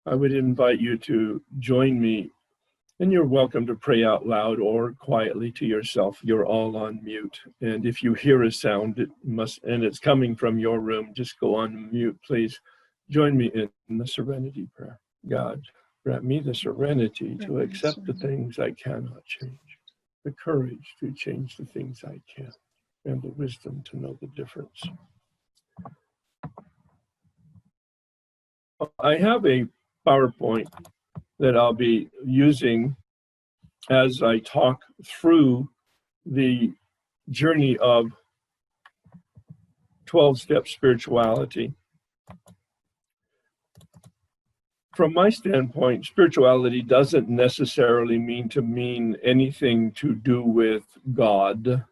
I would invite you to join me, and you're welcome to pray out loud or quietly to yourself. You're all on mute. And if you hear a sound, and it's coming from your room, just go on mute, please. Join me in the serenity prayer. God, grant me the serenity to accept the things I cannot change, the courage to change the things I can, and the wisdom to know the difference. I have a PowerPoint that I'll be using as I talk through the journey of 12-step spirituality. From my standpoint, spirituality doesn't necessarily mean anything to do with God.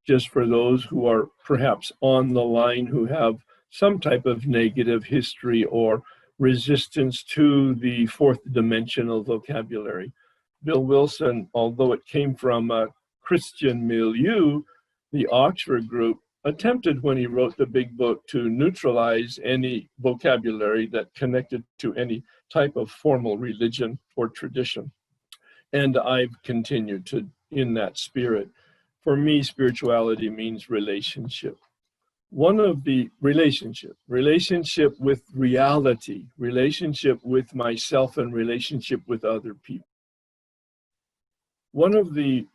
Just for those who are perhaps on the line who have some type of negative history or resistance to the fourth dimensional vocabulary. Bill Wilson, although it came from a Christian milieu, the Oxford group attempted when he wrote the big book to neutralize any vocabulary that connected to any type of formal religion or tradition. And I've continued to in that spirit. For me, spirituality means relationship. One of the relationship with reality, relationship with myself, and relationship with other people. One of the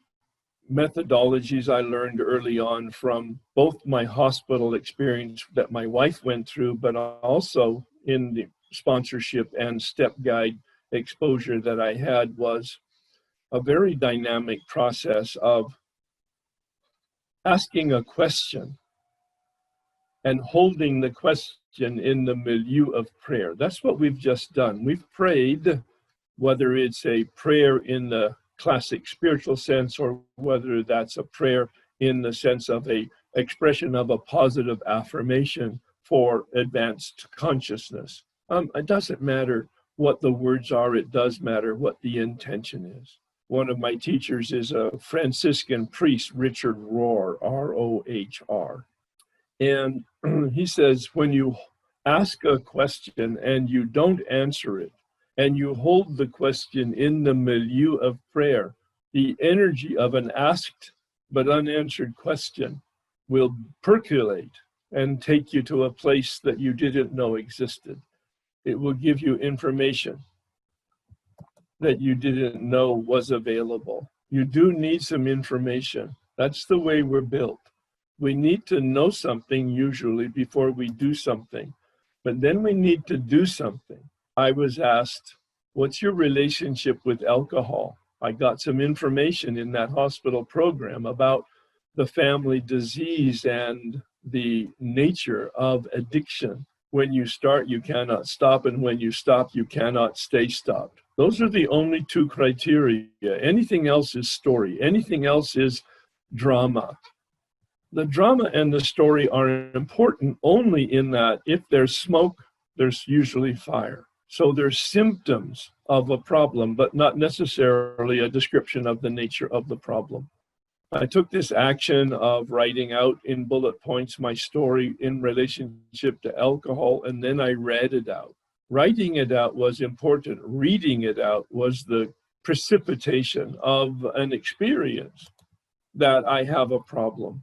methodologies I learned early on from both my hospital experience that my wife went through, but also in the sponsorship and step guide exposure that I had, was a very dynamic process of asking a question and holding the question in the milieu of prayer. That's what we've just done. We've prayed, whether it's a prayer in the classic spiritual sense or whether that's a prayer in the sense of a expression of a positive affirmation for advanced consciousness. It doesn't matter what the words are, it does matter what the intention is. One of my teachers is a Franciscan priest, Richard Rohr, R-O-H-R. And he says, when you ask a question and you don't answer it, and you hold the question in the milieu of prayer, the energy of an asked but unanswered question will percolate and take you to a place that you didn't know existed. It will give you information that you didn't know was available. You do need some information. That's the way we're built. We need to know something usually before we do something, but then we need to do something. I was asked, what's your relationship with alcohol? I got some information in that hospital program about the family disease and the nature of addiction. When you start, you cannot stop, and when you stop, you cannot stay stopped. Those are the only two criteria. Anything else is story. Anything else is drama. The drama and the story are important only in that if there's smoke, there's usually fire. So there's symptoms of a problem, but not necessarily a description of the nature of the problem. I took this action of writing out in bullet points my story in relationship to alcohol, and then I read it out. Writing it out was important. Reading it out was the precipitation of an experience that I have a problem.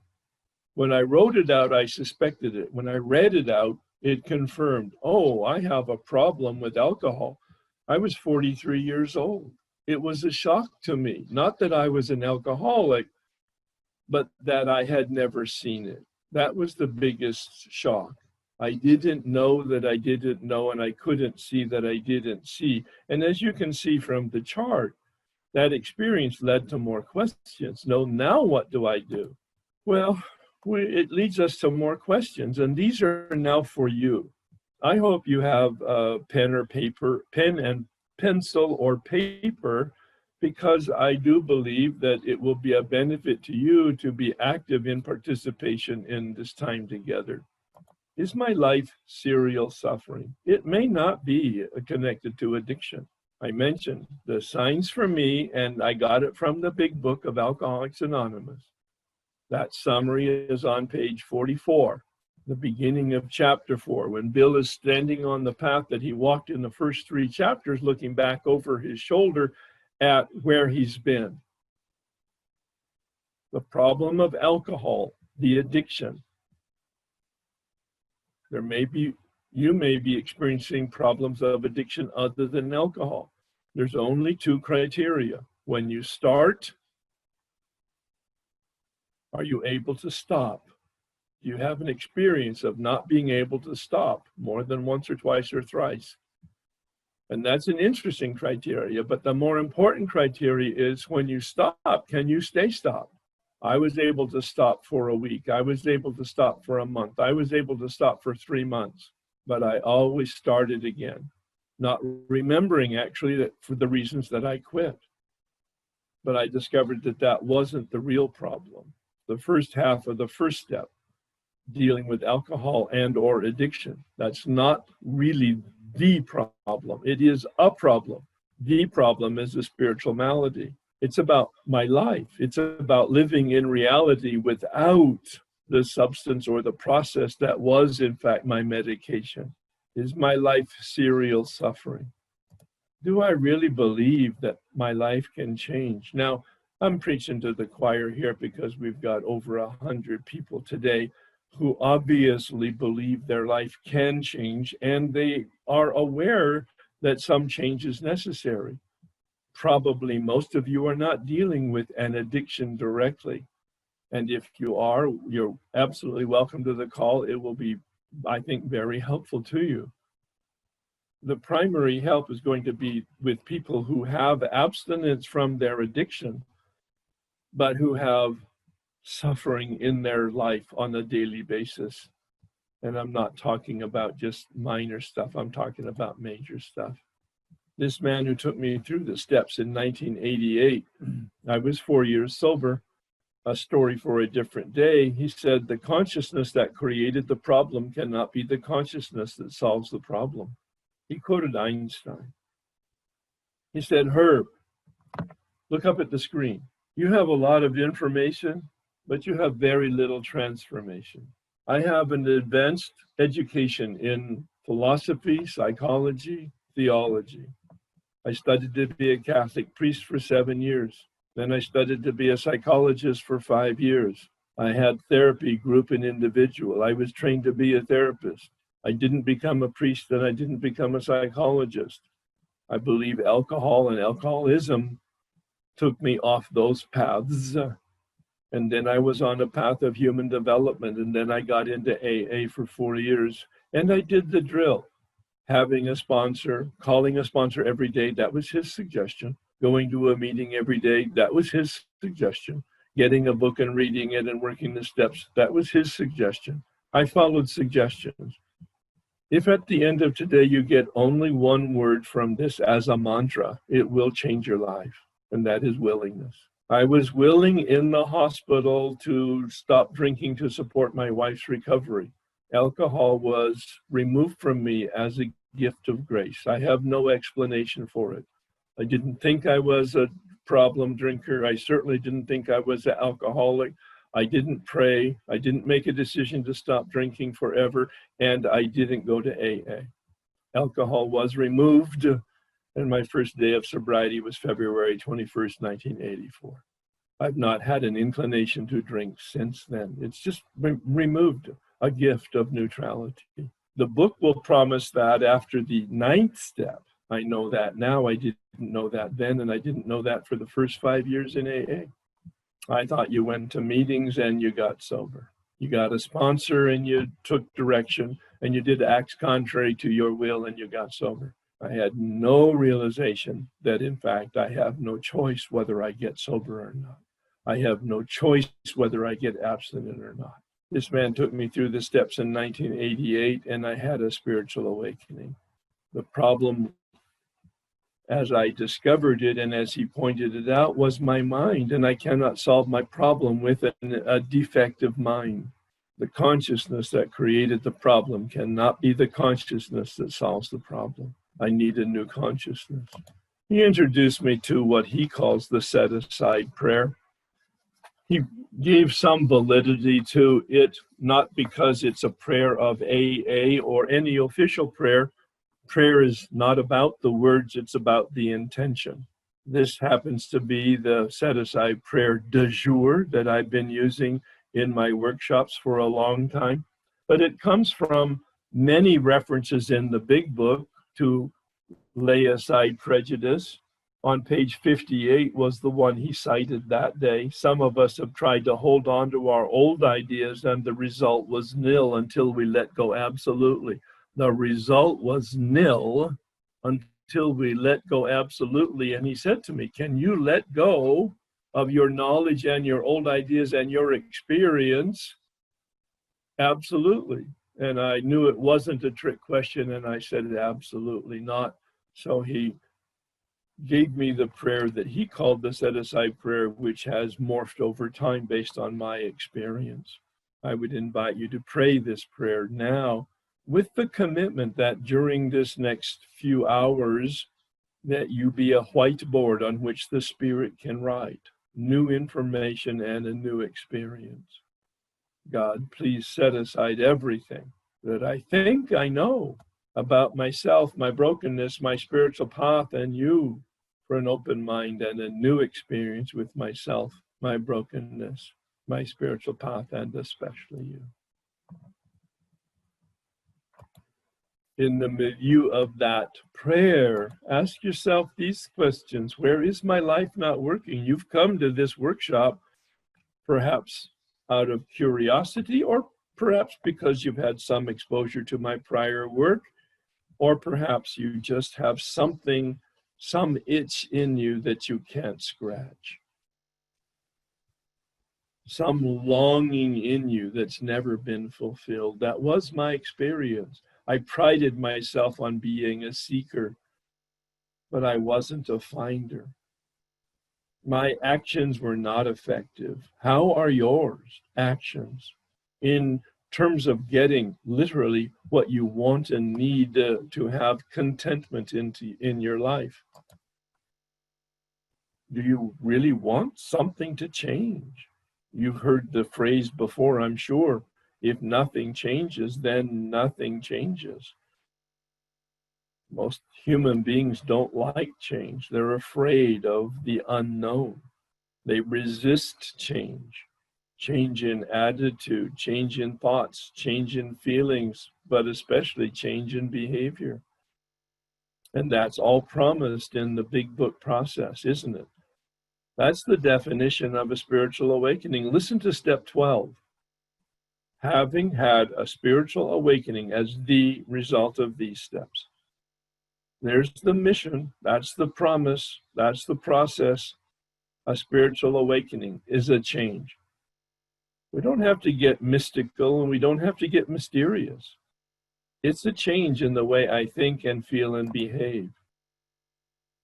When I wrote it out, I suspected it. When I read it out, it confirmed, oh, I have a problem with alcohol. I was 43 years old. It was a shock to me, not that I was an alcoholic, but that I had never seen it. That was the biggest shock. I didn't know that I didn't know, and I couldn't see that I didn't see. And as you can see from the chart, that experience led to more questions. No, now what do I do? Well, it leads us to more questions, and these are now for you. I hope you have pen and pencil or paper, because I do believe that it will be a benefit to you to be active in participation in this time together. Is my life serial suffering? It may not be connected to addiction. I mentioned the signs for me, and I got it from the big book of Alcoholics Anonymous. That summary is on page 44. The beginning of chapter 4, when Bill is standing on the path that he walked in the first 3 chapters, looking back over his shoulder at where he's been. The problem of alcohol, the addiction. You may be experiencing problems of addiction other than alcohol. There's only 2 criteria. When you start, are you able to stop? Do you have an experience of not being able to stop more than once or twice or thrice? And that's an interesting criteria, but the more important criteria is when you stop, can you stay stopped? I was able to stop for a week. I was able to stop for a month. I was able to stop for 3 months, but I always started again, not remembering actually that for the reasons that I quit. But I discovered that that wasn't the real problem. The first half of the first step, dealing with alcohol and or addiction, that's not really the problem. It is a problem. The problem is a spiritual malady. It's about my life. It's about living in reality without the substance or the process that was, in fact, my medication. Is my life serial suffering? Do I really believe that my life can change? Now, I'm preaching to the choir here because we've got over 100 people today who obviously believe their life can change, and they are aware that some change is necessary. Probably most of you are not dealing with an addiction directly. And if you are, you're absolutely welcome to the call. It will be, I think, very helpful to you. The primary help is going to be with people who have abstinence from their addiction, but who have suffering in their life on a daily basis. And I'm not talking about just minor stuff. I'm talking about major stuff. This man who took me through the steps in 1988, I was 4 years sober, a story for a different day. He said, the consciousness that created the problem cannot be the consciousness that solves the problem. He quoted Einstein. He said, Herb, look up at the screen. You have a lot of information, but you have very little transformation. I have an advanced education in philosophy, psychology, theology. I studied to be a Catholic priest for 7 years. Then I studied to be a psychologist for 5 years. I had therapy, group and individual. I was trained to be a therapist. I didn't become a priest and I didn't become a psychologist. I believe alcohol and alcoholism took me off those paths. And then I was on a path of human development. And then I got into AA for 4 years. And I did the drill. Having a sponsor, calling a sponsor every day, that was his suggestion. Going to a meeting every day, that was his suggestion. Getting a book and reading it and working the steps, that was his suggestion. I followed suggestions. If at the end of today you get only one word from this as a mantra, it will change your life, and that is willingness. I was willing in the hospital to stop drinking to support my wife's recovery. Alcohol was removed from me as a gift of grace. I have no explanation for it. I didn't think I was a problem drinker. I certainly didn't think I was an alcoholic. I didn't pray. I didn't make a decision to stop drinking forever, and I didn't go to AA. Alcohol was removed, and my first day of sobriety was February 21st, 1984. I've not had an inclination to drink since then. It's just removed, a gift of neutrality. The book will promise that after the 9th step. I know that now. I didn't know that then, and I didn't know that for the first 5 years in AA. I thought you went to meetings and you got sober. You got a sponsor and you took direction, and you did acts contrary to your will and you got sober. I had no realization that, in fact, I have no choice whether I get sober or not. I have no choice whether I get abstinent or not. This man took me through the steps in 1988, and I had a spiritual awakening. The problem, as I discovered it and as he pointed it out, was my mind, and I cannot solve my problem with a defective mind. The consciousness that created the problem cannot be the consciousness that solves the problem. I need a new consciousness. He introduced me to what he calls the set-aside prayer. He gave some validity to it, not because it's a prayer of AA or any official prayer. Prayer is not about the words, it's about the intention. This happens to be the set-aside prayer du jour that I've been using in my workshops for a long time. But it comes from many references in the big book to lay aside prejudice. On page 58 was the one he cited that day. Some of us have tried to hold on to our old ideas, and the result was nil until we let go absolutely. The result was nil until we let go absolutely. And he said to me, can you let go of your knowledge and your old ideas and your experience? Absolutely. And I knew it wasn't a trick question, and I said, absolutely not. So he gave me the prayer that he called the set-aside prayer, which has morphed over time based on my experience. I would invite you to pray this prayer now with the commitment that during this next few hours, that you be a whiteboard on which the Spirit can write new information and a new experience. God, please set aside everything that I think I know about myself, my brokenness, my spiritual path, and you, for an open mind and a new experience with myself, my brokenness, my spiritual path, and especially you. In the milieu of that prayer, ask yourself these questions. Where is my life not working? You've come to this workshop perhaps out of curiosity, or perhaps because you've had some exposure to my prior work, or perhaps you just have something, some itch in you that you can't scratch. Some longing in you that's never been fulfilled. That was my experience. I prided myself on being a seeker, but I wasn't a finder. My actions were not effective. How are yours actions in terms of getting literally what you want and need to have contentment in your life? Do you really want something to change? You've heard the phrase before, I'm sure. If nothing changes, then nothing changes. Most human beings don't like change. They're afraid of the unknown. They resist change. Change in attitude, change in thoughts, change in feelings, but especially change in behavior. And that's all promised in the big book process, isn't it? That's the definition of a spiritual awakening. Listen to step 12. Having had a spiritual awakening as the result of these steps. There's the mission, that's the promise, that's the process. A spiritual awakening is a change. We don't have to get mystical and we don't have to get mysterious. It's a change in the way I think and feel and behave.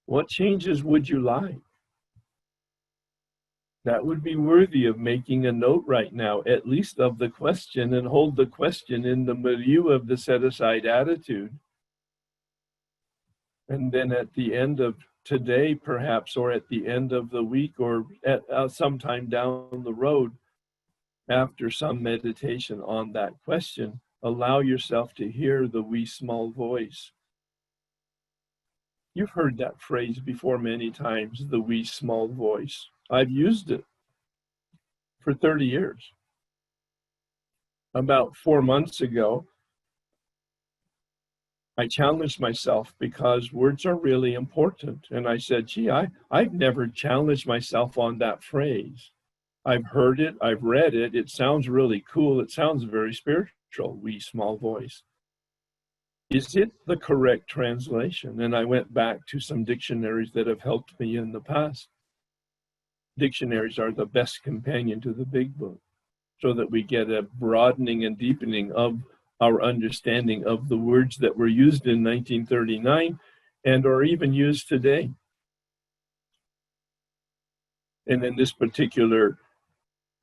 What changes would you like? That would be worthy of making a note right now, at least of the question, and hold the question in the milieu of the set-aside attitude. And then at the end of today, perhaps, or at the end of the week, or at sometime down the road, after some meditation on that question, allow yourself to hear the wee small voice. You've heard that phrase before many times, the wee small voice. I've used it for 30 years. About 4 months ago, I challenged myself because words are really important. And I said, gee, I've never challenged myself on that phrase. I've heard it, I've read it, it sounds really cool, it sounds very spiritual, wee small voice. Is it the correct translation? And I went back to some dictionaries that have helped me in the past. Dictionaries are the best companion to the big book, so that we get a broadening and deepening of our understanding of the words that were used in 1939 and are even used today. And in this particular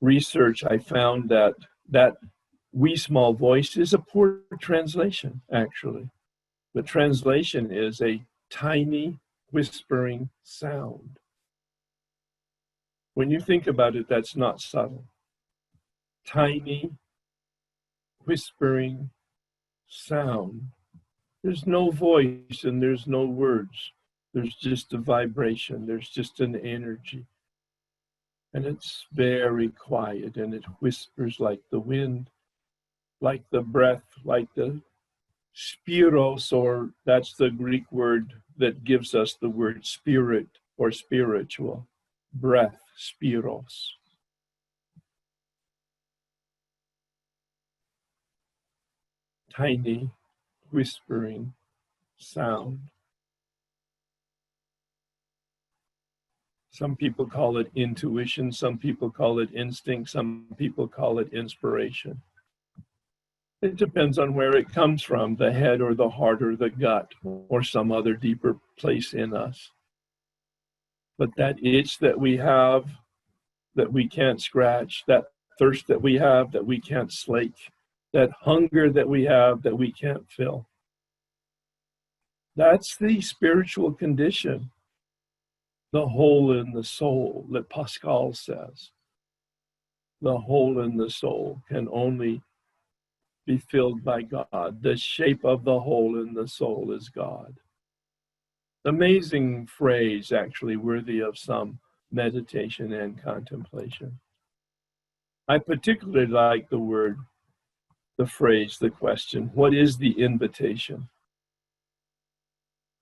research, I found that wee small voice is a poor translation, actually. The translation is a tiny whispering sound. When you think about it, that's not subtle. Tiny, whispering sound. There's no voice and there's no words. There's just a vibration. There's just an energy. And it's very quiet, and it whispers like the wind, like the breath, like the spiros, or that's the Greek word that gives us the word spirit or spiritual. Breath, spiros. Tiny, whispering sound. Some people call it intuition, some people call it instinct, some people call it inspiration. It depends on where it comes from, the head or the heart or the gut or some other deeper place in us. But that itch that we have that we can't scratch, that thirst that we have that we can't slake, that hunger that we have that we can't fill, that's the spiritual condition. The hole in the soul that Pascal says. The hole in the soul can only be filled by God. The shape of the hole in the soul is God. Amazing phrase, actually, worthy of some meditation and contemplation. I particularly like the phrase, the question, what is the invitation?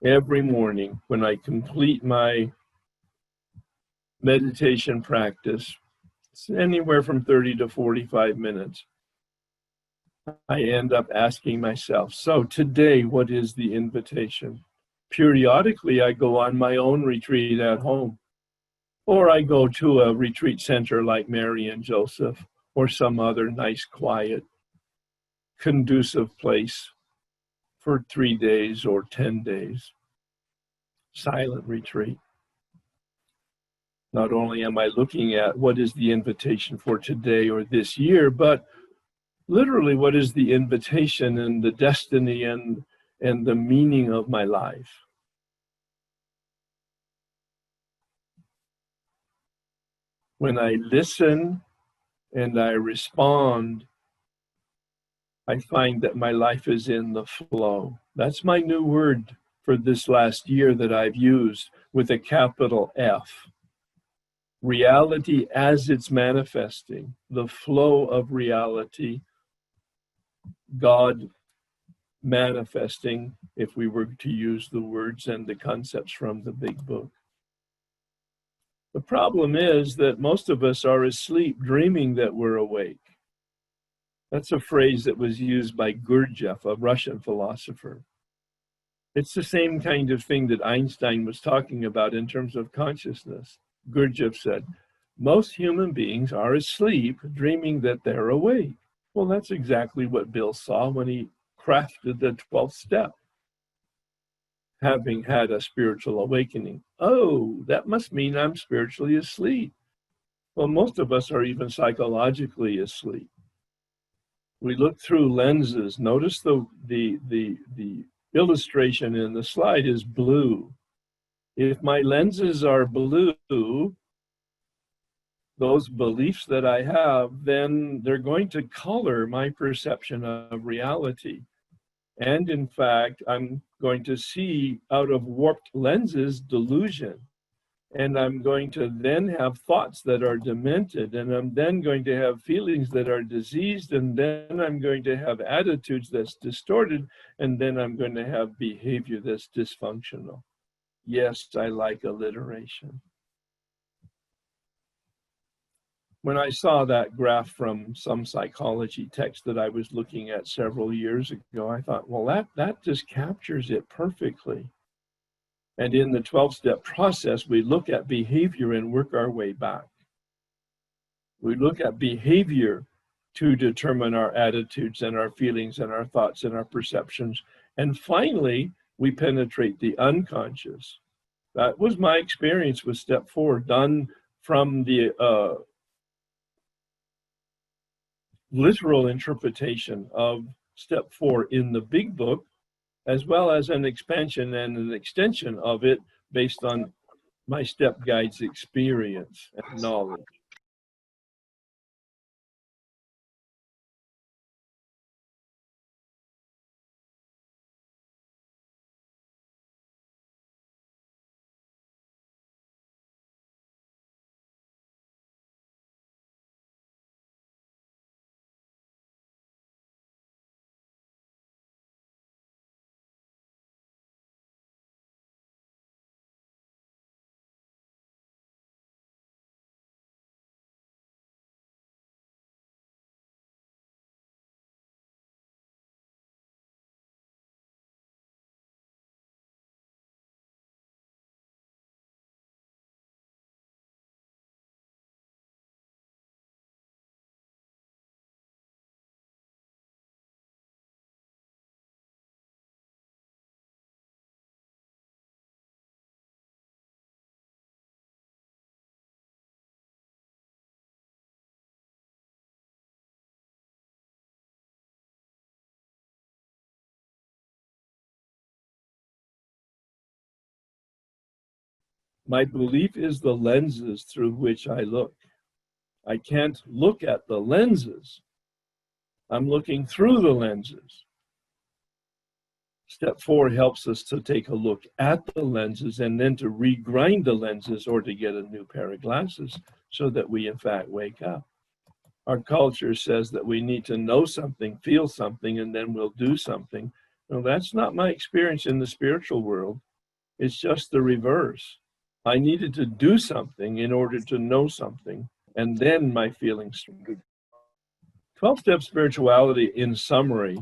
Every morning when I complete my meditation practice, it's anywhere from 30 to 45 minutes, I end up asking myself, so today, what is the invitation? Periodically, I go on my own retreat at home, or I go to a retreat center like Mary and Joseph, or some other nice, quiet, conducive place for 3 days or 10 days. Silent retreat. Not only am I looking at what is the invitation for today or this year, but literally what is the invitation and the destiny and the meaning of my life. When I listen and I respond, I find that my life is in the flow. That's my new word for this last year that I've used with a capital F. Reality as it's manifesting, the flow of reality, God manifesting, if we were to use the words and the concepts from the big book. The problem is that most of us are asleep, dreaming that we're awake. That's a phrase that was used by Gurdjieff, a Russian philosopher. It's the same kind of thing that Einstein was talking about in terms of consciousness. Gurdjieff said, most human beings are asleep, dreaming that they're awake. Well, that's exactly what Bill saw when he crafted the 12th step. Having had a spiritual awakening. Oh, that must mean I'm spiritually asleep. Well, most of us are even psychologically asleep. We look through lenses. Notice the illustration in the slide is blue. If my lenses are blue, those beliefs that I have, then they're going to color my perception of reality. And in fact, I'm going to see out of warped lenses delusion. And I'm going to then have thoughts that are demented, and I'm then going to have feelings that are diseased, and then I'm going to have attitudes that's distorted, and then I'm going to have behavior that's dysfunctional. Yes, I like alliteration. When I saw that graph from some psychology text that I was looking at several years ago, I thought, well, that just captures it perfectly. And in the 12-step process, we look at behavior and work our way back. We look at behavior to determine our attitudes and our feelings and our thoughts and our perceptions. And finally, we penetrate the unconscious. That was my experience with step 4, done from the literal interpretation of step 4 in the big book, as well as an expansion and an extension of it based on my step guide's experience and knowledge. My belief is the lenses through which I look. I can't look at the lenses. I'm looking through the lenses. Step 4 helps us to take a look at the lenses and then to regrind the lenses or to get a new pair of glasses so that we, in fact, wake up. Our culture says that we need to know something, feel something, and then we'll do something. Well, that's not my experience in the spiritual world. It's just the reverse. I needed to do something in order to know something, and then my feelings started. 12-step spirituality, in summary,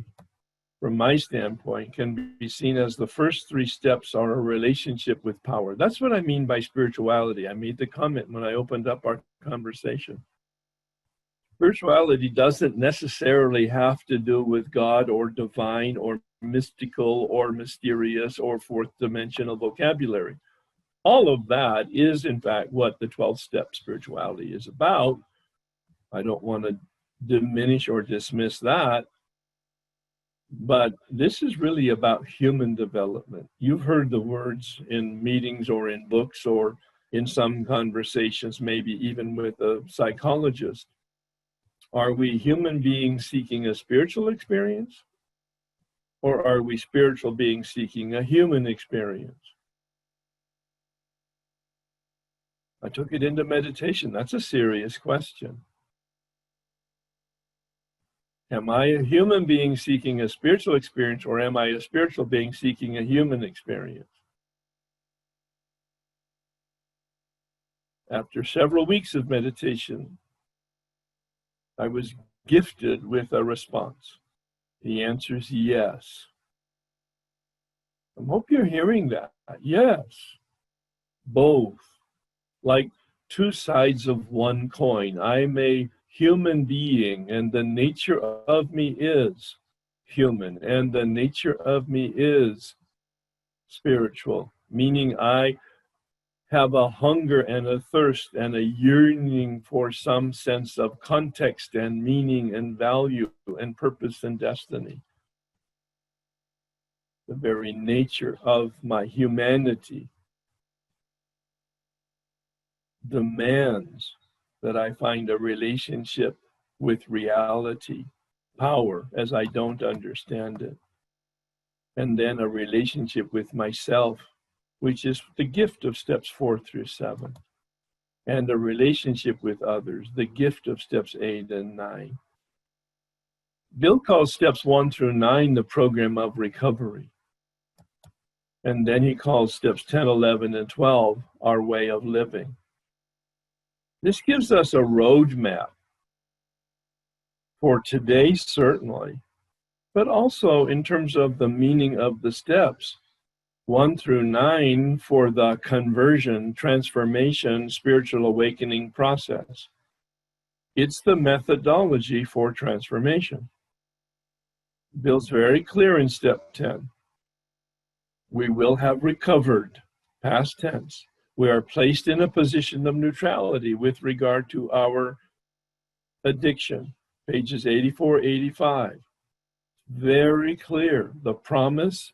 from my standpoint, can be seen as the first 3 steps are a relationship with power. That's what I mean by spirituality. I made the comment when I opened up our conversation. Spirituality doesn't necessarily have to do with God or divine or mystical or mysterious or fourth dimensional vocabulary. All of that is, in fact, what the 12-step spirituality is about. I don't want to diminish or dismiss that, but this is really about human development. You've heard the words in meetings or in books or in some conversations, maybe even with a psychologist. Are we human beings seeking a spiritual experience? Or are we spiritual beings seeking a human experience? I took it into meditation. That's a serious question. Am I a human being seeking a spiritual experience, or am I a spiritual being seeking a human experience? After several weeks of meditation, I was gifted with a response. The answer is yes. I hope you're hearing that. Yes. Both. Like 2 sides of one coin. I'm a human being, and the nature of me is human, and the nature of me is spiritual, meaning I have a hunger and a thirst and a yearning for some sense of context and meaning and value and purpose and destiny. The very nature of my humanity demands that I find a relationship with reality, power as I don't understand it, and then a relationship with myself, which is the gift of steps 4 through 7, and a relationship with others, the gift of steps 8 and 9. Bill calls steps 1 through 9 the program of recovery. And then he calls steps 10, 11, and 12 our way of living. This gives us a roadmap for today, certainly, but also in terms of the meaning of the steps 1 through 9 for the conversion, transformation, spiritual awakening process. It's the methodology for transformation. Bill's very clear in step 10. We will have recovered, past tense. We are placed in a position of neutrality with regard to our addiction. Pages 84, 85. Very clear. The promise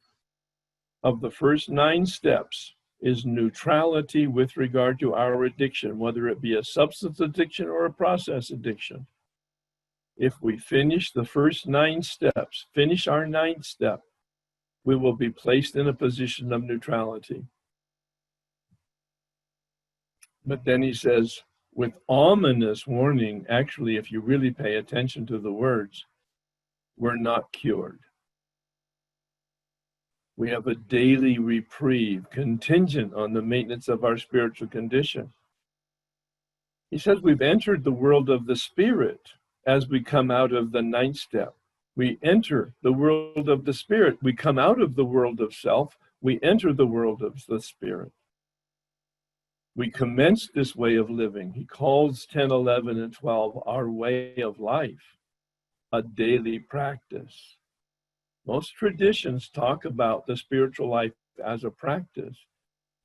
of the first 9 steps is neutrality with regard to our addiction, whether it be a substance addiction or a process addiction. If we finish the first 9 steps, finish our 9th step, we will be placed in a position of neutrality. But then he says, with ominous warning, actually, if you really pay attention to the words, we're not cured. We have a daily reprieve contingent on the maintenance of our spiritual condition. He says we've entered the world of the Spirit as we come out of the 9th step. We enter the world of the Spirit. We come out of the world of self. We enter the world of the Spirit. We commence this way of living. He calls 10, 11, and 12 our way of life, a daily practice. Most traditions talk about the spiritual life as a practice.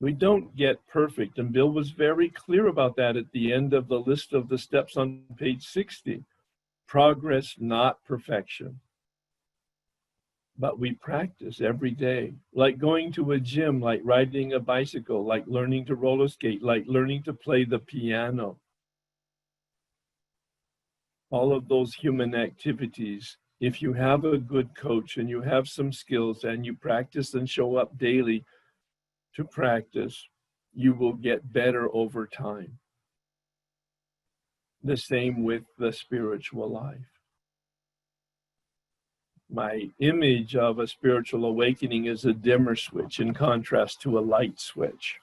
We don't get perfect, and Bill was very clear about that at the end of the list of the steps on page 60. Progress, not perfection. But we practice every day, like going to a gym, like riding a bicycle, like learning to roller skate, like learning to play the piano. All of those human activities, if you have a good coach and you have some skills and you practice and show up daily to practice, you will get better over time. The same with the spiritual life. My image of a spiritual awakening is a dimmer switch in contrast to a light switch.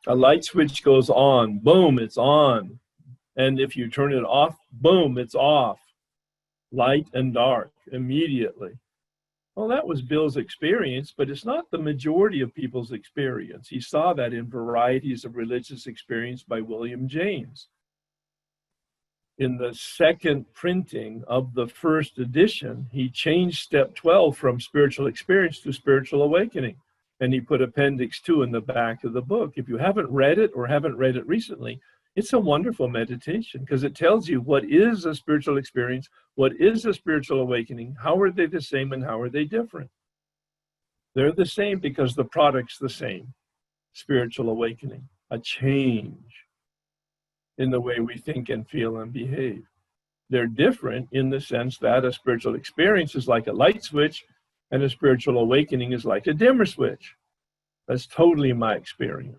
A light switch goes on, boom, it's on. And if you turn it off, boom, it's off. Light and dark immediately. Well, that was Bill's experience, but it's not the majority of people's experience. He saw that in Varieties of Religious Experience by William James. In the second printing of the first edition, he changed step 12 from spiritual experience to spiritual awakening. And he put appendix 2 in the back of the book. If you haven't read it or haven't read it recently, it's a wonderful meditation because it tells you what is a spiritual experience, what is a spiritual awakening, how are they the same and how are they different. They're the same because the product's the same. Spiritual awakening, a change in the way we think and feel and behave. They're different in the sense that a spiritual experience is like a light switch and a spiritual awakening is like a dimmer switch. That's totally my experience.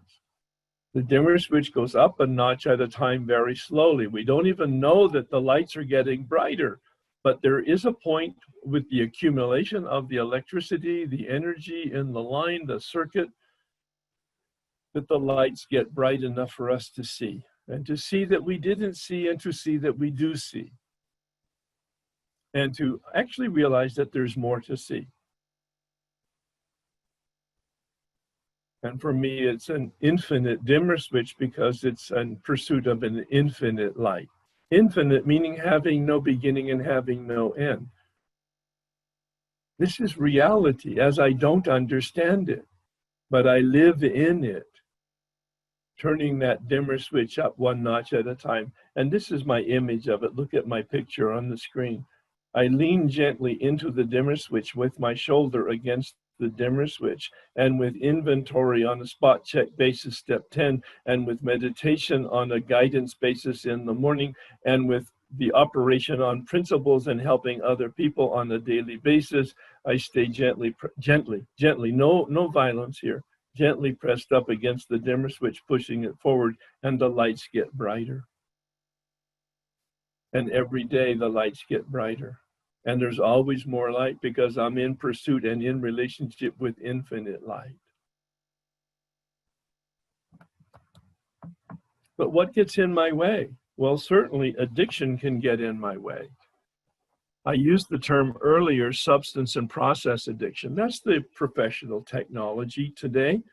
The dimmer switch goes up a notch at a time very slowly. We don't even know that the lights are getting brighter, but there is a point with the accumulation of the electricity, the energy in the line, the circuit, that the lights get bright enough for us to see. And to see that we didn't see and to see that we do see. And to actually realize that there's more to see. And for me, it's an infinite dimmer switch because it's in pursuit of an infinite light. Infinite meaning having no beginning and having no end. This is reality as I don't understand it, but I live in it. Turning that dimmer switch up one notch at a time. And this is my image of it. Look at my picture on the screen. I lean gently into the dimmer switch with my shoulder against the dimmer switch, and with inventory on a spot check basis, step 10, and with meditation on a guidance basis in the morning, and with the operation on principles and helping other people on a daily basis, I stay gently, no violence here, gently pressed up against the dimmer switch, pushing it forward, and the lights get brighter. And every day the lights get brighter. And there's always more light because I'm in pursuit and in relationship with infinite light. But what gets in my way? Well, certainly addiction can get in my way. I used the term earlier, substance and process addiction. That's the professional technology today.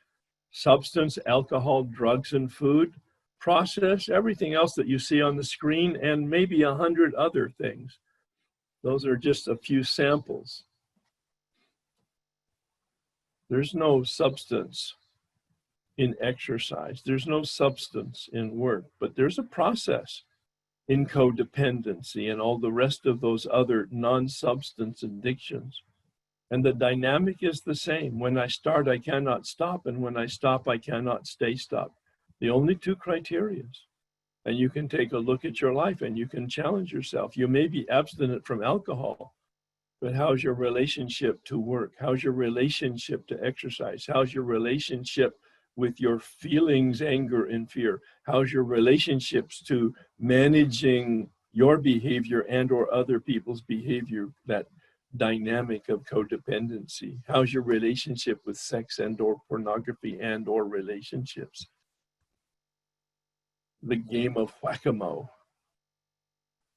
Substance, alcohol, drugs, and food. Process, everything else that you see on the screen, and maybe 100 other things. Those are just a few samples. There's no substance in exercise. There's no substance in work, but there's a process in codependency and all the rest of those other non-substance addictions. And the dynamic is the same. When I start, I cannot stop. And when I stop, I cannot stay stopped. The only two criteria. And you can take a look at your life and you can challenge yourself. You may be abstinent from alcohol, but how's your relationship to work? How's your relationship to exercise? How's your relationship with your feelings, anger, and fear? How's your relationships to managing your behavior and or other people's behavior, that dynamic of codependency? How's your relationship with sex and or pornography and or relationships? The game of whack-a-mole.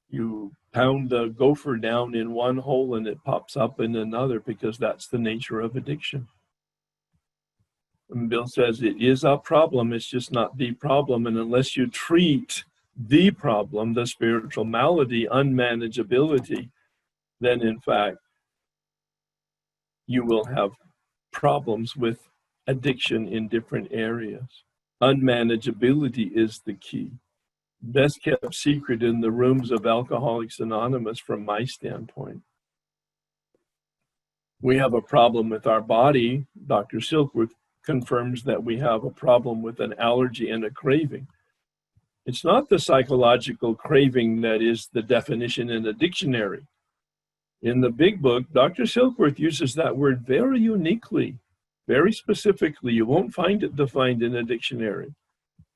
You pound the gopher down in one hole and it pops up in another, because that's the nature of addiction. And Bill says it is a problem, it's just not the problem. And unless you treat the problem, the spiritual malady, unmanageability, then in fact, you will have problems with addiction in different areas. Unmanageability is the key. Best kept secret in the rooms of Alcoholics Anonymous, from my standpoint. We have a problem with our body. Dr. Silkworth confirms that we have a problem with an allergy and a craving. It's not the psychological craving that is the definition in the dictionary. In the big book, Dr. Silkworth uses that word very uniquely, very specifically. You won't find it defined in a dictionary.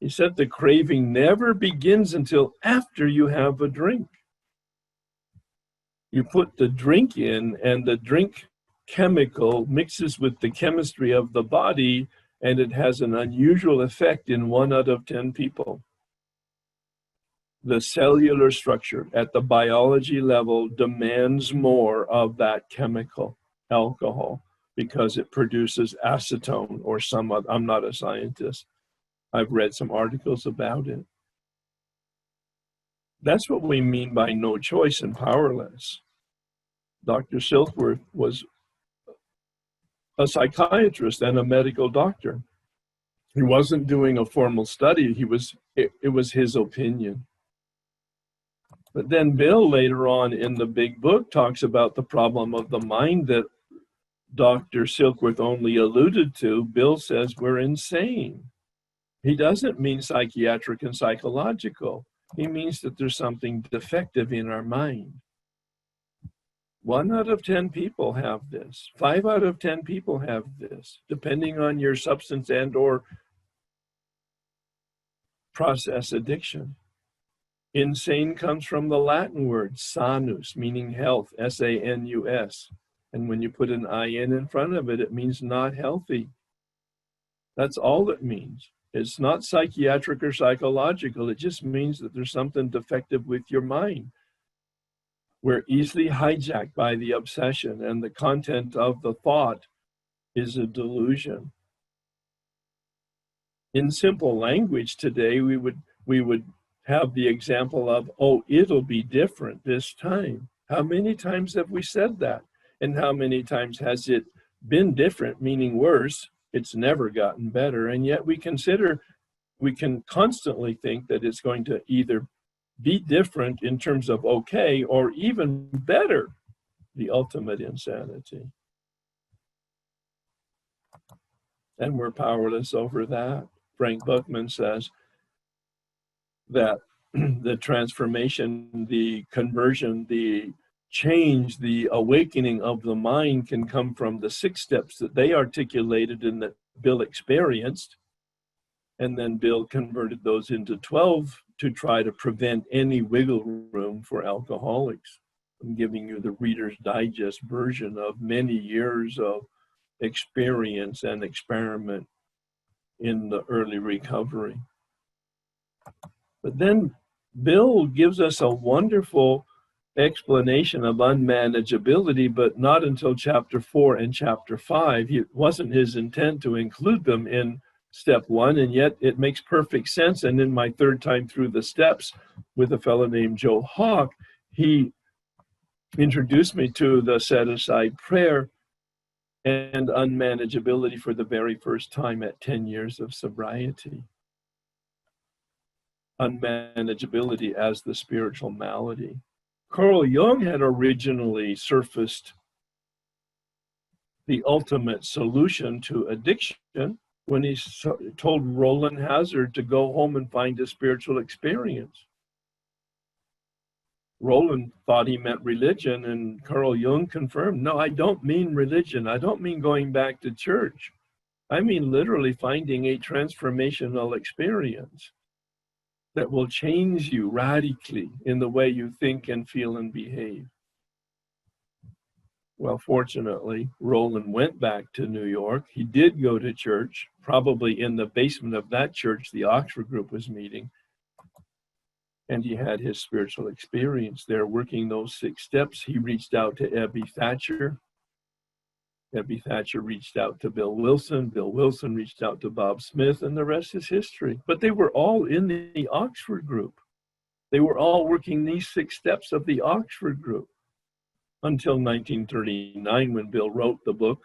He said the craving never begins until after you have a drink. You put the drink in, and the drink chemical mixes with the chemistry of the body, and it has an unusual effect in 1 out of 10 people. The cellular structure at the biology level demands more of that chemical, alcohol, because it produces acetone or some other. I'm not a scientist. I've read some articles about it. That's what we mean by no choice and powerless. Dr. Silkworth was a psychiatrist and a medical doctor. He wasn't doing a formal study. It was his opinion. But then Bill later on in the big book talks about the problem of the mind that Dr. Silkworth only alluded to. Bill says we're insane. He doesn't mean psychiatric and psychological. He means that there's something defective in our mind. 1 out of 10 people have this. 5 out of 10 people have this, depending on your substance and or process addiction. Insane comes from the Latin word sanus, meaning health, S-A-N-U-S. And when you put an I-N in front of it, it means not healthy. That's all it means. It's not psychiatric or psychological. It just means that there's something defective with your mind. We're easily hijacked by the obsession, and the content of the thought is a delusion. In simple language today, we would have the example of, oh, it'll be different this time. How many times have we said that? And how many times has it been different, meaning worse? It's never gotten better. And yet we can constantly think that it's going to either be different in terms of okay, or even better, the ultimate insanity. And we're powerless over that. Frank Buchman says that the transformation, the conversion, the change, the awakening of the mind can come from the 6 steps that they articulated and that Bill experienced. And then Bill converted those into 12 to try to prevent any wiggle room for alcoholics. I'm giving you the Reader's Digest version of many years of experience and experiment in the early recovery. But then Bill gives us a wonderful explanation of unmanageability, but not until chapter 4 and chapter 5. It wasn't his intent to include them in step 1, and yet it makes perfect sense. And in my 3rd time through the steps with a fellow named Joe Hawk, he introduced me to the set-aside prayer and unmanageability for the very first time at 10 years of sobriety. Unmanageability as the spiritual malady. Carl Jung had originally surfaced the ultimate solution to addiction when he told Roland Hazard to go home and find a spiritual experience. Roland thought he meant religion, and Carl Jung confirmed, no, I don't mean religion. I don't mean going back to church. I mean literally finding a transformational experience that will change you radically in the way you think and feel and behave. Well, fortunately, Roland went back to New York. He did go to church, probably in the basement of that church the Oxford group was meeting. And he had his spiritual experience there, working those 6 steps. He reached out to Ebby Thatcher. Ebby Thatcher reached out to Bill Wilson. Bill Wilson reached out to Bob Smith, and the rest is history. But they were all in the Oxford group. They were all working these 6 steps of the Oxford group until 1939, when Bill wrote the book,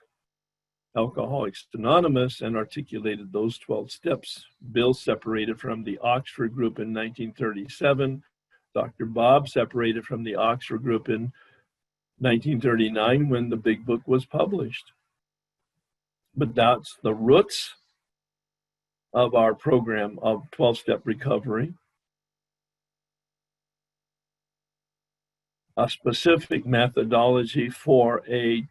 Alcoholics Anonymous, and articulated those 12 steps. Bill separated from the Oxford group in 1937. Dr. Bob separated from the Oxford group in 1939 when the big book was published. But that's the roots of our program of 12-step recovery. A specific methodology for a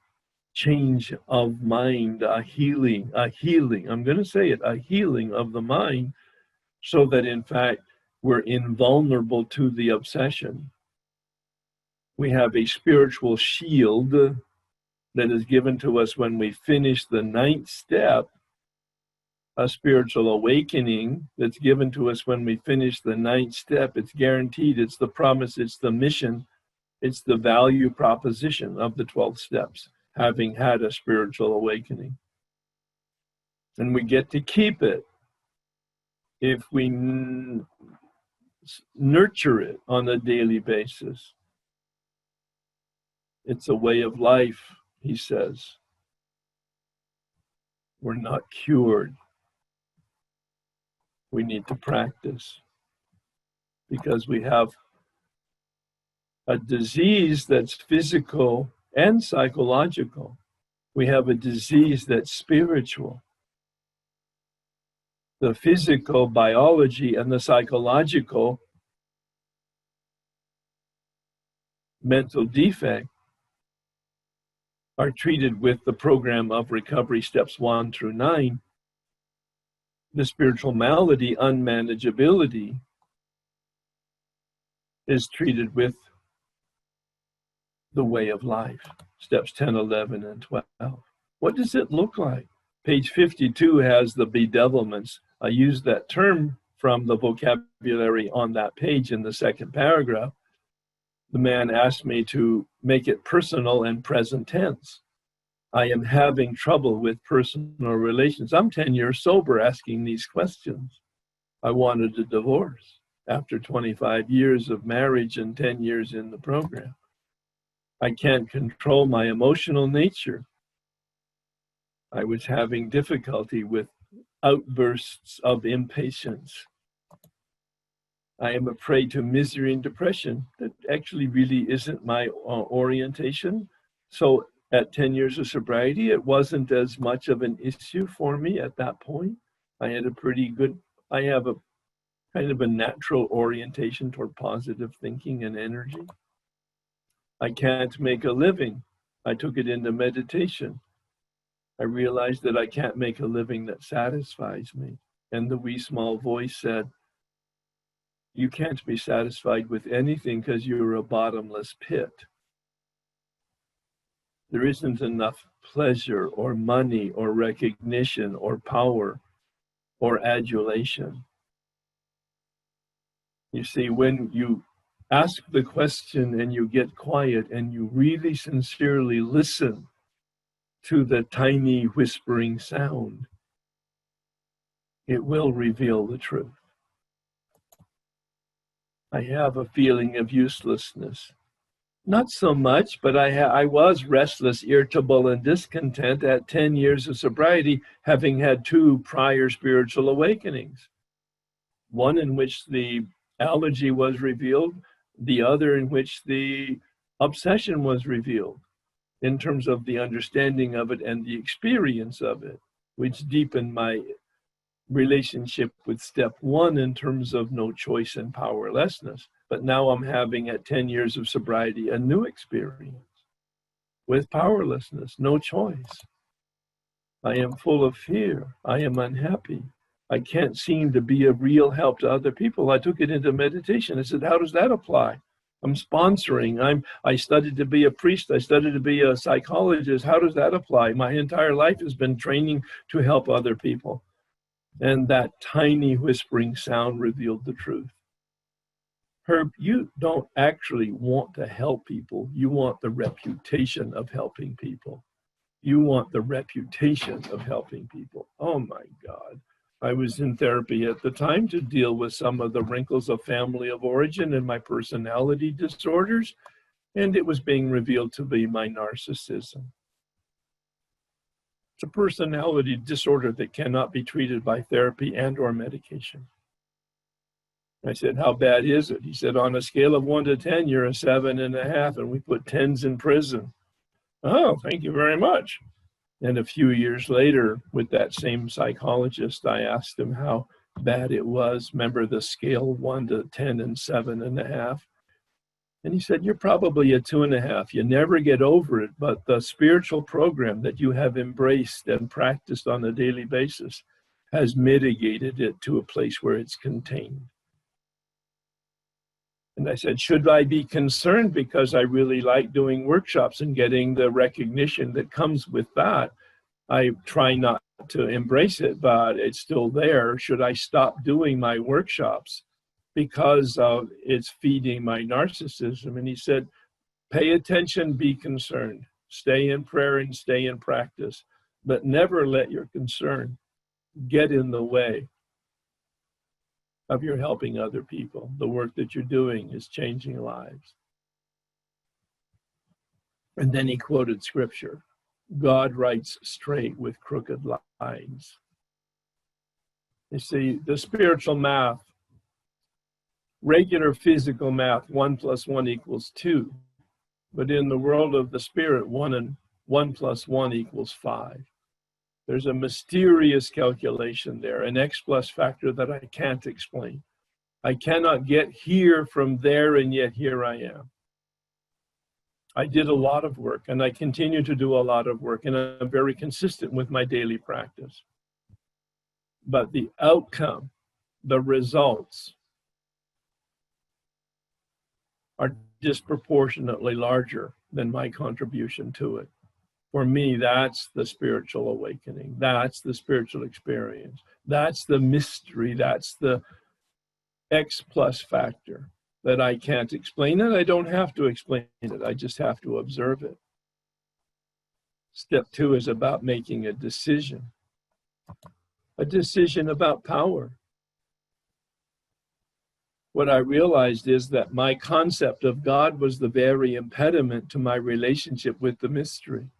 change of mind, a healing, I'm going to say it, a healing of the mind, so that in fact we're invulnerable to the obsession. We have a spiritual shield that is given to us when we finish the 9th step, a spiritual awakening that's given to us when we finish the 9th step. It's guaranteed, it's the promise, it's the mission, it's the value proposition of the 12 steps, having had a spiritual awakening. And we get to keep it if we nurture it on a daily basis. It's a way of life, he says. We're not cured. We need to practice because we have a disease that's physical and psychological. We have a disease that's spiritual. The physical biology and the psychological mental defect are treated with the program of recovery steps 1 through 9. The spiritual malady, unmanageability, is treated with the way of life, steps 10, 11, and 12. What does it look like? Page 52 has the bedevilments. I use that term from the vocabulary on that page in the 2nd paragraph. The man asked me to make it personal and present tense. I am having trouble with personal relations. I'm 10 years sober asking these questions. I wanted a divorce after 25 years of marriage and 10 years in the program. I can't control my emotional nature. I was having difficulty with outbursts of impatience. I am a prey to misery and depression. That actually really isn't my orientation. So at 10 years of sobriety, it wasn't as much of an issue for me at that point. I have a kind of a natural orientation toward positive thinking and energy. I can't make a living. I took it into meditation. I realized that I can't make a living that satisfies me. And the wee small voice said, you can't be satisfied with anything because you're a bottomless pit. There isn't enough pleasure or money or recognition or power or adulation. You see, when you ask the question and you get quiet and you really sincerely listen to the tiny whispering sound, it will reveal the truth. I have a feeling of uselessness. Not so much, but I was restless, irritable, and discontent at 10 years of sobriety, having had 2 prior spiritual awakenings. One in which the allergy was revealed, the other in which the obsession was revealed. in terms of the understanding of it and the experience of it, which deepened my relationship with step one in terms of no choice and powerlessness. But now I'm having, at 10 years of sobriety, a new experience with powerlessness, no choice. I am full of fear. I am unhappy. I can't seem to be a real help to other people. I took it into meditation. I said, how does that apply? I'm sponsoring. I studied to be a priest. I studied to be a psychologist. How does that apply? My entire life has been training to help other people. And that tiny whispering sound revealed the truth. Herb, you don't actually want to help people. You want the reputation of helping people. You want the reputation of helping people. Oh my God. I was in therapy at the time to deal with some of the wrinkles of family of origin and my personality disorders, and it was being revealed to be my narcissism. It's a personality disorder that cannot be treated by therapy and or medication. I said, how bad is it? He said, on a scale of 1 to 10, you're a 7.5, and we put 10s in prison. Oh, thank you very much. And a few years later, with that same psychologist, I asked him how bad it was. Remember the scale 1 to 10 and 7.5? And he said, you're probably a 2.5. You never get over it, but the spiritual program that you have embraced and practiced on a daily basis has mitigated it to a place where it's contained. And I said, should I be concerned because I really like doing workshops and getting the recognition that comes with that? I try not to embrace it, but it's still there. Should I stop doing my workshops because it's feeding my narcissism? And he said, pay attention, be concerned, stay in prayer and stay in practice, but never let your concern get in the way of your helping other people. The work that you're doing is changing lives. And then he quoted scripture. God writes straight with crooked lines. You see, the spiritual math, regular physical math, 1 + 1 = 2. But in the world of the spirit, 1 + 1 = 5. There's a mysterious calculation there, an X plus factor that I can't explain. I cannot get here from there, and yet here I am. I did a lot of work, and I continue to do a lot of work, and I'm very consistent with my daily practice. But the outcome, the results, are disproportionately larger than my contribution to it. For me, that's the spiritual awakening. That's the spiritual experience. That's the mystery. That's the X plus factor that I can't explain it. I don't have to explain it. I just have to observe it. Step 2 is about making a decision about power. What I realized is that my concept of God was the very impediment to my relationship with the mystery.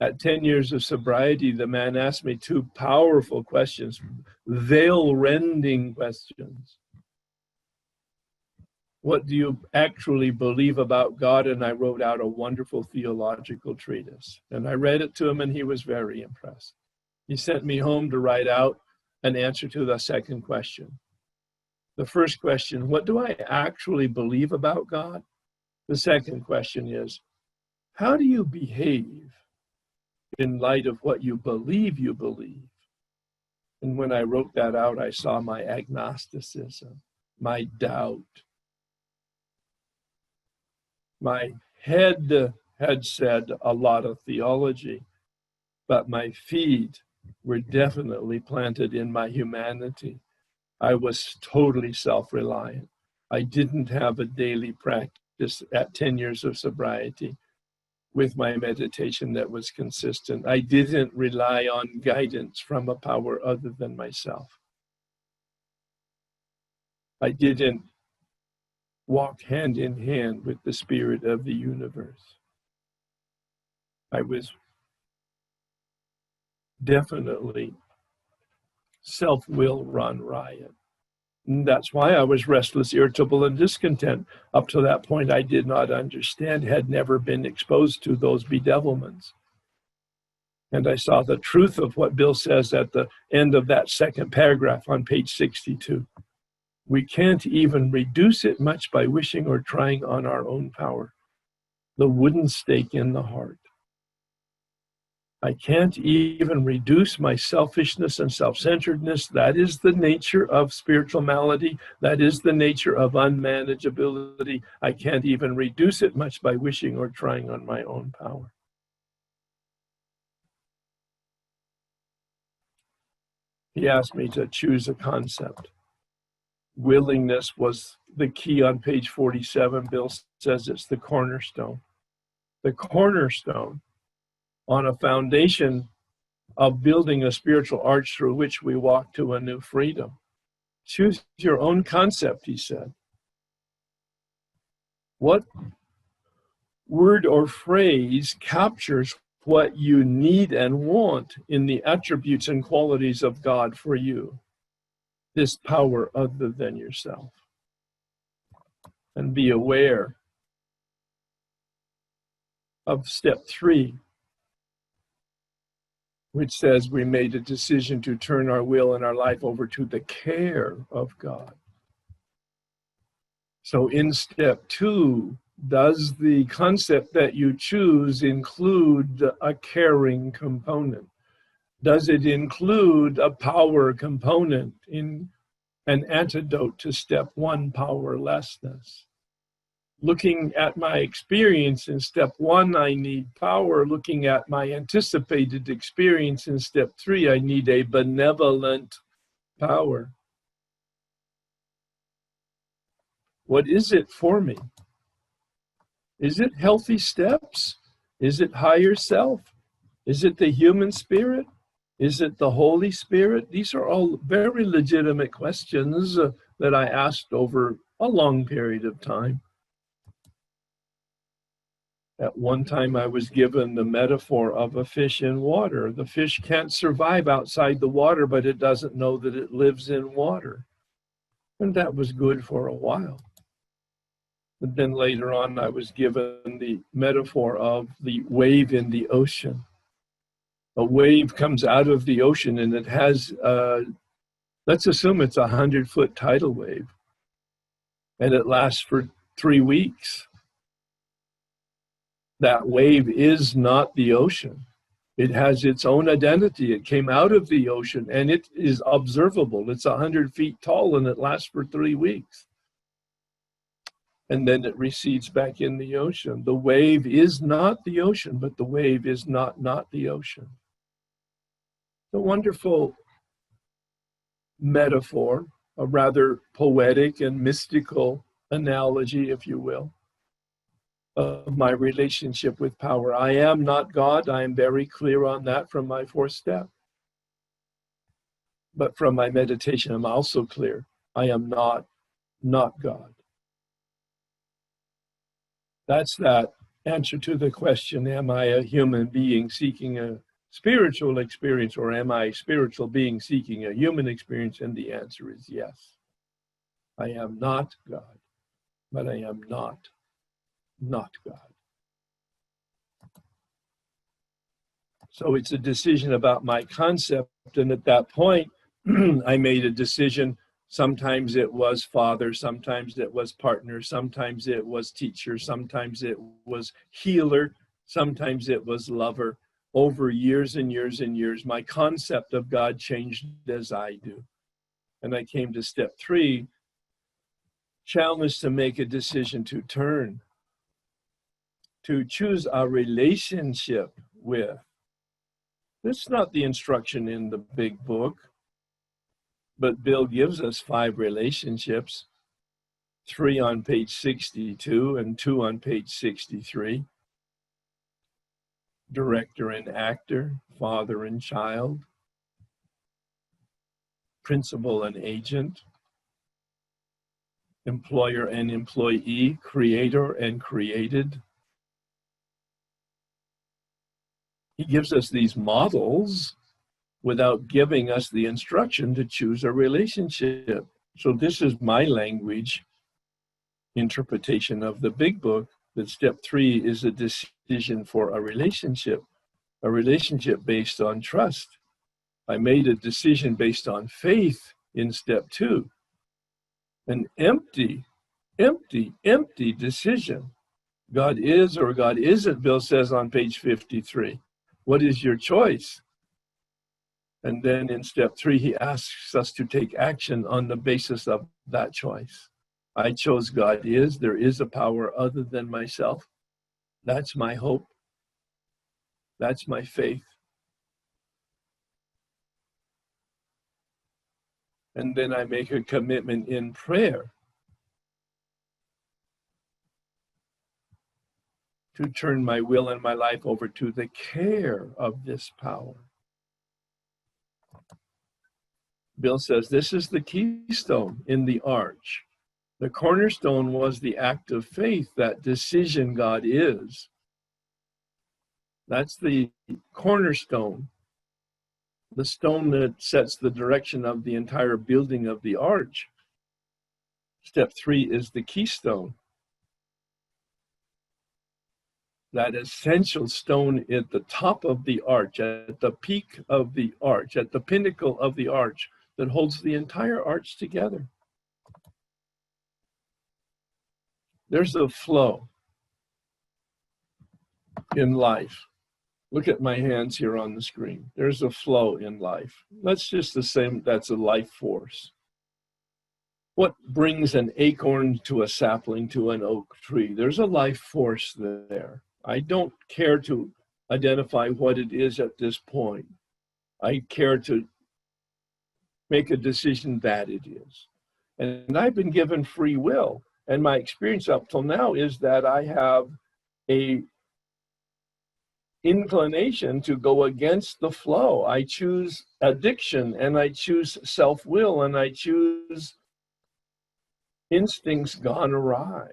At 10 years of sobriety, the man asked me 2 powerful questions, veil-rending questions. What do you actually believe about God? And I wrote out a wonderful theological treatise. And I read it to him, and he was very impressed. He sent me home to write out an answer to the second question. The first question, what do I actually believe about God? The second question is, how do you behave in light of what you believe you believe? And when I wrote that out, I saw my agnosticism, my doubt. My head had said a lot of theology, but my feet were definitely planted in my humanity. I was totally self-reliant. I didn't have a daily practice at 10 years of sobriety with my meditation that was consistent. I didn't rely on guidance from a power other than myself. I didn't walk hand in hand with the spirit of the universe. I was definitely self-will run riot. And that's why I was restless, irritable, and discontent. Up to that point, I did not understand, had never been exposed to those bedevilments. And I saw the truth of what Bill says at the end of that second paragraph on page 62. We can't even reduce it much by wishing or trying on our own power. The wooden stake in the heart. I can't even reduce my selfishness and self-centeredness. That is the nature of spiritual malady. That is the nature of unmanageability. I can't even reduce it much by wishing or trying on my own power. He asked me to choose a concept. Willingness was the key on page 47. Bill says it's the cornerstone. The cornerstone on a foundation of building a spiritual arch through which we walk to a new freedom. Choose your own concept, he said. What word or phrase captures what you need and want in the attributes and qualities of God for you? This power other than yourself. And be aware of step 3, which says we made a decision to turn our will and our life over to the care of God. So in step 2, does the concept that you choose include a caring component? Does it include a power component in an antidote to step 1, powerlessness? Looking at my experience in step 1, I need power. Looking at my anticipated experience in step 3, I need a benevolent power. What is it for me? Is it healthy steps? Is it higher self? Is it the human spirit? Is it the Holy Spirit? These are all very legitimate questions that I asked over a long period of time. At one time, I was given the metaphor of a fish in water. The fish can't survive outside the water, but it doesn't know that it lives in water. And that was good for a while. But then later on, I was given the metaphor of the wave in the ocean. A wave comes out of the ocean and it has, let's assume it's a 100-foot tidal wave. And it lasts for 3 weeks. That wave is not the ocean. It has its own identity. It came out of the ocean and it is observable. It's 100 feet tall and it lasts for 3 weeks. And then it recedes back in the ocean. The wave is not the ocean, but the wave is not the ocean. A wonderful metaphor, a rather poetic and mystical analogy, if you will, of my relationship with power. I am not God. I am very clear on that from my 4th step. But from my meditation, I'm also clear. I am not God. That's that answer to the question, am I a human being seeking a spiritual experience, or am I a spiritual being seeking a human experience? And the answer is yes. I am not God, but I am not God. So it's a decision about my concept, and at that point, I made a decision. Sometimes it was father, sometimes it was partner, sometimes it was teacher, sometimes it was healer, sometimes it was lover. Over years and years and years, my concept of God changed as I do. And I came to step 3, challenged to make a decision to turn, to choose a relationship with. This is not the instruction in the big book. But Bill gives us 5 relationships, 3 on page 62 and 2 on page 63. Director and actor, father and child, principal and agent, employer and employee, creator and created. He gives us these models without giving us the instruction to choose a relationship. So this is my language interpretation of the big book, that step 3 is a decision for a relationship based on trust. I made a decision based on faith in step 2. An empty decision. God is or God isn't, Bill says on page 53. What is your choice? And then in step 3, he asks us to take action on the basis of that choice. I chose God is. There is a power other than myself. That's my hope. That's my faith. And then I make a commitment in prayer to turn my will and my life over to the care of this power. Bill says this is the keystone in the arch. The cornerstone was the act of faith, that decision God is. That's the cornerstone, the stone that sets the direction of the entire building of the arch. Step 3 is the keystone. That essential stone at the top of the arch, at the peak of the arch, at the pinnacle of the arch, that holds the entire arch together. There's a flow in life. Look at my hands here on the screen. There's a flow in life. Let's just assume that's a life force. What brings an acorn to a sapling to an oak tree? There's a life force there. I don't care to identify what it is at this point. I care to make a decision that it is. And I've been given free will. And my experience up till now is that I have a inclination to go against the flow. I choose addiction, and I choose self-will, and I choose instincts gone awry,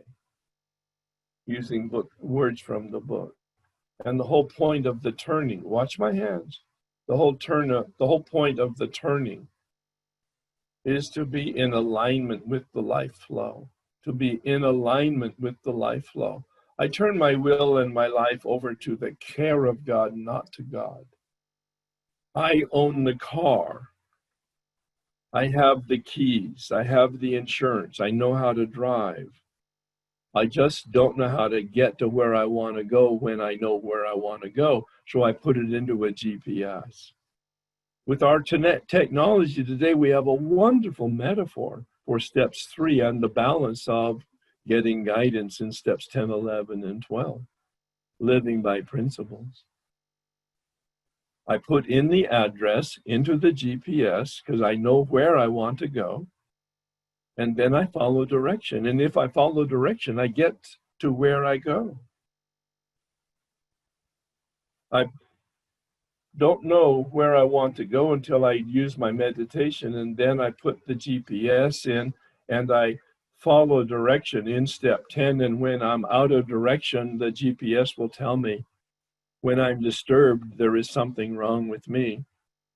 using words from the book. And the whole point of the turning, watch my hands, the whole point of the turning is to be in alignment with the life flow, to be in alignment with the life flow. I turn my will and my life over to the care of God, not to God. I own the car. I have the keys. I have the insurance. I know how to drive. I just don't know how to get to where I want to go when I know where I want to go. So I put it into a GPS. With our technology today, we have a wonderful metaphor for steps 3 and the balance of getting guidance in steps 10, 11, and 12, living by principles. I put in the address into the GPS because I know where I want to go, and then I follow direction. And if I follow direction, I get to where I go. I don't know where I want to go until I use my meditation, and then I put the GPS in and I follow direction in step 10. And when I'm out of direction, the GPS will tell me when I'm disturbed, there is something wrong with me.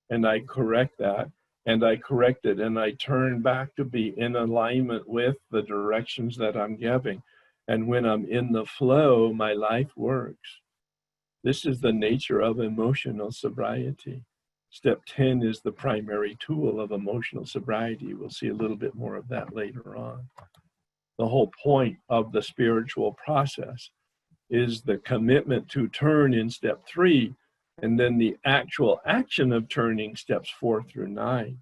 And I correct that, and I correct it, and I turn back to be in alignment with the directions that I'm giving. And when I'm in the flow, my life works. This is the nature of emotional sobriety. Step 10 is the primary tool of emotional sobriety. We'll see a little bit more of that later on. The whole point of the spiritual process is the commitment to turn in step 3, and then the actual action of turning steps 4 through 9.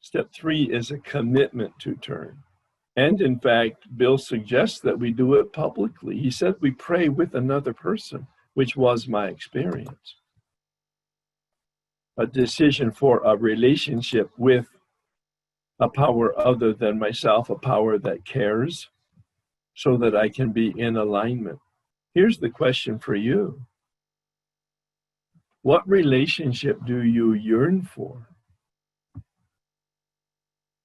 Step 3 is a commitment to turn. And in fact, Bill suggests that we do it publicly. He said we pray with another person, which was my experience. A decision for a relationship with a power other than myself, a power that cares, so that I can be in alignment. Here's the question for you. What relationship do you yearn for?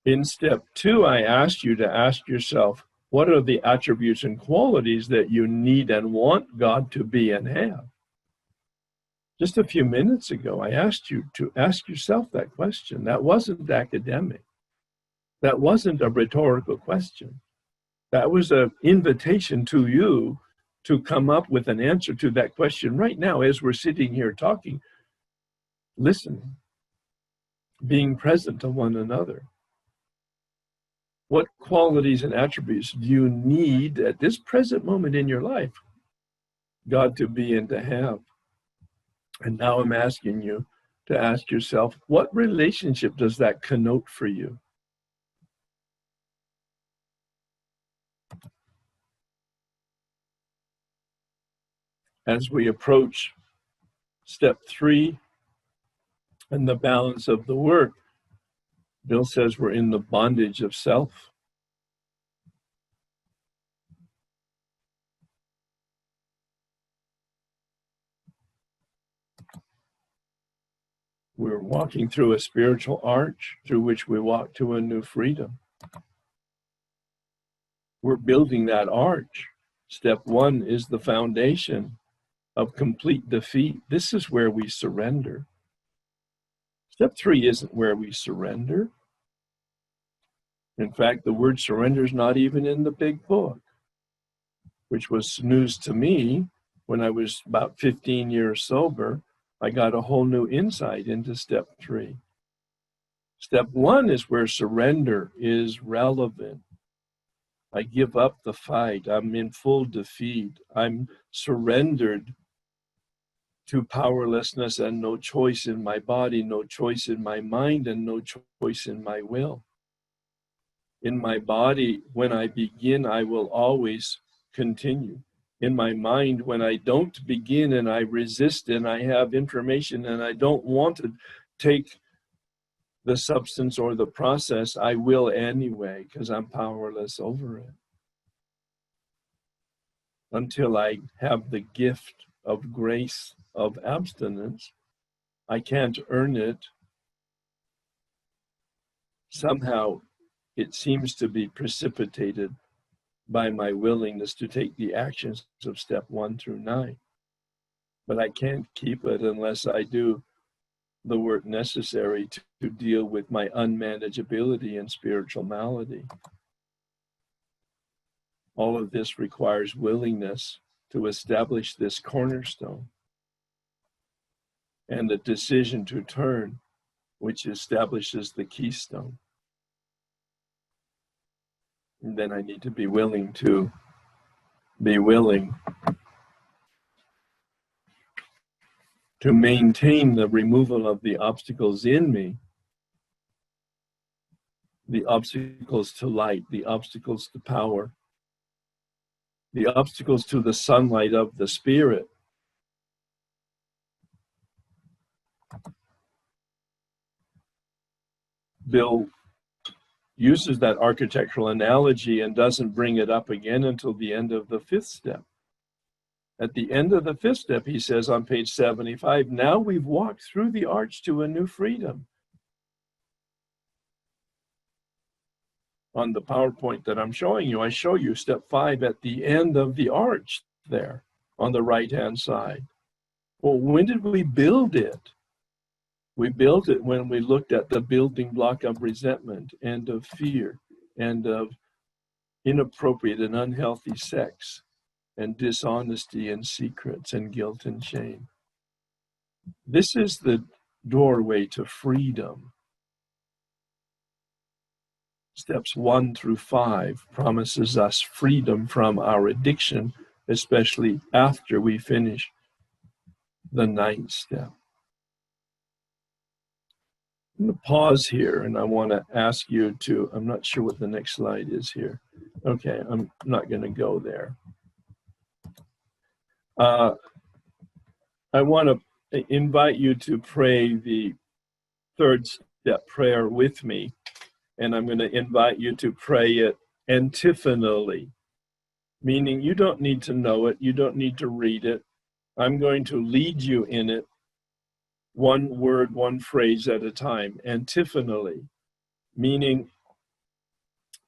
In step 2, I asked you to ask yourself, what are the attributes and qualities that you need and want God to be and have? Just a few minutes ago, I asked you to ask yourself that question. That wasn't academic. That wasn't a rhetorical question. That was an invitation to you to come up with an answer to that question right now as we're sitting here talking, listening, being present to one another. What qualities and attributes do you need at this present moment in your life God to be and to have? And now I'm asking you to ask yourself, what relationship does that connote for you? As we approach step 3 and the balance of the work, Bill says we're in the bondage of self. We're walking through a spiritual arch through which we walk to a new freedom. We're building that arch. Step 1 is the foundation of complete defeat. This is where we surrender. Step 3 isn't where we surrender. In fact, the word surrender is not even in the big book, which was news to me when I was about 15 years sober. I got a whole new insight into step 3. Step 1 is where surrender is relevant. I give up the fight. I'm in full defeat. I'm surrendered to powerlessness and no choice in my body, no choice in my mind, and no choice in my will. In my body, when I begin, I will always continue. In my mind, when I don't begin and I resist and I have information and I don't want to take the substance or the process, I will anyway, because I'm powerless over it. Until I have the gift of grace of abstinence, I can't earn it. Somehow it seems to be precipitated by my willingness to take the actions of step 1 through 9. But I can't keep it unless I do the work necessary to deal with my unmanageability and spiritual malady. All of this requires willingness to establish this cornerstone and the decision to turn, which establishes the keystone. And then I need to be willing to maintain the removal of the obstacles in me, the obstacles to light, the obstacles to power, the obstacles to the sunlight of the Spirit. Bill uses that architectural analogy and doesn't bring it up again until the end of the 5th step. At the end of the 5th step, he says on page 75, now we've walked through the arch to a new freedom. On the PowerPoint that I'm showing you, I show you step 5 at the end of the arch there on the right-hand side. Well, when did we build it? We built it when we looked at the building block of resentment and of fear and of inappropriate and unhealthy sex and dishonesty and secrets and guilt and shame. This is the doorway to freedom. Steps 1 through 5 promises us freedom from our addiction, especially after we finish the 9th step. I'm going to pause here and I want to ask you to, I'm not sure what the next slide is here. Okay, I'm not going to go there. I want to invite you to pray the 3rd step prayer with me, and I'm going to invite you to pray it antiphonally, meaning you don't need to know it, you don't need to read it. I'm going to lead you in it, one word, one phrase at a time, antiphonally, meaning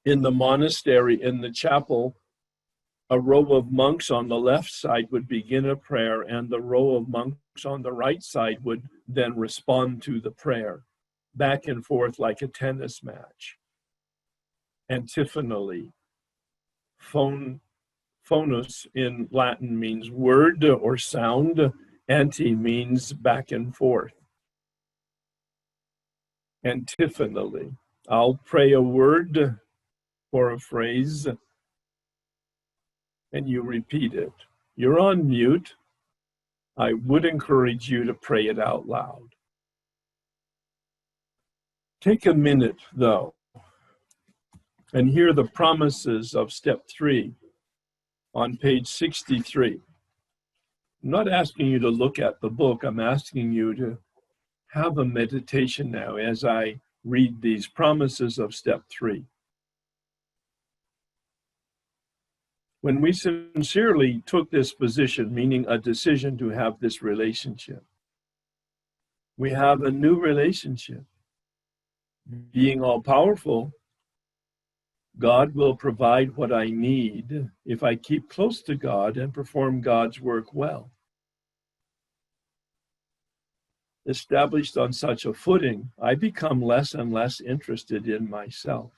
in the monastery, in the chapel, a row of monks on the left side would begin a prayer, and the row of monks on the right side would then respond to the prayer, back and forth like a tennis match. Antiphonally. Phonus in Latin means word or sound. Anti means back and forth. Antiphonally. I'll pray a word or a phrase, and you repeat it. You're on mute. I would encourage you to pray it out loud. Take a minute, though, and hear the promises of step 3 on page 63. I'm not asking you to look at the book. I'm asking you to have a meditation now as I read these promises of step 3. When we sincerely took this position, meaning a decision to have this relationship, we have a new relationship. Being all-powerful, God will provide what I need if I keep close to God and perform God's work well. Established on such a footing, I become less and less interested in myself.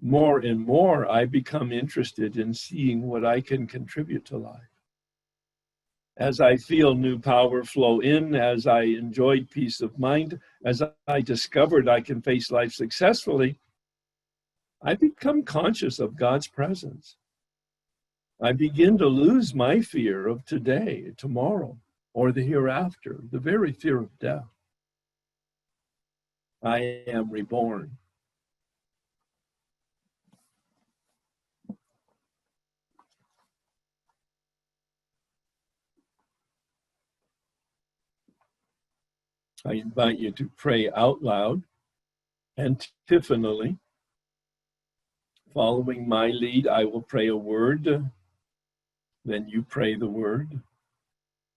More and more, I become interested in seeing what I can contribute to life. As I feel new power flow in, as I enjoyed peace of mind, as I discovered I can face life successfully, I become conscious of God's presence. I begin to lose my fear of today, tomorrow, or the hereafter, the very fear of death. I am reborn. I invite you to pray out loud, antiphonally. Following my lead, I will pray a word, then you pray the word.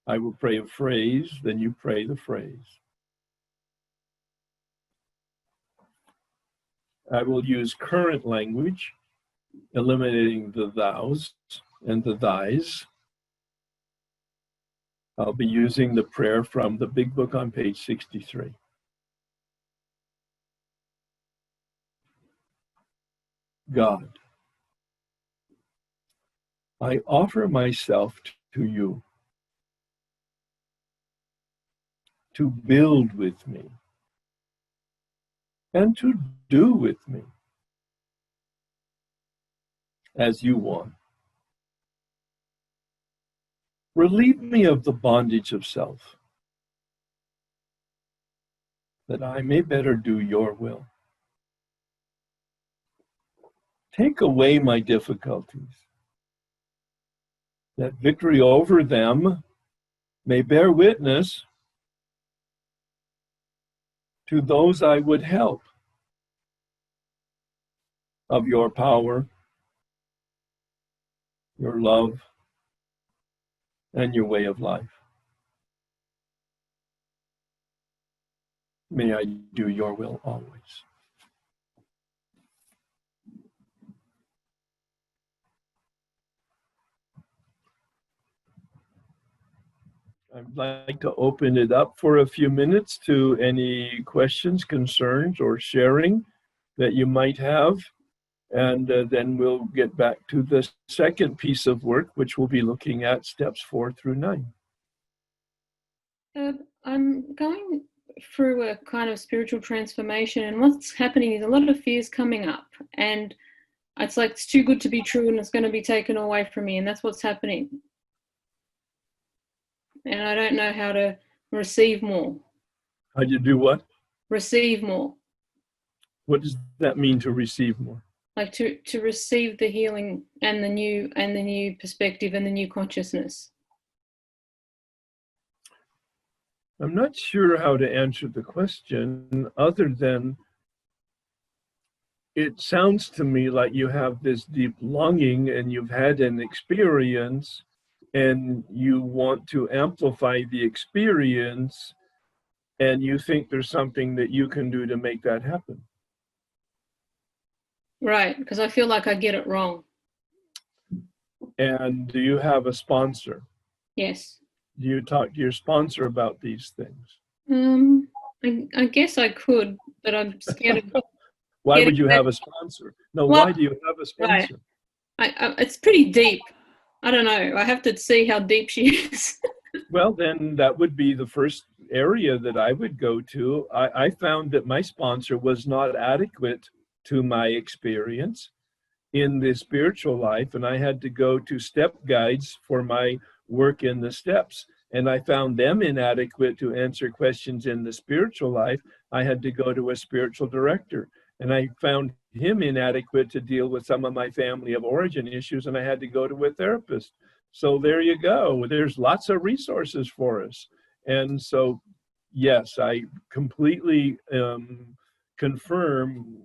I will pray a phrase, then you pray the phrase. I will use current language, eliminating the thous and the thys. I'll be using the prayer from the big book on page 63. God, I offer myself to you to build with me and to do with me as you want. Relieve me of the bondage of self, that I may better do your will. Take away my difficulties, that victory over them may bear witness to those I would help of your power, your love, and your way of life. May I do your will always. I'd like to open it up for a few minutes to any questions, concerns, or sharing that you might have. And then we'll get back to the second piece of work, which we'll be looking at steps 4 through 9. I'm going through a kind of spiritual transformation, and what's happening is a lot of fears coming up, and it's like it's too good to be true and it's going to be taken away from me, and that's what's happening. And I don't know how to receive more. How do you do what? Receive more. What does that mean, to receive more? Like to receive the healing and the new perspective and the new consciousness. I'm not sure how to answer the question other than it sounds to me like you have this deep longing and you've had an experience and you want to amplify the experience and you think there's something that you can do to make that happen. Right, because I feel like I get it wrong. And do you have a sponsor? Yes. Do you talk to your sponsor about these things? I guess I could, but I'm scared of Why getting would you that. have a sponsor? No, Well, why do you have a right. sponsor? It's pretty deep. I don't know. I have to see how deep she is. Well, then that would be the first area that I would go to. I found that my sponsor was not adequate to my experience in the spiritual life, and I had to go to step guides for my work in the steps. And I found them inadequate to answer questions in the spiritual life. I had to go to a spiritual director, and I found him inadequate to deal with some of my family of origin issues, and I had to go to a therapist. So there you go. There's lots of resources for us. And so, yes, I completely confirm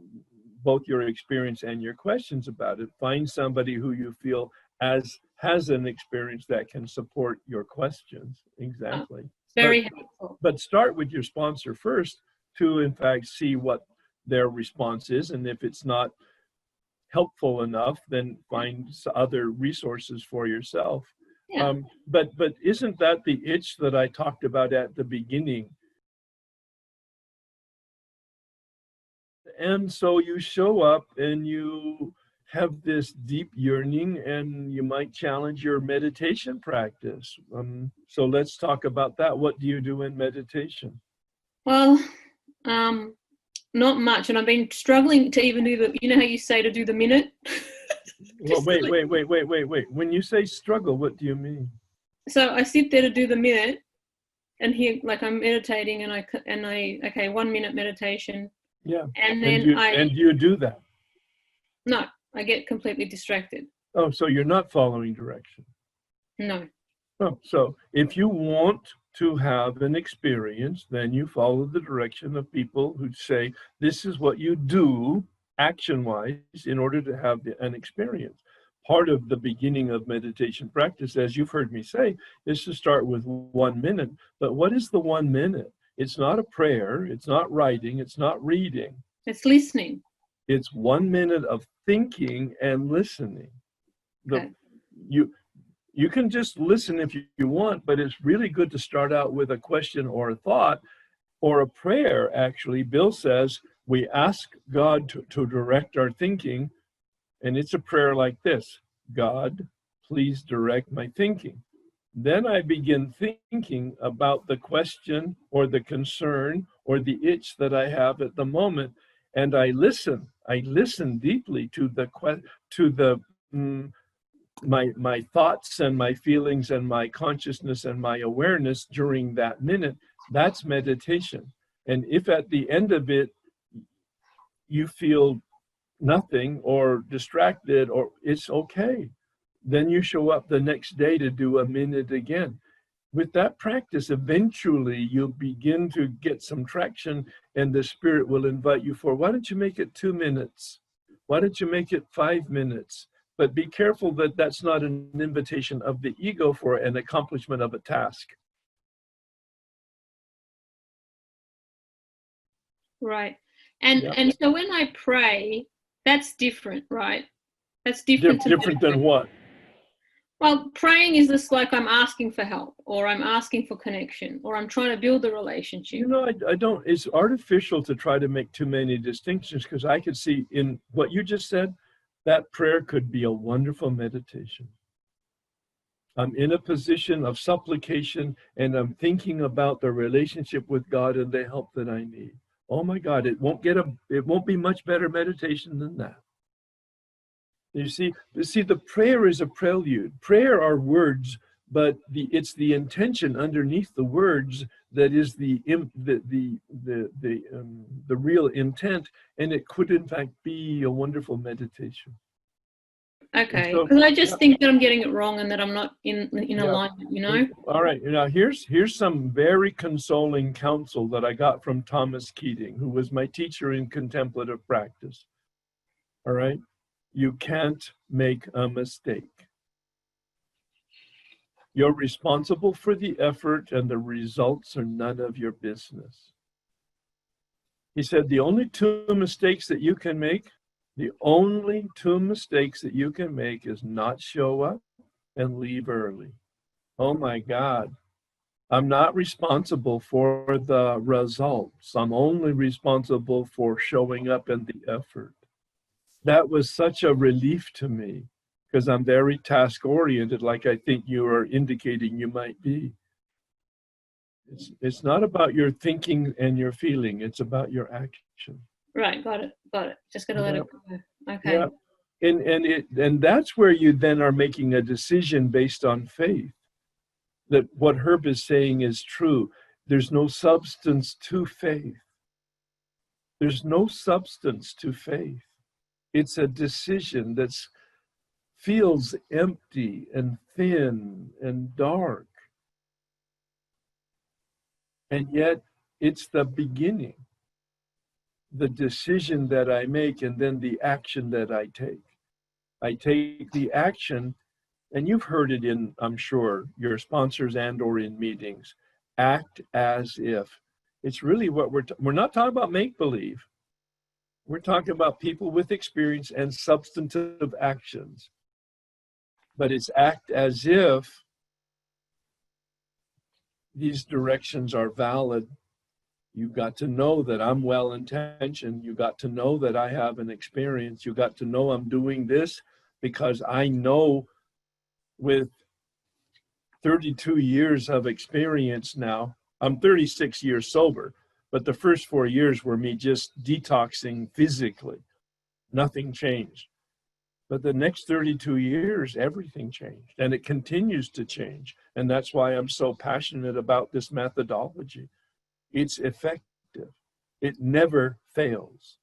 both your experience and your questions about it. Find somebody who you feel has an experience that can support your questions. Exactly. Very helpful. But start with your sponsor first to, in fact, see what their response is. And if it's not helpful enough, then find other resources for yourself. Yeah. But isn't that the itch that I talked about at the beginning? And so you show up and you have this deep yearning, and you might challenge your meditation practice. So let's talk about that. What do you do in meditation? Well, not much, and I've been struggling to even do the. You know how you say to do the minute. Well, wait. When you say struggle, what do you mean? So I sit there to do the minute, and here, like I'm meditating, and I okay, 1 minute meditation. Yeah. And then you do that? No, I get completely distracted. Oh, so you're not following direction? No. Oh, so if you want to have an experience, then you follow the direction of people who say, this is what you do action-wise in order to have an experience. Part of the beginning of meditation practice, as you've heard me say, is to start with 1 minute. But what is the 1 minute? It's not a prayer, it's not writing, it's not reading. It's listening. It's 1 minute of thinking and listening. Okay. You can just listen if you want, but it's really good to start out with a question or a thought or a prayer. Actually, Bill says we ask God to direct our thinking, and it's a prayer like this: God, please direct my thinking. Then I begin thinking about the question or the concern or the itch that I have at the moment, and I listen. I listen deeply to my thoughts and my feelings and my consciousness and my awareness during that minute. That's meditation. And if at the end of it you feel nothing or distracted, or it's okay, then you show up the next day to do a minute again. With that practice, eventually you'll begin to get some traction, and the spirit will invite you for, why don't you make it 2 minutes? Why don't you make it 5 minutes? But be careful that that's not an invitation of the ego for an accomplishment of a task. Right. And so when I pray, that's different, right? That's different. Different than what? Well, praying is just like I'm asking for help, or I'm asking for connection, or I'm trying to build a relationship. You know, I don't, it's artificial to try to make too many distinctions, because I could see in what you just said, that prayer could be a wonderful meditation. I'm in a position of supplication, and I'm thinking about the relationship with God and the help that I need. Oh my God, it won't be much better meditation than that. You see, the prayer is a prelude. Prayer are words, but it's the intention underneath the words that is the real intent, and it could in fact be a wonderful meditation. Okay, because I just think that I'm getting it wrong and that I'm not in alignment, you know? All right, now here's some very consoling counsel that I got from Thomas Keating, who was my teacher in contemplative practice. All right, you can't make a mistake. You're responsible for the effort, and the results are none of your business. He said the only 2 mistakes that you can make, The only two mistakes that you can make is not show up and leave early. Oh my God. I'm not responsible for the results. I'm only responsible for showing up and the effort. That was such a relief to me because I'm very task oriented, like I think you are indicating you might be. It's not about your thinking and your feeling, it's about your action. Right, got it. Just gotta let it go. Okay. Yeah. And that's where you then are making a decision based on faith. That what Herb is saying is true. There's no substance to faith. There's no substance to faith. It's a decision that feels empty and thin and dark. And yet it's the beginning, the decision that I make and then the action that I take. I take the action, and you've heard it in, I'm sure, your sponsors and or in meetings, act as if. It's really what we're not talking about make-believe. We're talking about people with experience and substantive actions. But it's act as if these directions are valid. You got to know that I'm well-intentioned. You got to know that I have an experience. You got to know I'm doing this because I know with 32 years of experience now, I'm 36 years sober, but the first 4 years were me just detoxing physically. Nothing changed. But the next 32 years, everything changed, and it continues to change. And that's why I'm so passionate about this methodology. It's effective. It never fails.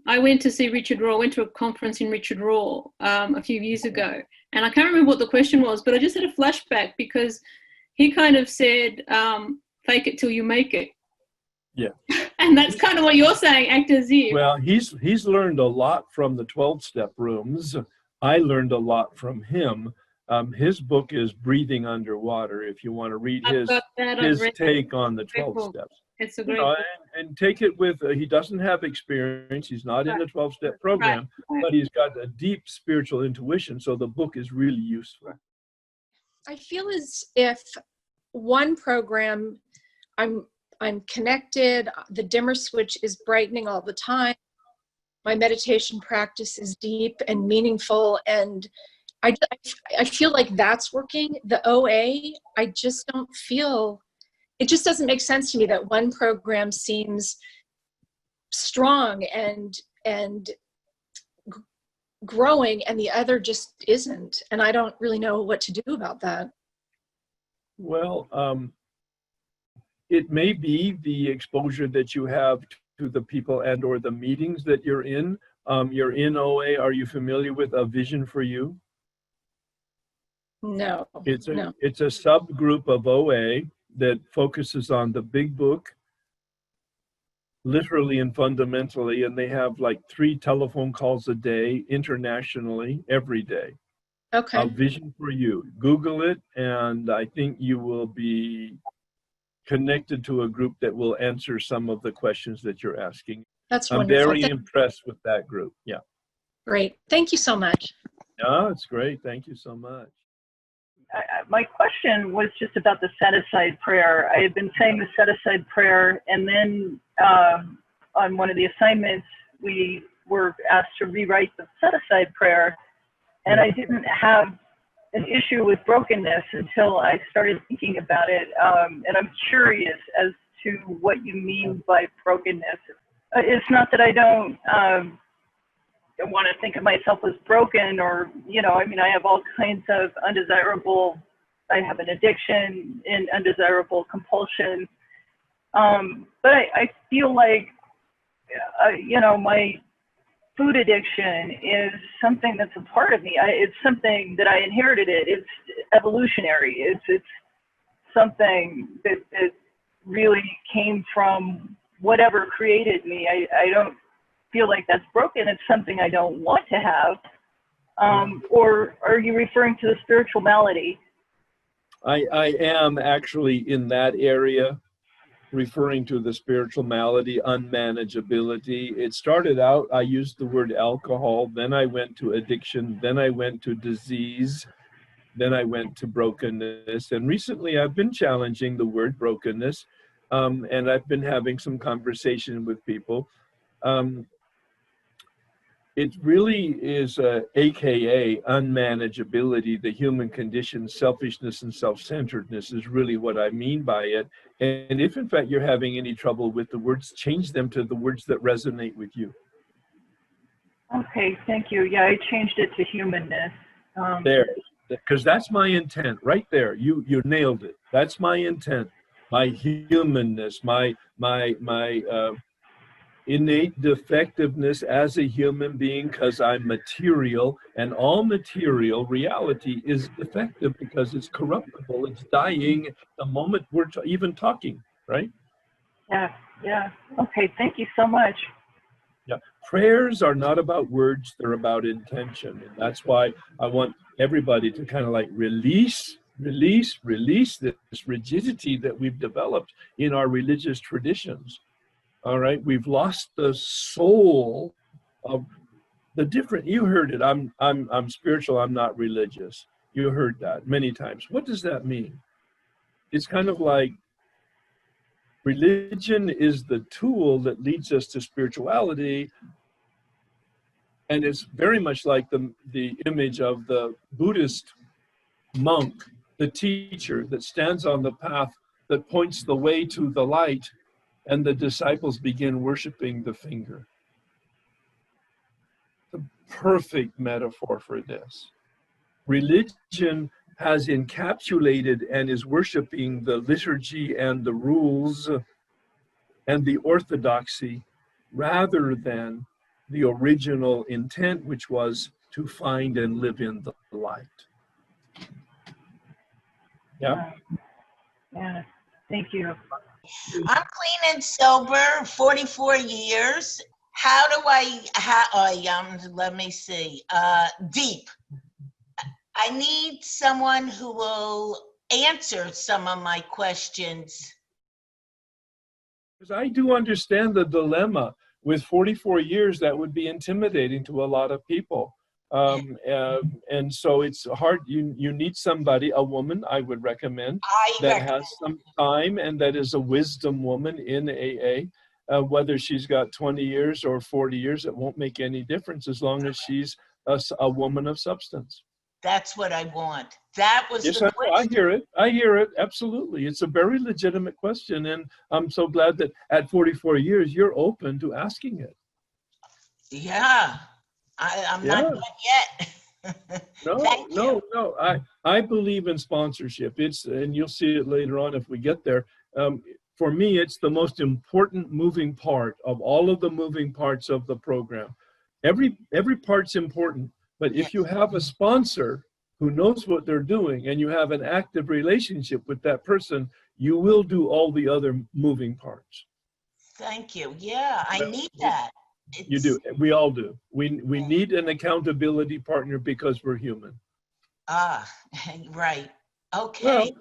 I went to see Richard Raw, went to a conference in Richard Raw a few years ago, and I can't remember what the question was, but I just had a flashback because he kind of said, fake it till you make it. Yeah. And that's kind of what you're saying, act as if. Well, he's learned a lot from the 12-step rooms. I learned a lot from him. His book is Breathing Underwater, if you want to read his take on the 12 steps. It's a great book. And take it with, he doesn't have experience. He's not in the 12-step program, but he's got a deep spiritual intuition. So the book is really useful. I feel as if one program, I'm connected, the dimmer switch is brightening all the time. My meditation practice is deep and meaningful, and I feel like that's working. The OA, I just don't feel, it just doesn't make sense to me that one program seems strong and growing and the other just isn't. And I don't really know what to do about that. Well, it may be the exposure that you have to the people and or the meetings that you're in. You're in OA. Are you familiar with A Vision for You? No. It's a subgroup of OA that focuses on the big book, literally and fundamentally, and they have like 3 telephone calls a day internationally every day. Okay. A Vision for You. Google it, and I think you will be connected to a group that will answer some of the questions that you're asking. That's wonderful. I'm very impressed with that group. Yeah. Great. Thank you so much. No, it's great. Thank you so much. My question was just about the set-aside prayer. I had been saying the set-aside prayer, and then on one of the assignments, we were asked to rewrite the set-aside prayer, and I didn't have an issue with brokenness until I started thinking about it, and I'm curious as to what you mean by brokenness. It's not that I don't want to think of myself as broken, or, I mean, I have all kinds of I have an addiction and undesirable compulsion, but I feel like, my food addiction is something that's a part of me. It's something that I inherited. It's evolutionary. It's something that really came from whatever created me. I don't feel like that's broken. It's something I don't want to have. Or are you referring to the spiritual malady? I am actually in that area. referring to the spiritual malady, unmanageability. It started out, I used the word alcohol, then I went to addiction, then I went to disease, then I went to brokenness. And recently I've been challenging the word brokenness, and I've been having some conversation with people. It really is AKA unmanageability, the human condition. Selfishness and self-centeredness is really what I mean by it. And if in fact you're having any trouble with the words, change them to the words that resonate with you. Okay, thank you. Yeah, I changed it to humanness. There, because that's my intent right there. You nailed it. That's my intent. My humanness, my innate defectiveness as a human being, because I'm material, and all material reality is defective because it's corruptible. It's dying the moment we're even talking, right? Yeah, yeah. Okay, thank you so much. Yeah, prayers are not about words, they're about intention. And that's why I want everybody to kind of like release this rigidity that we've developed in our religious traditions. All right, we've lost the soul of the different. You heard it. I'm spiritual. I'm not religious. You heard that many times. What does that mean? It's kind of like religion is the tool that leads us to spirituality, and it's very much like the image of the Buddhist monk, the teacher that stands on the path that points the way to the light. And the disciples begin worshiping the finger. The perfect metaphor for this. Religion has encapsulated and is worshiping the liturgy and the rules and the orthodoxy rather than the original intent, which was to find and live in the light. Yeah? Yeah, thank you. I'm clean and sober, 44 years. How do let me see, deep. I need someone who will answer some of my questions. Because I do understand the dilemma. With 44 years, that would be intimidating to a lot of people. And so it's hard. You need somebody, a woman, I would recommend, has some time and that is a wisdom woman in AA. Whether she's got 20 years or 40 years, it won't make any difference as long as she's a woman of substance. That's what I want. That was yes, the question. I hear it. Absolutely. It's a very legitimate question. And I'm so glad that at 44 years, you're open to asking it. Yeah. I'm not done yet. No. I believe in sponsorship. And you'll see it later on if we get there. For me, it's the most important moving part of all of the moving parts of the program. Every part's important, but if you have a sponsor who knows what they're doing and you have an active relationship with that person, you will do all the other moving parts. Thank you. Yeah, I need that. You do. We all do. We need an accountability partner because we're human. Ah, right. Okay. Well,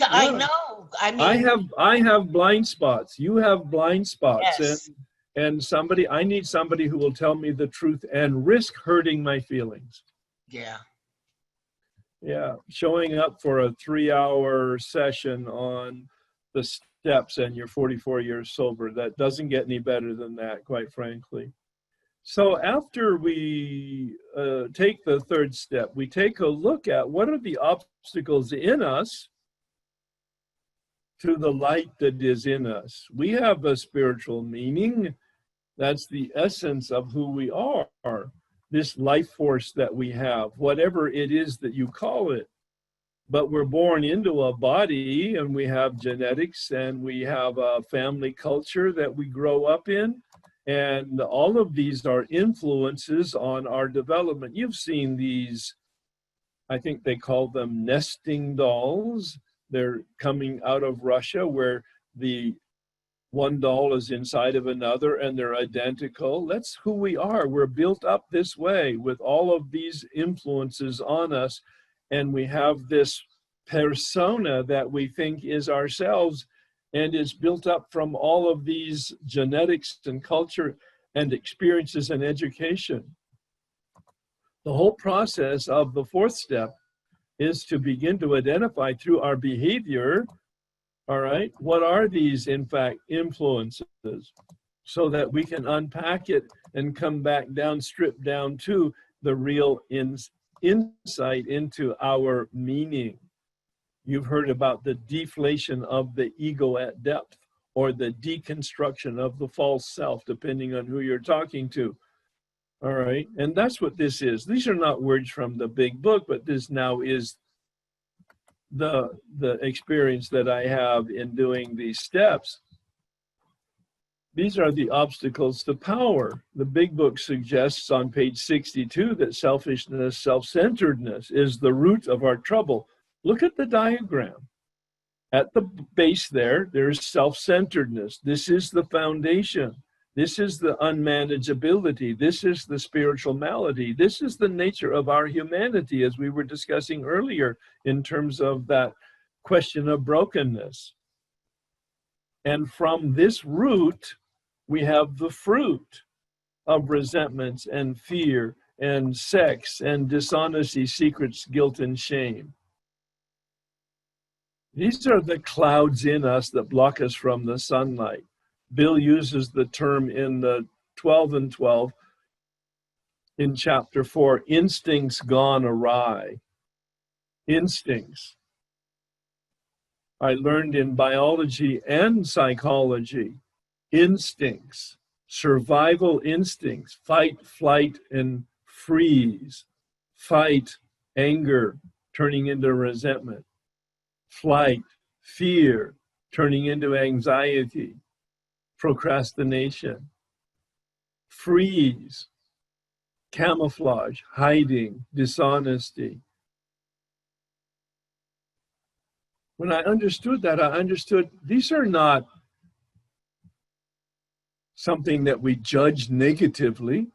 I know. I mean, I have blind spots. You have blind spots. Yes. And I need somebody who will tell me the truth and risk hurting my feelings. Yeah. Yeah. Showing up for a 3-hour session on the steps and you're 44 years sober. That doesn't get any better than that, quite frankly. So after we take the third step, we take a look at what are the obstacles in us to the light that is in us. We have a spiritual meaning. That's the essence of who we are, this life force that we have, whatever it is that you call it. But we're born into a body and we have genetics and we have a family culture that we grow up in. And all of these are influences on our development. You've seen these, I think they call them nesting dolls. They're coming out of Russia where the one doll is inside of another and they're identical. That's who we are. We're built up this way with all of these influences on us. And we have this persona that we think is ourselves. And it's built up from all of these genetics and culture and experiences and education. The whole process of the fourth step is to begin to identify through our behavior, all right, what are these, in fact, influences, so that we can unpack it and come back down, strip down to the real insight into our meaning. You've heard about the deflation of the ego at depth, or the deconstruction of the false self, depending on who you're talking to. All right, and that's what this is. These are not words from the big book, but this now is the experience that I have in doing these steps. These are the obstacles to power. The big book suggests on page 62 that selfishness, self-centeredness is the root of our trouble. Look at the diagram. At the base there's self-centeredness. This is the foundation. This is the unmanageability. This is the spiritual malady. This is the nature of our humanity, as we were discussing earlier in terms of that question of brokenness. And from this root, we have the fruit of resentments and fear and sex and dishonesty, secrets, guilt, and shame. These are the clouds in us that block us from the sunlight. Bill uses the term in the 12 and 12 in chapter 4, instincts gone awry. Instincts. I learned in biology and psychology, instincts, survival instincts, fight, flight, and freeze. Fight, anger, turning into resentment. Flight, fear, turning into anxiety. Procrastination. Freeze, camouflage, hiding, dishonesty. When I understood that, I understood these are not something that we judge negatively.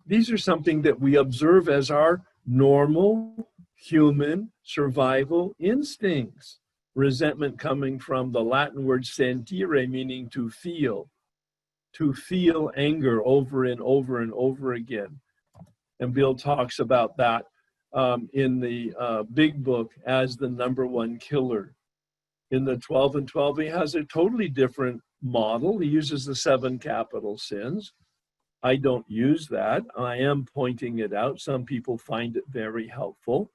These are something that we observe as our normal human survival instincts. Resentment coming from the Latin word sentire, meaning to feel anger over and over and over again. And Bill talks about that in the big book as the number one killer. In the 12 and 12, he has a totally different model. He uses the 7 capital sins. I don't use that. I am pointing it out. Some people find it very helpful.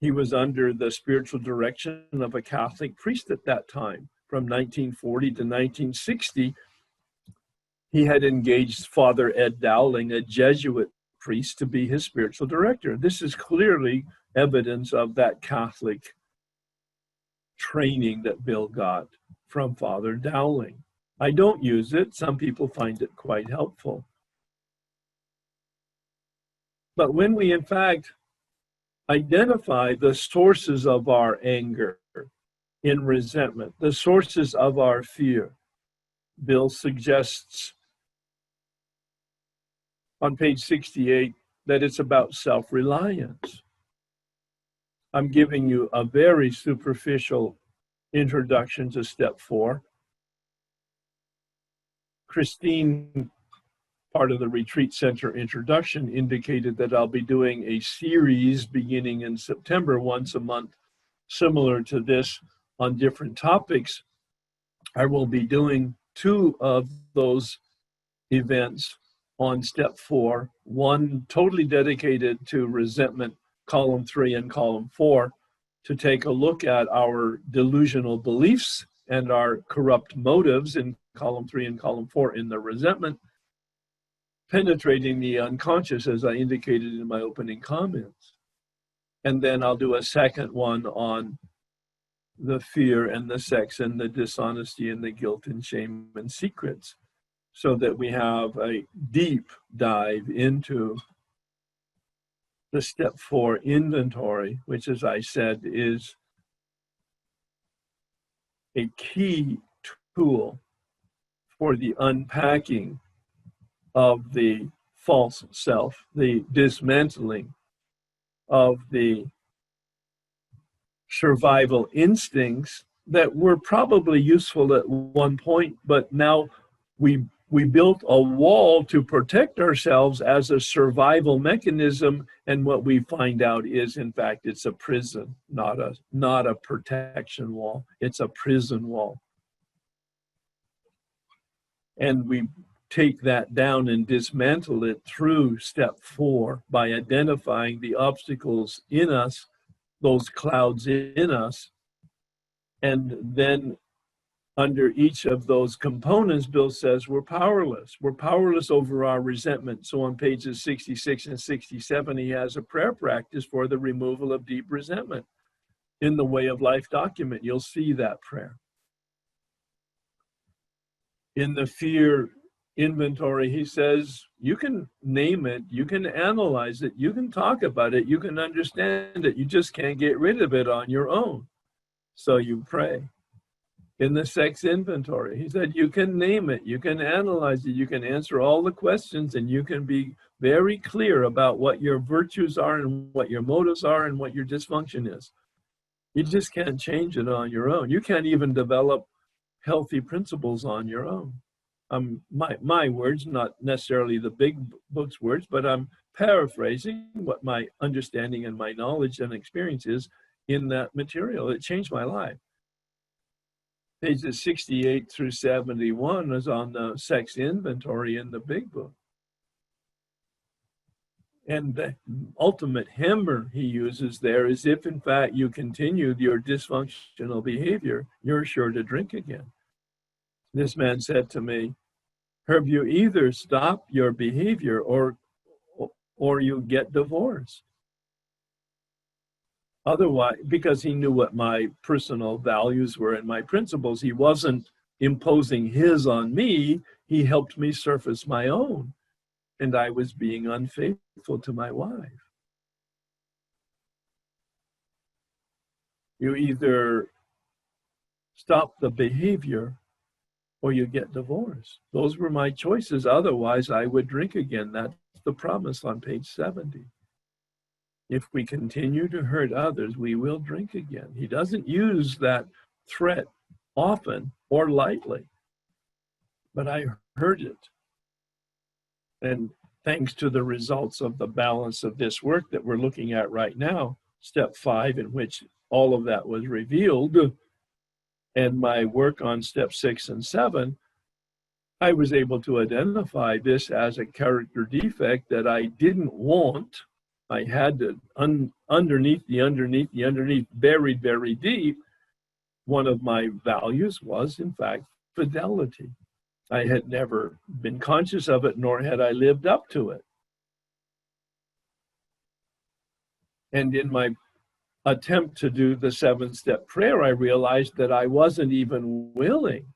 He was under the spiritual direction of a Catholic priest at that time. From 1940 to 1960, he had engaged Father Ed Dowling, a Jesuit priest, to be his spiritual director. This is clearly evidence of that Catholic training that Bill got from Father Dowling. I don't use it. Some people find it quite helpful. But when we, in fact, identify the sources of our anger in resentment, the sources of our fear, Bill suggests on page 68 that it's about self-reliance. I'm giving you a very superficial introduction to step 4. Christine, part of the retreat center introduction, indicated that I'll be doing a series beginning in September, once a month, similar to this, on different topics. I will be doing 2 of those events on step 4, one totally dedicated to resentment, column 3 and column 4, to take a look at our delusional beliefs and our corrupt motives in column 3 and column 4 in the resentment, penetrating the unconscious, as I indicated in my opening comments. And then I'll do a second one on the fear and the sex and the dishonesty and the guilt and shame and secrets, so that we have a deep dive into the step 4 inventory, which, as I said, is a key tool for the unpacking of the false self, the dismantling of the survival instincts that were probably useful at one point, but now we built a wall to protect ourselves as a survival mechanism, and what we find out is, in fact, it's a prison, not a protection wall. It's a prison wall. And we take that down and dismantle it through step 4 by identifying the obstacles in us, those clouds in us, and then under each of those components, Bill says we're powerless. We're powerless over our resentment. So on pages 66 and 67, he has a prayer practice for the removal of deep resentment. In the Way of Life document, you'll see that prayer. In the fear inventory, he says, you can name it, you can analyze it, you can talk about it, you can understand it, you just can't get rid of it on your own. So you pray. In the sex inventory, he said, you can name it, you can analyze it, you can answer all the questions, and you can be very clear about what your virtues are and what your motives are and what your dysfunction is. You just can't change it on your own. You can't even develop healthy principles on your own. My words, not necessarily the big book's words, but I'm paraphrasing what my understanding and my knowledge and experience is in that material. It changed my life. Pages 68 through 71 is on the sex inventory in the big book. And the ultimate hammer he uses there is, if in fact you continue your dysfunctional behavior, you're sure to drink again. This man said to me, Herb, you either stop your behavior or you get divorced. Otherwise, because he knew what my personal values were and my principles, he wasn't imposing his on me. He helped me surface my own. And I was being unfaithful to my wife. You either stop the behavior or you get divorced. Those were my choices. Otherwise, I would drink again. That's the promise on page 70. If we continue to hurt others, we will drink again. He doesn't use that threat often or lightly, but I heard it. And thanks to the results of the balance of this work that we're looking at right now, step 5, in which all of that was revealed, and my work on step 6 and 7, I was able to identify this as a character defect that I didn't want. I had to, underneath, buried very deep, one of my values was, in fact, fidelity. I had never been conscious of it, nor had I lived up to it. And in my attempt to do the 7-step prayer, I realized that I wasn't even willing.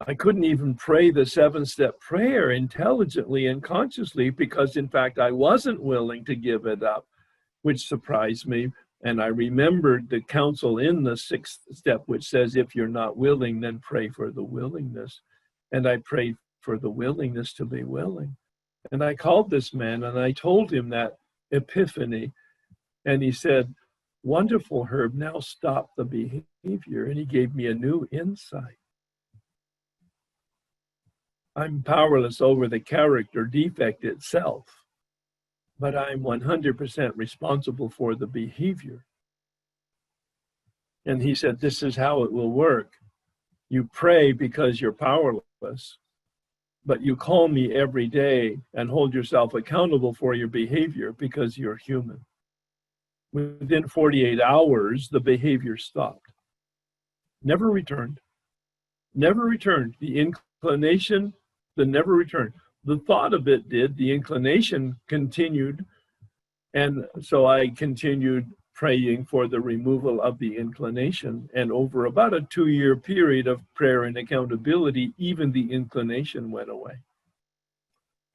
I couldn't even pray the 7-step prayer intelligently and consciously because, in fact, I wasn't willing to give it up, which surprised me. And I remembered the counsel in the 6th step, which says, if you're not willing, then pray for the willingness. And I prayed for the willingness to be willing. And I called this man and I told him that epiphany. And he said, wonderful, Herb, now stop the behavior. And he gave me a new insight. I'm powerless over the character defect itself, but I'm 100% responsible for the behavior. And he said, this is how it will work. You pray because you're powerless, but you call me every day and hold yourself accountable for your behavior because you're human. Within 48 hours, the behavior stopped. Never returned. Never returned. The inclination, never returned. The thought of it did. The inclination continued. And so I continued praying for the removal of the inclination. And over about a 2-year period of prayer and accountability, even the inclination went away.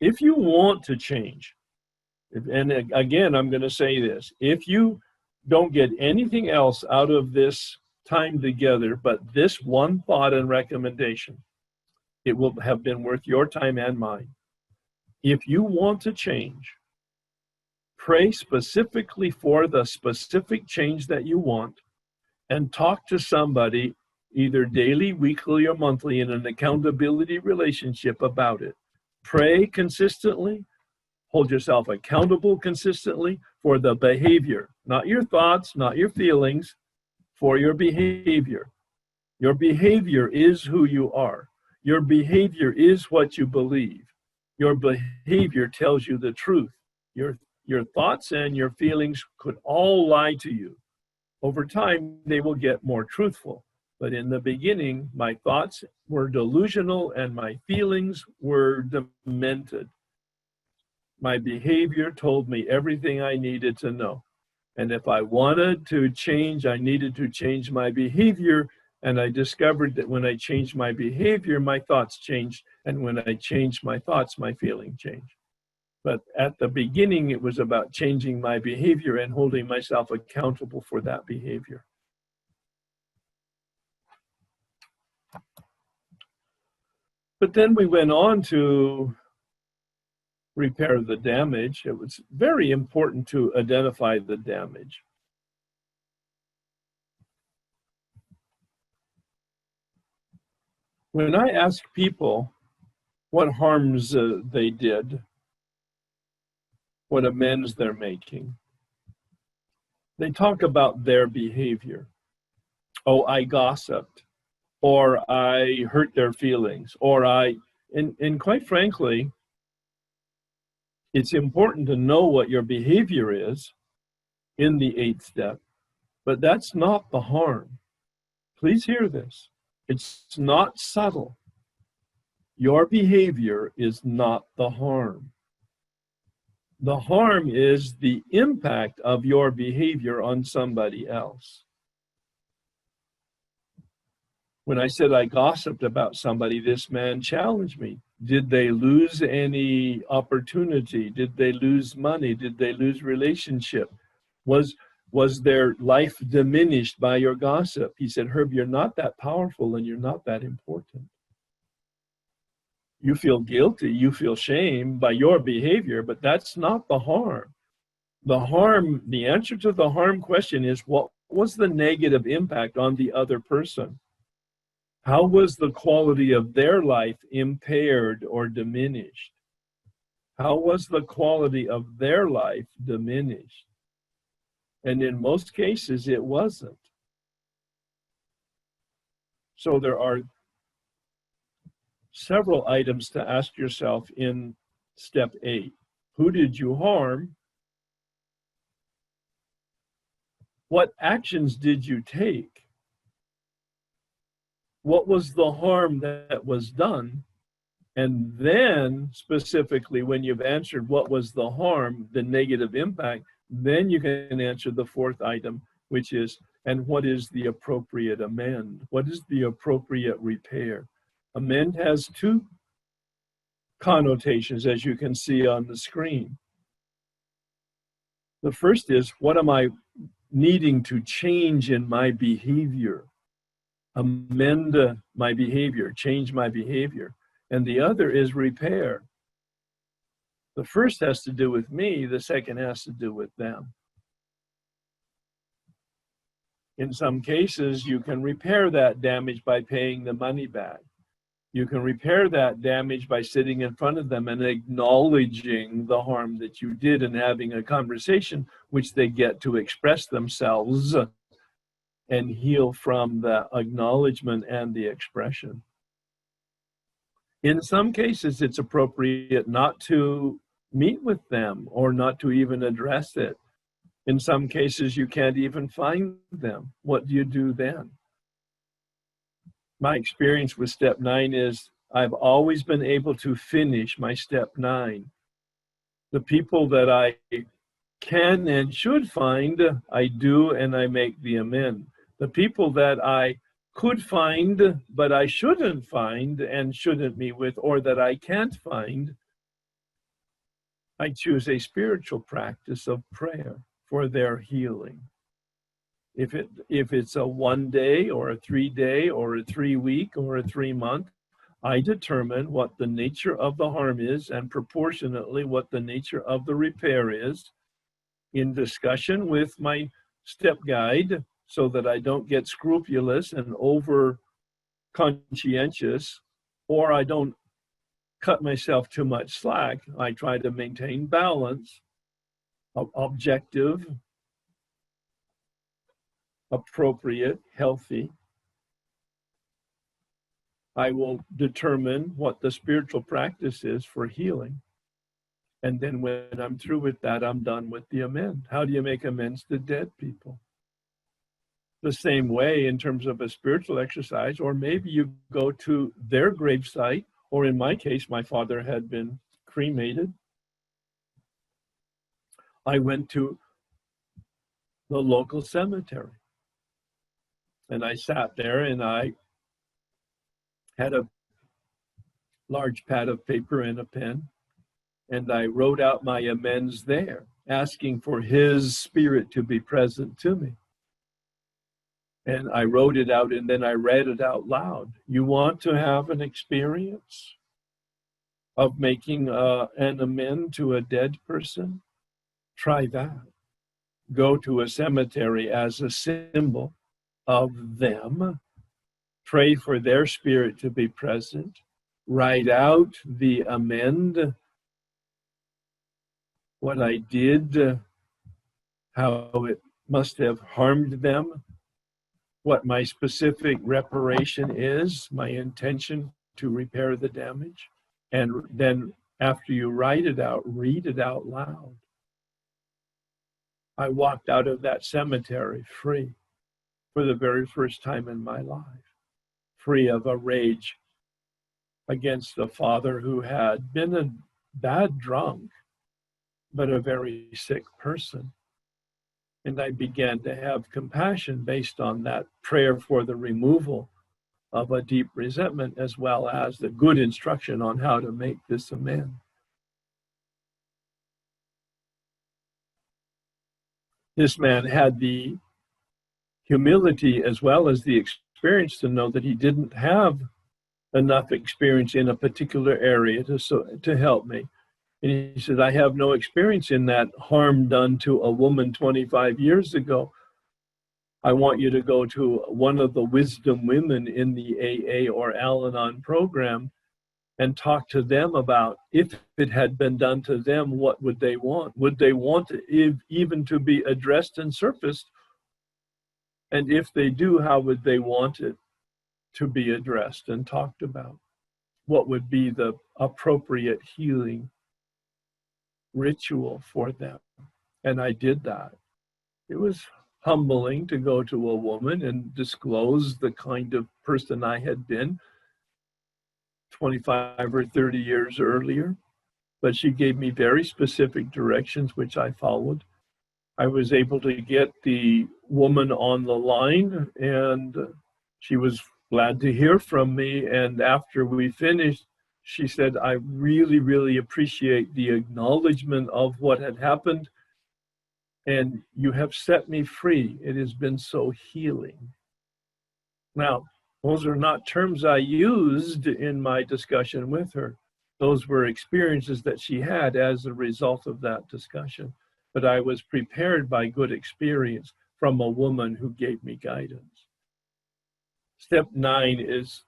If you want to change, and again, I'm going to say this, if you don't get anything else out of this time together but this one thought and recommendation, it will have been worth your time and mine. If you want to change, pray specifically for the specific change that you want and talk to somebody either daily, weekly, or monthly, in an accountability relationship about it. Pray consistently. Hold yourself accountable consistently for the behavior, not your thoughts, not your feelings, for your behavior. Your behavior is who you are. Your behavior is what you believe. Your behavior tells you the truth. Your thoughts and your feelings could all lie to you. Over time, they will get more truthful. But in the beginning, my thoughts were delusional and my feelings were demented. My behavior told me everything I needed to know. And if I wanted to change, I needed to change my behavior. And I discovered that when I changed my behavior, my thoughts changed. And when I changed my thoughts, my feeling changed. But at the beginning, it was about changing my behavior and holding myself accountable for that behavior. But then we went on to repair the damage. It was very important to identify the damage. When I ask people what harms they did, what amends they're making, they talk about their behavior. Oh, I gossiped, or I hurt their feelings, or and quite frankly, it's important to know what your behavior is in the 8th step, but that's not the harm. Please hear this. It's not subtle. Your behavior is not the harm. The harm is the impact of your behavior on somebody else. When I said I gossiped about somebody, this man challenged me. Did they lose any opportunity? Did they lose money? Did they lose relationship? Was their life diminished by your gossip? He said, Herb, you're not that powerful and you're not that important. You feel guilty, you feel shame by your behavior, but that's not the harm. The harm, the answer to the harm question is, what was the negative impact on the other person? How was the quality of their life impaired or diminished? How was the quality of their life diminished? And in most cases, it wasn't. So there are several items to ask yourself in step 8. Who did you harm? What actions did you take? What was the harm that was done? And then specifically, when you've answered what was the harm, the negative impact, then you can answer the 4th item, which is, and what is the appropriate amend? What is the appropriate repair? Amend has 2 connotations, as you can see on the screen. The first is, what am I needing to change in my behavior? Amend my behavior, change my behavior. And the other is repair. The first has to do with me, the second has to do with them. In some cases, you can repair that damage by paying the money back. You can repair that damage by sitting in front of them and acknowledging the harm that you did and having a conversation which they get to express themselves and heal from the acknowledgement and the expression. In some cases, it's appropriate not to meet with them or not to even address it. In some cases, you can't even find them. What do you do then? My experience with step 9 is I've always been able to finish my step 9. The people that I can and should find, I do and I make the amend. The people that I could find, but I shouldn't find and shouldn't meet with, or that I can't find, I choose a spiritual practice of prayer for their healing. If it's a 1 day or a 3 day or a 3 week or a 3 month, I determine what the nature of the harm is and proportionately what the nature of the repair is in discussion with my step guide, so that I don't get scrupulous and over conscientious, or I don't cut myself too much slack. I try to maintain balance, objective, appropriate, healthy. I will determine what the spiritual practice is for healing. And then when I'm through with that, I'm done with the amend. How do you make amends to dead people? The same way in terms of a spiritual exercise, or maybe you go to their gravesite, or in my case, my father had been cremated. I went to the local cemetery and I sat there and I had a large pad of paper and a pen, and I wrote out my amends there, asking for his spirit to be present to me. And I wrote it out and then I read it out loud. You want to have an experience of making an amend to a dead person? Try that. Go to a cemetery as a symbol of them. Pray for their spirit to be present. Write out the amend, what I did, how it must have harmed them, what my specific reparation is, my intention to repair the damage. And then after you write it out, read it out loud. I walked out of that cemetery free for the very first time in my life, free of a rage against a father who had been a bad drunk, but a very sick person. And I began to have compassion based on that prayer for the removal of a deep resentment, as well as the good instruction on how to make this amend. This man had the humility as well as the experience to know that he didn't have enough experience in a particular area to help me. And he said, I have no experience in that harm done to a woman 25 years ago. I want you to go to one of the wisdom women in the AA or Al-Anon program and talk to them about if it had been done to them, what would they want? Would they want it even to be addressed and surfaced? And if they do, how would they want it to be addressed and talked about? What would be the appropriate healing ritual for them? And I did that. It was humbling to go to a woman and disclose the kind of person I had been 25 or 30 years earlier, but she gave me very specific directions, which I followed. I was able to get the woman on the line, and she was glad to hear from me. And after we finished, she said, I really, really appreciate the acknowledgement of what had happened, and you have set me free. It has been so healing. Now, those are not terms I used in my discussion with her. Those were experiences that she had as a result of that discussion. But I was prepared by good experience from a woman who gave me guidance. Step 9 is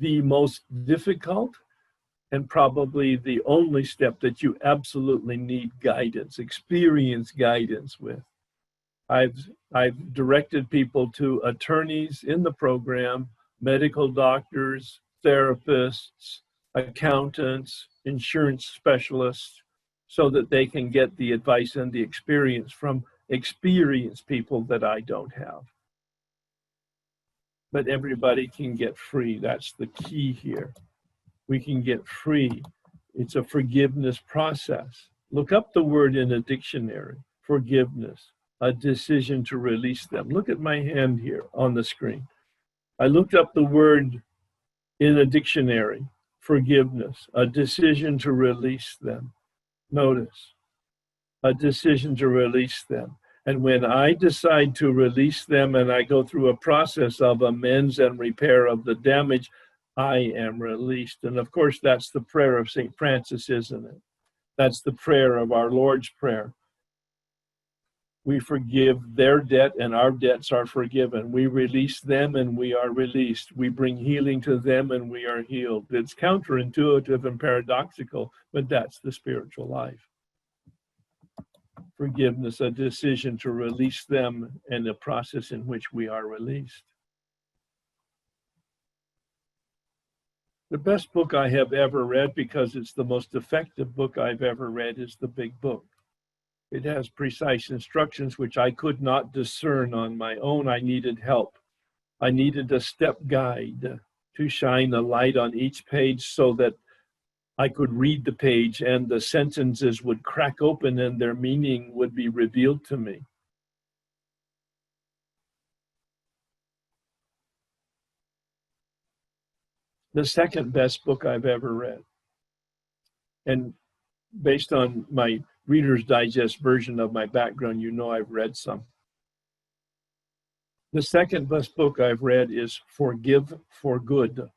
the most difficult and probably the only step that you absolutely need guidance, experience guidance with. I've directed people to attorneys in the program, medical doctors, therapists, accountants, insurance specialists, so that they can get the advice and the experience from experienced people that I don't have. But everybody can get free. That's the key here. We can get free. It's a forgiveness process. Look up the word in a dictionary, forgiveness, a decision to release them. Look at my hand here on the screen. I looked up the word in a dictionary, forgiveness, a decision to release them. Notice, a decision to release them. And when I decide to release them and I go through a process of amends and repair of the damage, I am released. And of course, that's the prayer of St. Francis, isn't it? That's the prayer of our Lord's Prayer. We forgive their debt and our debts are forgiven. We release them and we are released. We bring healing to them and we are healed. It's counterintuitive and paradoxical, but that's the spiritual life. Forgiveness, a decision to release them, and a process in which we are released. The best book I have ever read, because it's the most effective book I've ever read, is The Big Book. It has precise instructions which I could not discern on my own. I needed help. I needed a step guide to shine a light on each page so that I could read the page and the sentences would crack open and their meaning would be revealed to me. The second best book I've ever read. And based on my Reader's Digest version of my background, you know I've read some. The second best book I've read is Forgive for Good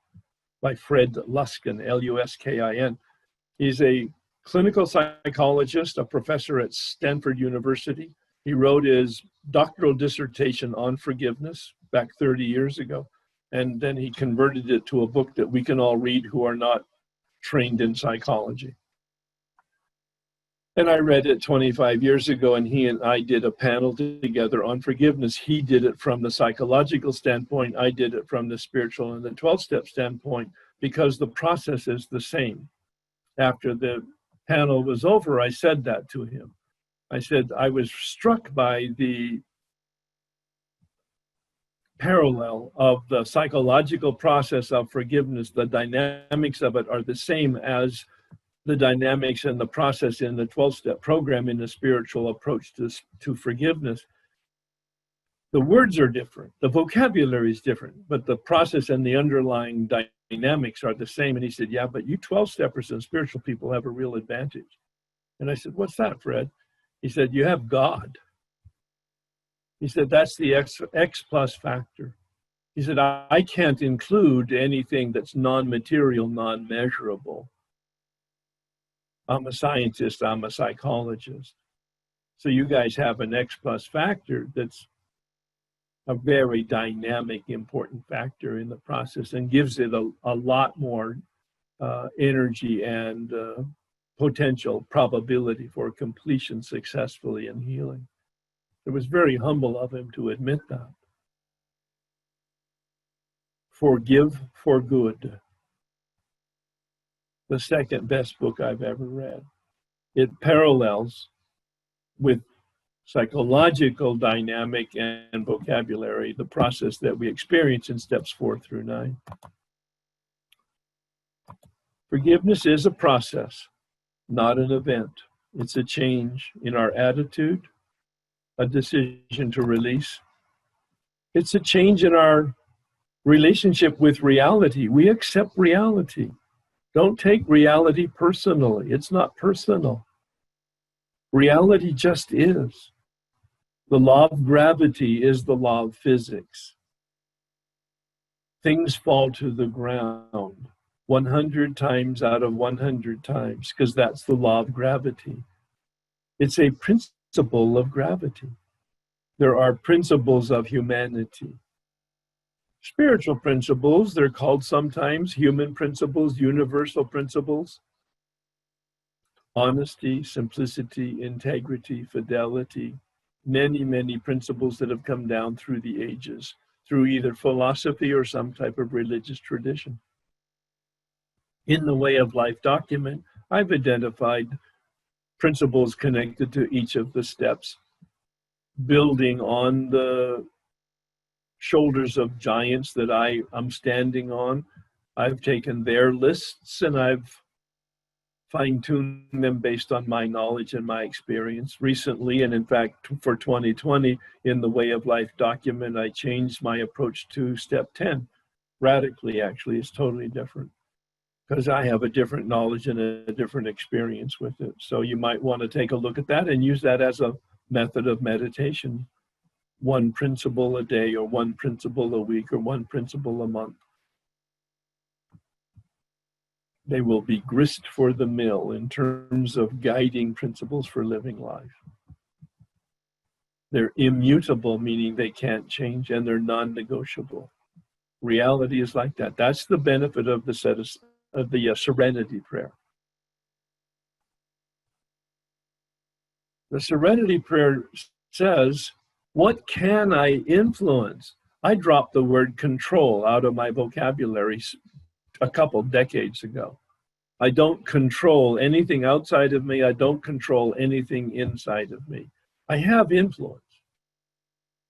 by Fred Luskin, Luskin. He's a clinical psychologist, a professor at Stanford University. He wrote his doctoral dissertation on forgiveness back 30 years ago, and then he converted it to a book that we can all read who are not trained in psychology. And I read it 25 years ago, and he and I did a panel together on forgiveness. He did it from the psychological standpoint. I did it from the spiritual and the 12-step standpoint, because the process is the same. After the panel was over, I said that to him. I said, I was struck by the parallel of the psychological process of forgiveness. The dynamics of it are the same as the dynamics and the process in the 12-step program in the spiritual approach to forgiveness. The words are different, the vocabulary is different, but the process and the underlying dynamics are the same. And he said, yeah, but you 12-steppers and spiritual people have a real advantage. And I said, what's that, Fred? He said, you have God. He said, that's the X plus factor. He said, I can't include anything that's non-material, non-measurable. I'm a scientist, I'm a psychologist. So you guys have an X plus factor that's a very dynamic, important factor in the process and gives it a lot more energy and potential probability for completion successfully in healing. It was very humble of him to admit that. Forgive for Good. The second best book I've ever read. It parallels with psychological dynamic and vocabulary the process that we experience in steps 4 through 9. Forgiveness is a process, not an event. It's a change in our attitude, a decision to release. It's a change in our relationship with reality. We accept reality. Don't take reality personally. It's not personal. Reality just is. The law of gravity is the law of physics. Things fall to the ground 100 times out of 100 times, because that's the law of gravity. It's a principle of gravity. There are principles of humanity. Spiritual principles, they're called sometimes human principles, universal principles. Honesty, simplicity, integrity, fidelity, many, many principles that have come down through the ages, through either philosophy or some type of religious tradition. In the Way of Life document, I've identified principles connected to each of the steps, building on the shoulders of giants that I'm standing on. I've taken their lists and I've fine-tuned them based on my knowledge and my experience. Recently, and in fact for 2020, in the Way of Life document, I changed my approach to step 10. Radically, actually, it's totally different, because I have a different knowledge and a different experience with it. So you might want to take a look at that and use that as a method of meditation. One principle a day, or one principle a week, or one principle a month. They will be grist for the mill in terms of guiding principles for living life. They're immutable, meaning they can't change, and they're non-negotiable. Reality is like that. That's the benefit of the serenity prayer. The serenity prayer says, what can I influence? I dropped the word control out of my vocabulary a couple decades ago. I don't control anything outside of me. I don't control anything inside of me. I have influence.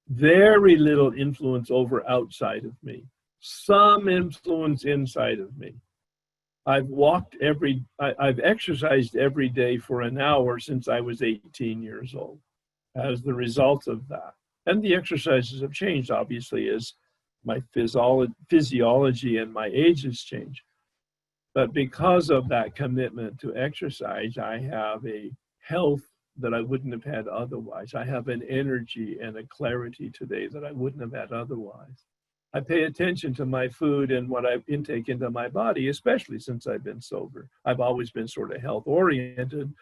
Very little influence over outside of me. Some influence inside of me. I've exercised every day for an hour since I was 18 years old as the result of that. And the exercises have changed, obviously, as my physiology and my age has changed. But because of that commitment to exercise, I have a health that I wouldn't have had otherwise. I have an energy and a clarity today that I wouldn't have had otherwise. I pay attention to my food and what I intake into my body, especially since I've been sober. I've always been sort of health oriented,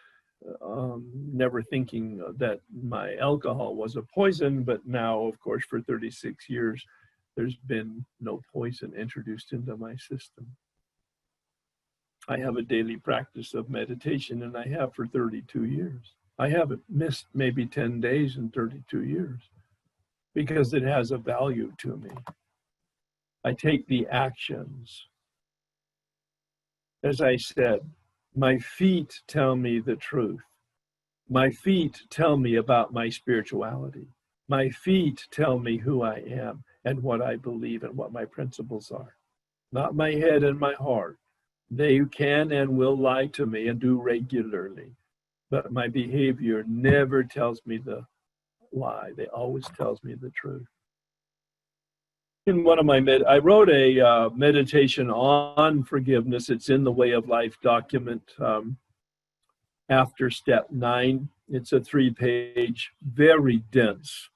never thinking that my alcohol was a poison, but now, of course, for 36 years, there's been no poison introduced into my system. I have a daily practice of meditation, and I have for 32 years. I haven't missed maybe 10 days in 32 years because it has a value to me. I take the actions. As I said, my feet tell me the truth. My feet tell me about my spirituality. My feet tell me who I am and what I believe and what my principles are. Not my head and my heart. They can and will lie to me and do regularly. But my behavior never tells me the lie. They always tells me the truth. In one of my I wrote a meditation on forgiveness. It's in the Way of Life document after step 9. It's a 3-page, very dense,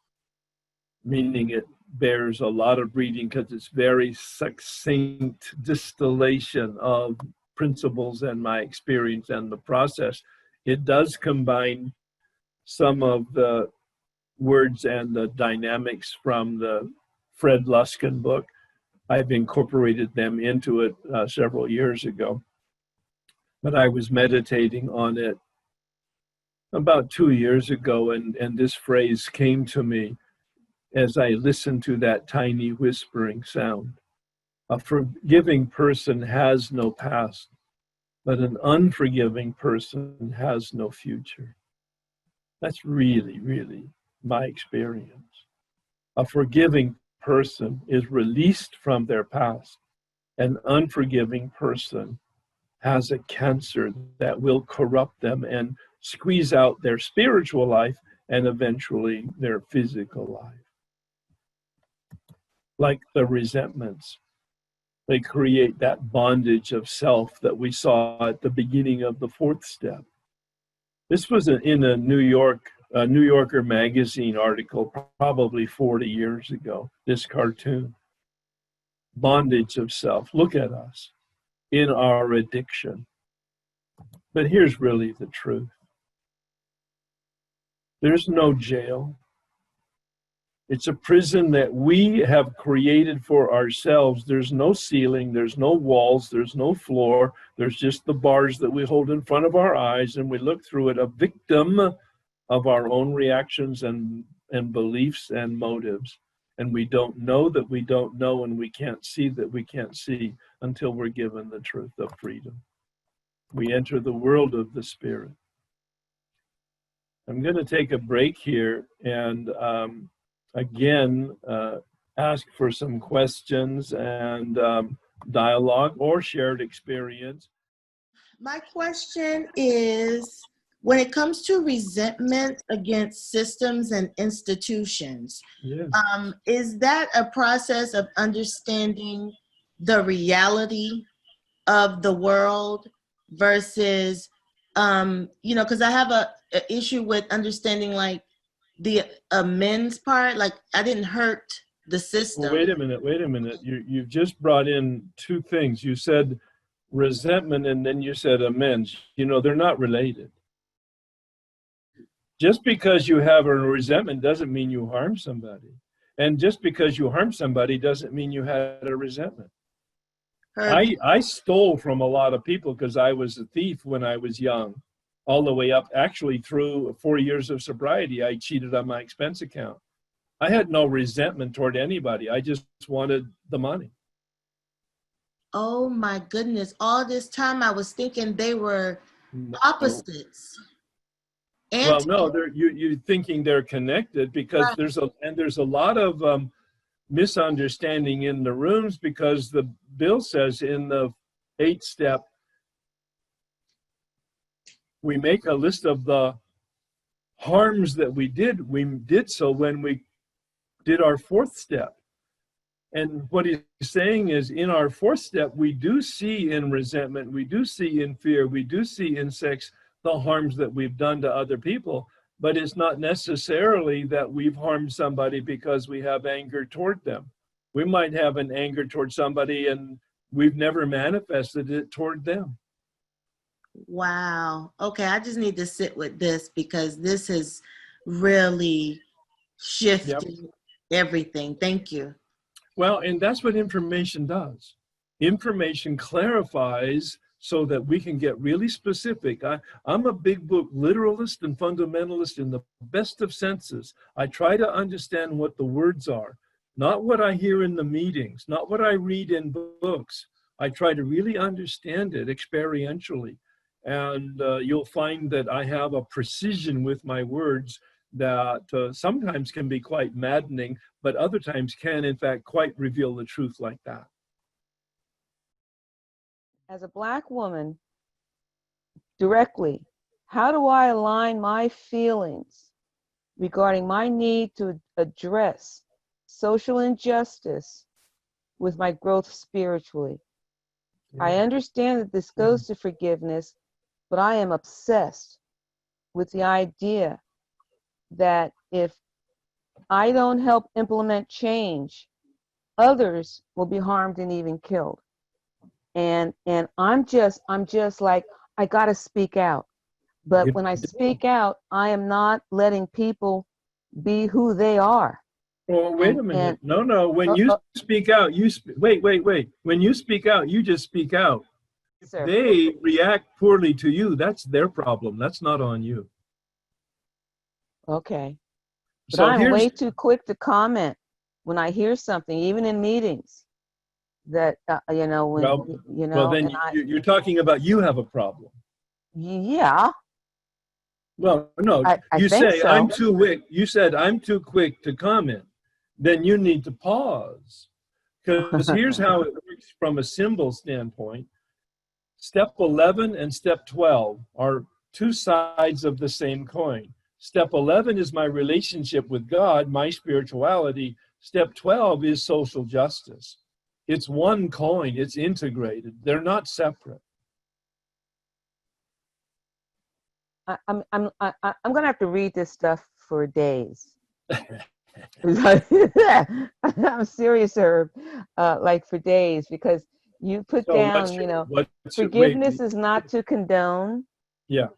meaning it bears a lot of reading because it's very succinct distillation of principles and my experience and the process. It does combine some of the words and the dynamics from the Fred Luskin book. I've incorporated them into it several years ago, but I was meditating on it about 2 years ago, and this phrase came to me as I listened to that tiny whispering sound. A forgiving person has no past, but an unforgiving person has no future. That's really, really my experience. A forgiving person is released from their past. An unforgiving person has a cancer that will corrupt them and squeeze out their spiritual life and eventually their physical life. Like the resentments, they create that bondage of self that we saw at the beginning of the 4th step. This was in a New Yorker magazine article probably 40 years ago, this cartoon. Bondage of self. Look at us in our addiction. But here's really the truth. There's no jail. It's a prison that we have created for ourselves. There's no ceiling, there's no walls, there's no floor. There's just the bars that we hold in front of our eyes, and we look through it, a victim of our own reactions and beliefs and motives. And we don't know that we don't know, and we can't see that we can't see until we're given the truth of freedom. We enter the world of the Spirit. I'm going to take a break here and again, ask for some questions and dialogue or shared experience. My question is, when it comes to resentment against systems and institutions, Yes. Is that a process of understanding the reality of the world versus, because I have a issue with understanding like the amends part, like I didn't hurt the system. Well, wait a minute. You've just brought in two things. You said resentment and then you said amends. They're not related. Just because you have a resentment doesn't mean you harm somebody. And just because you harm somebody doesn't mean you had a resentment. I stole from a lot of people because I was a thief when I was young, all the way up, actually through 4 years of sobriety. I cheated on my expense account. I had no resentment toward anybody. I just wanted the money. Oh my goodness. All this time I was thinking they were opposites. Well, no, you're thinking they're connected because right. there's a lot of misunderstanding in the rooms, because the bill says in the 8th step, we make a list of the harms that we did. We did so when we did our 4th step. And what he's saying is, in our 4th step, we do see in resentment, we do see in fear, we do see in sex the harms that we've done to other people. But it's not necessarily that we've harmed somebody because we have anger toward them. We might have an anger toward somebody and we've never manifested it toward them. Wow. Okay, I just need to sit with this because this has really shifted everything. Thank you. Well, and that's what information does. Information clarifies so that we can get really specific. I'm a big book literalist and fundamentalist in the best of senses. I try to understand what the words are, not what I hear in the meetings, not what I read in books. I try to really understand it experientially. And you'll find that I have a precision with my words that sometimes can be quite maddening, but other times can, in fact, quite reveal the truth like that. As a Black woman, directly, how do I align my feelings regarding my need to address social injustice with my growth spiritually? Yeah. I understand that this goes to forgiveness, but I am obsessed with the idea that if I don't help implement change, others will be harmed and even killed. And I'm just like, I gotta speak out. But when I speak out, I am not letting people be who they are. Well, wait a minute. No. When you speak out, wait. When you speak out, you just speak out. If they react poorly to you, that's their problem. That's not on you. Okay. But so I'm way too quick to comment when I hear something, even in meetings. That well, then you're talking about you have a problem. Yeah. Well, no, you say so. I'm too quick. You said I'm too quick to comment. Then you need to pause, because here's how it works from a symbol standpoint. Step 11 and step 12 are two sides of the same coin. Step 11 is my relationship with God, my spirituality. Step 12 is social justice. It's one coin, it's integrated. They're not separate. I'm gonna have to read this stuff for days. I'm serious, Herb, like for days, because you put down, forgiveness is not to condone. Yeah.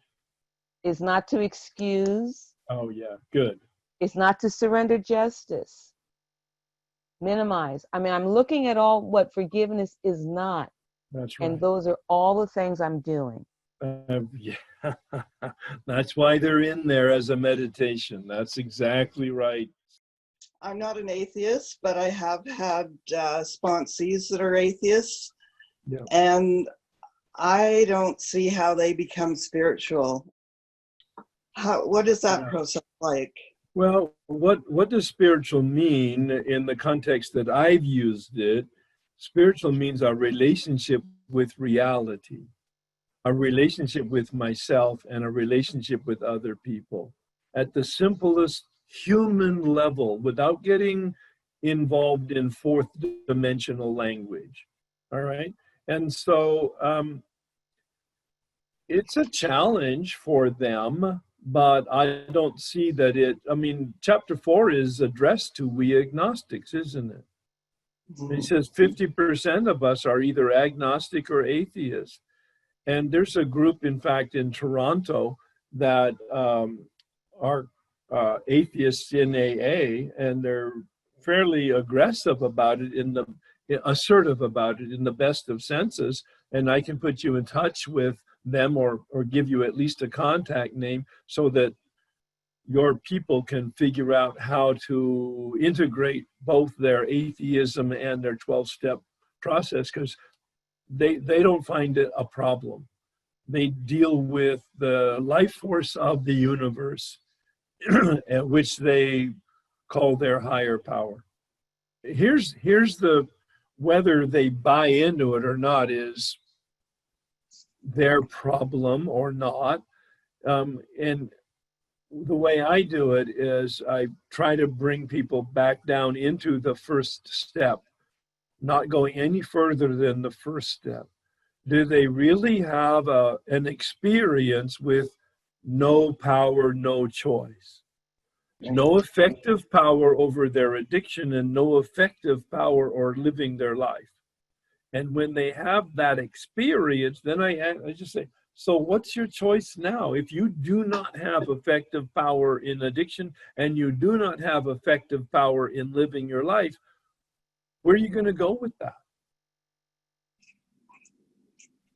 It's not to excuse. Oh yeah, good. It's not to surrender justice. Minimize. I mean, I'm looking at all what forgiveness is not. That's right. And those are all the things I'm doing. Yeah, that's why they're in there as a meditation. That's exactly right. I'm not an atheist, but I have had sponsees that are atheists. Yeah. And I don't see how they become spiritual. What is that process like? Well, what does spiritual mean in the context that I've used it? Spiritual means a relationship with reality, a relationship with myself, and a relationship with other people at the simplest human level without getting involved in fourth dimensional language. All right. And so it's a challenge for them. But I don't see that chapter 4 is addressed to we agnostics, isn't it? Mm-hmm. It says 50% of us are either agnostic or atheist. And there's a group, in fact, in Toronto that are atheists in AA, and they're fairly aggressive about it, assertive about it in the best of senses. And I can put you in touch with them, or give you at least a contact name, so that your people can figure out how to integrate both their atheism and their 12-step process, because they don't find it a problem. They deal with the life force of the universe, which they call their higher power. Here's the, whether they buy into it or not is their problem or not. And the way I do it is I try to bring people back down into the first step, not going any further than the first step. Do they really have an experience with no power, no choice? No effective power over their addiction, and no effective power or living their life. And when they have that experience, then I just say, so what's your choice now? If you do not have effective power in addiction, and you do not have effective power in living your life, where are you going to go with that?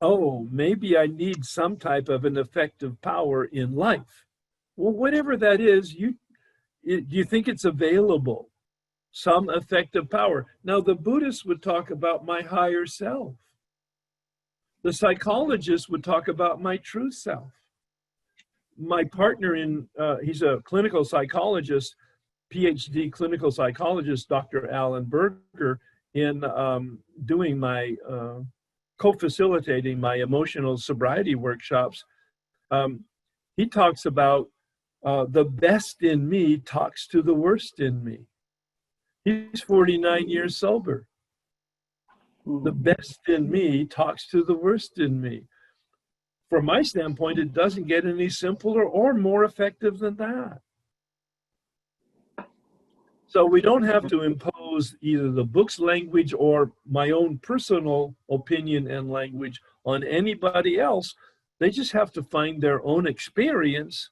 Oh, maybe I need some type of an effective power in life. Well, whatever that is, do you think it's available? Some effective power. Now, the Buddhists would talk about my higher self. The psychologists would talk about my true self. My partner he's a clinical psychologist, PhD clinical psychologist, Dr. Alan Berger, in doing my co-facilitating my emotional sobriety workshops. He talks about the best in me talks to the worst in me. He's 49 years sober. The best in me talks to the worst in me. From my standpoint, it doesn't get any simpler or more effective than that. So we don't have to impose either the book's language or my own personal opinion and language on anybody else. They just have to find their own experience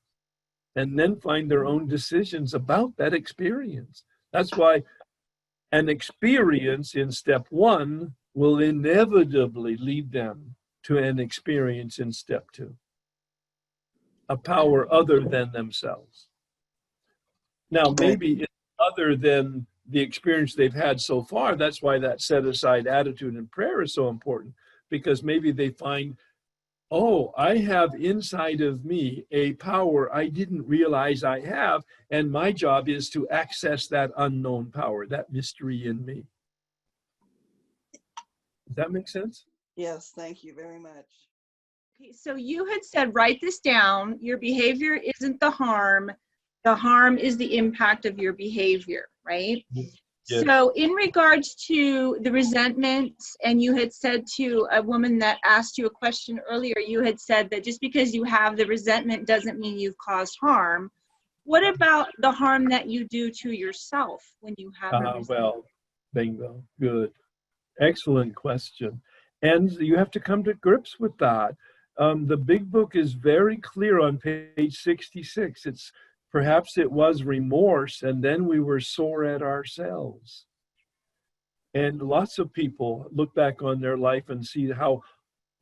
and then find their own decisions about that experience. That's why an experience in step one will inevitably lead them to an experience in step two, a power other than themselves. Now, maybe it's other than the experience they've had so far. That's why that set-aside attitude in prayer is so important, because maybe they find, oh, I have inside of me a power I didn't realize I have, and my job is to access that unknown power, that mystery in me. Does that make sense? Yes, thank you very much. Okay, so you had said, write this down. Your behavior isn't the harm. The harm is the impact of your behavior, right? Yes. So in regards to the resentment, and you had said to a woman that asked you a question earlier, you had said that just because you have the resentment doesn't mean you've caused harm. What about the harm that you do to yourself when you have resentment? Well, bingo, good. Excellent question. And you have to come to grips with that. The big book is very clear on page 66. Perhaps it was remorse, and then we were sore at ourselves. And lots of people look back on their life and see how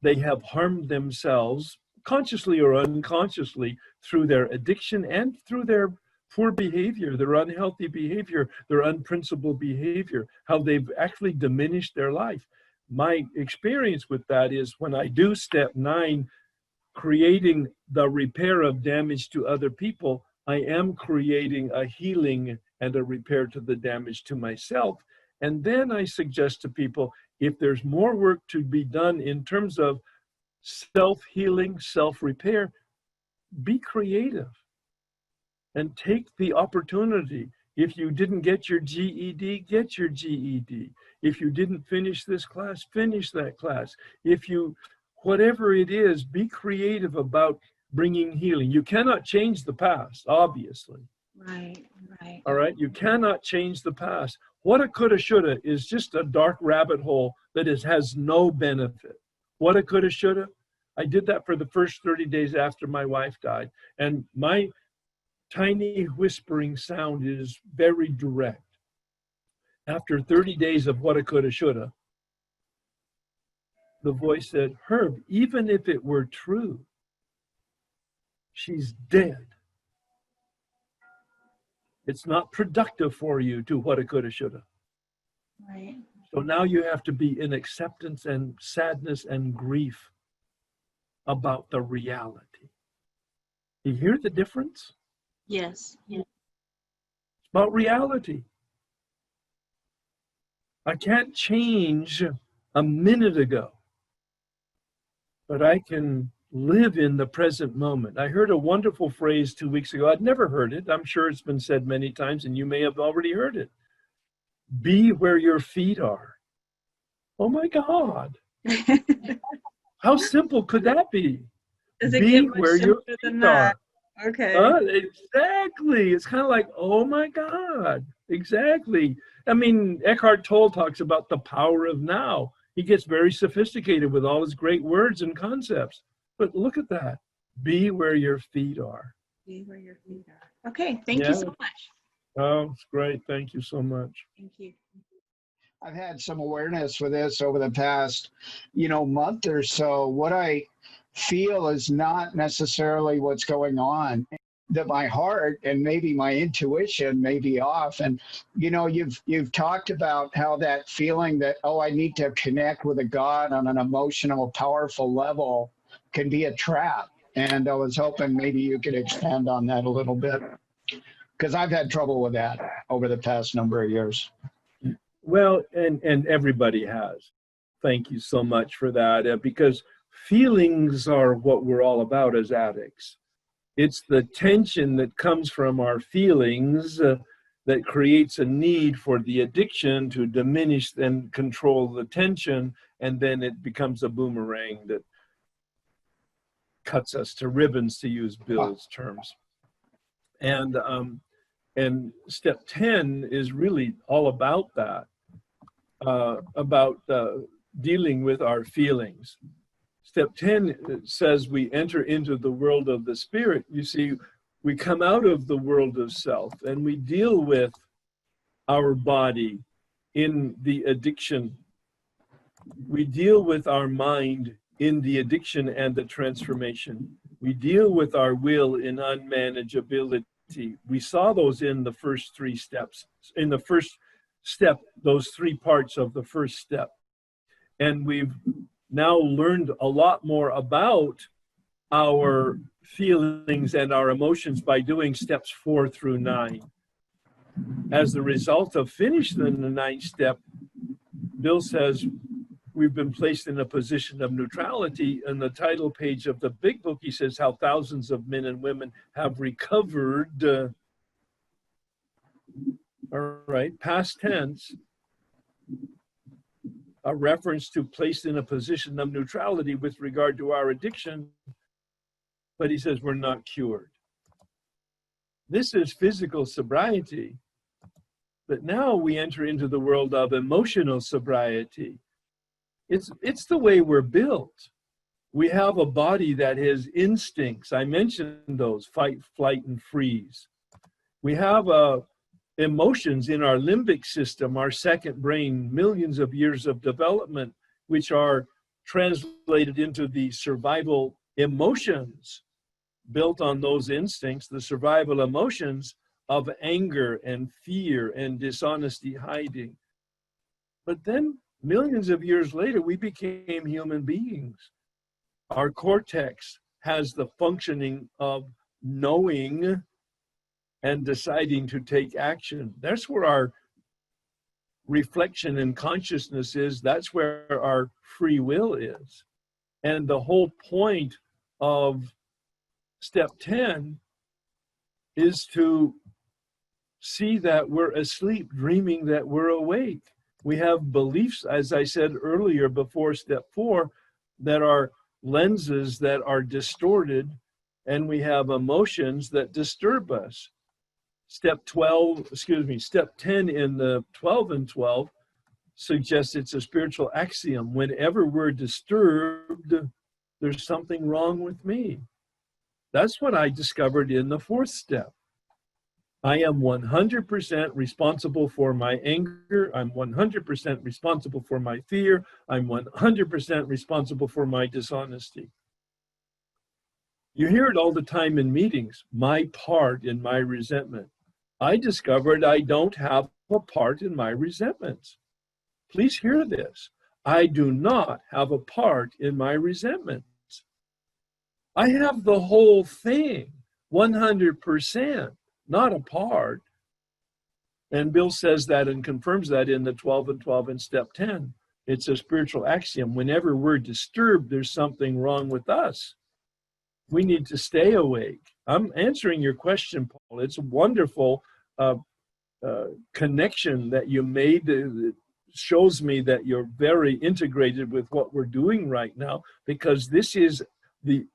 they have harmed themselves, consciously or unconsciously, through their addiction and through their poor behavior, their unhealthy behavior, their unprincipled behavior, how they've actually diminished their life. My experience with that is when I do step 9, creating the repair of damage to other people, I am creating a healing and a repair to the damage to myself. And then I suggest to people, if there's more work to be done in terms of self-healing, self-repair, be creative and take the opportunity. If you didn't get your GED, get your GED. If you didn't finish this class, finish that class. If you, whatever it is, be creative about bringing healing. You cannot change the past, obviously. Right. All right, you cannot change the past. Woulda, coulda, shoulda is just a dark rabbit hole that has no benefit. Woulda, coulda, shoulda. I did that for the first 30 days after my wife died. And my tiny whispering sound is very direct. After 30 days of woulda, coulda, shoulda, the voice said, Herb, even if it were true, she's dead. It's not productive for you to woulda, coulda, shoulda. Right. So now you have to be in acceptance and sadness and grief about the reality. You hear the difference? Yes. Yes. It's about reality. I can't change a minute ago, but I can live in the present moment. I heard a wonderful phrase 2 weeks ago. I'd never heard it. I'm sure it's been said many times, and you may have already heard it. Be where your feet are. Oh my God. How simple could that be? Does it Be get much where your simpler than feet that? are. Okay. Exactly. It's kind of like, oh my God. Exactly. I mean, Eckhart Tolle talks about the power of now. He gets very sophisticated with all his great words and concepts. But look at that. Be where your feet are. Be where your feet are. Okay. Thank you so much. Oh, it's great. Thank you so much. Thank you. I've had some awareness with this over the past, month or so. What I feel is not necessarily what's going on. That my heart and maybe my intuition may be off. And, you've talked about how that feeling that, I need to connect with a God on an emotional, powerful level can be a trap. And I was hoping maybe you could expand on that a little bit, because I've had trouble with that over the past number of years. Well, and everybody has. Thank you so much for that, because feelings are what we're all about as addicts. It's the tension that comes from our feelings that creates a need for the addiction to diminish and control the tension, and then it becomes a boomerang that cuts us to ribbons, to use Bill's terms. And step 10 is really all about that, about dealing with our feelings. Step 10 says we enter into the world of the spirit. You see, we come out of the world of self and we deal with our body in the addiction. We deal with our mind in the addiction and the transformation. We deal with our will in unmanageability. We saw those in the first 3 steps. In the first step, those 3 parts of the first step. And we've now learned a lot more about our feelings and our emotions by doing steps 4 through 9. As the result of finishing the 9th step, Bill says we've been placed in a position of neutrality. In the title page of the big book, he says how thousands of men and women have recovered. All right, past tense. A reference to placed in a position of neutrality with regard to our addiction, but he says we're not cured. This is physical sobriety, but now we enter into the world of emotional sobriety. It's the way we're built. We have a body that has instincts. I mentioned those: fight, flight, and freeze. We have emotions in our limbic system, our second brain, millions of years of development, which are translated into the survival emotions built on those instincts, the survival emotions of anger and fear and dishonesty, hiding. But then millions of years later, we became human beings. Our cortex has the functioning of knowing and deciding to take action. That's where our reflection and consciousness is. That's where our free will is. And the whole point of step 10 is to see that we're asleep, dreaming that we're awake. We have beliefs, as I said earlier before step 4, that are lenses that are distorted, and we have emotions that disturb us. Step 10 in the 12 and 12 suggests it's a spiritual axiom. Whenever we're disturbed, there's something wrong with me. That's what I discovered in the 4th step. I am 100% responsible for my anger. I'm 100% responsible for my fear. I'm 100% responsible for my dishonesty. You hear it all the time in meetings, my part in my resentment. I discovered I don't have a part in my resentments. Please hear this. I do not have a part in my resentments. I have the whole thing, 100%, not a part. And Bill says that and confirms that in the 12 and 12 in step 10. It's a spiritual axiom. Whenever we're disturbed, there's something wrong with us. We need to stay awake. I'm answering your question, Paul. It's a wonderful connection that you made. It shows me that you're very integrated with what we're doing right now, because this is the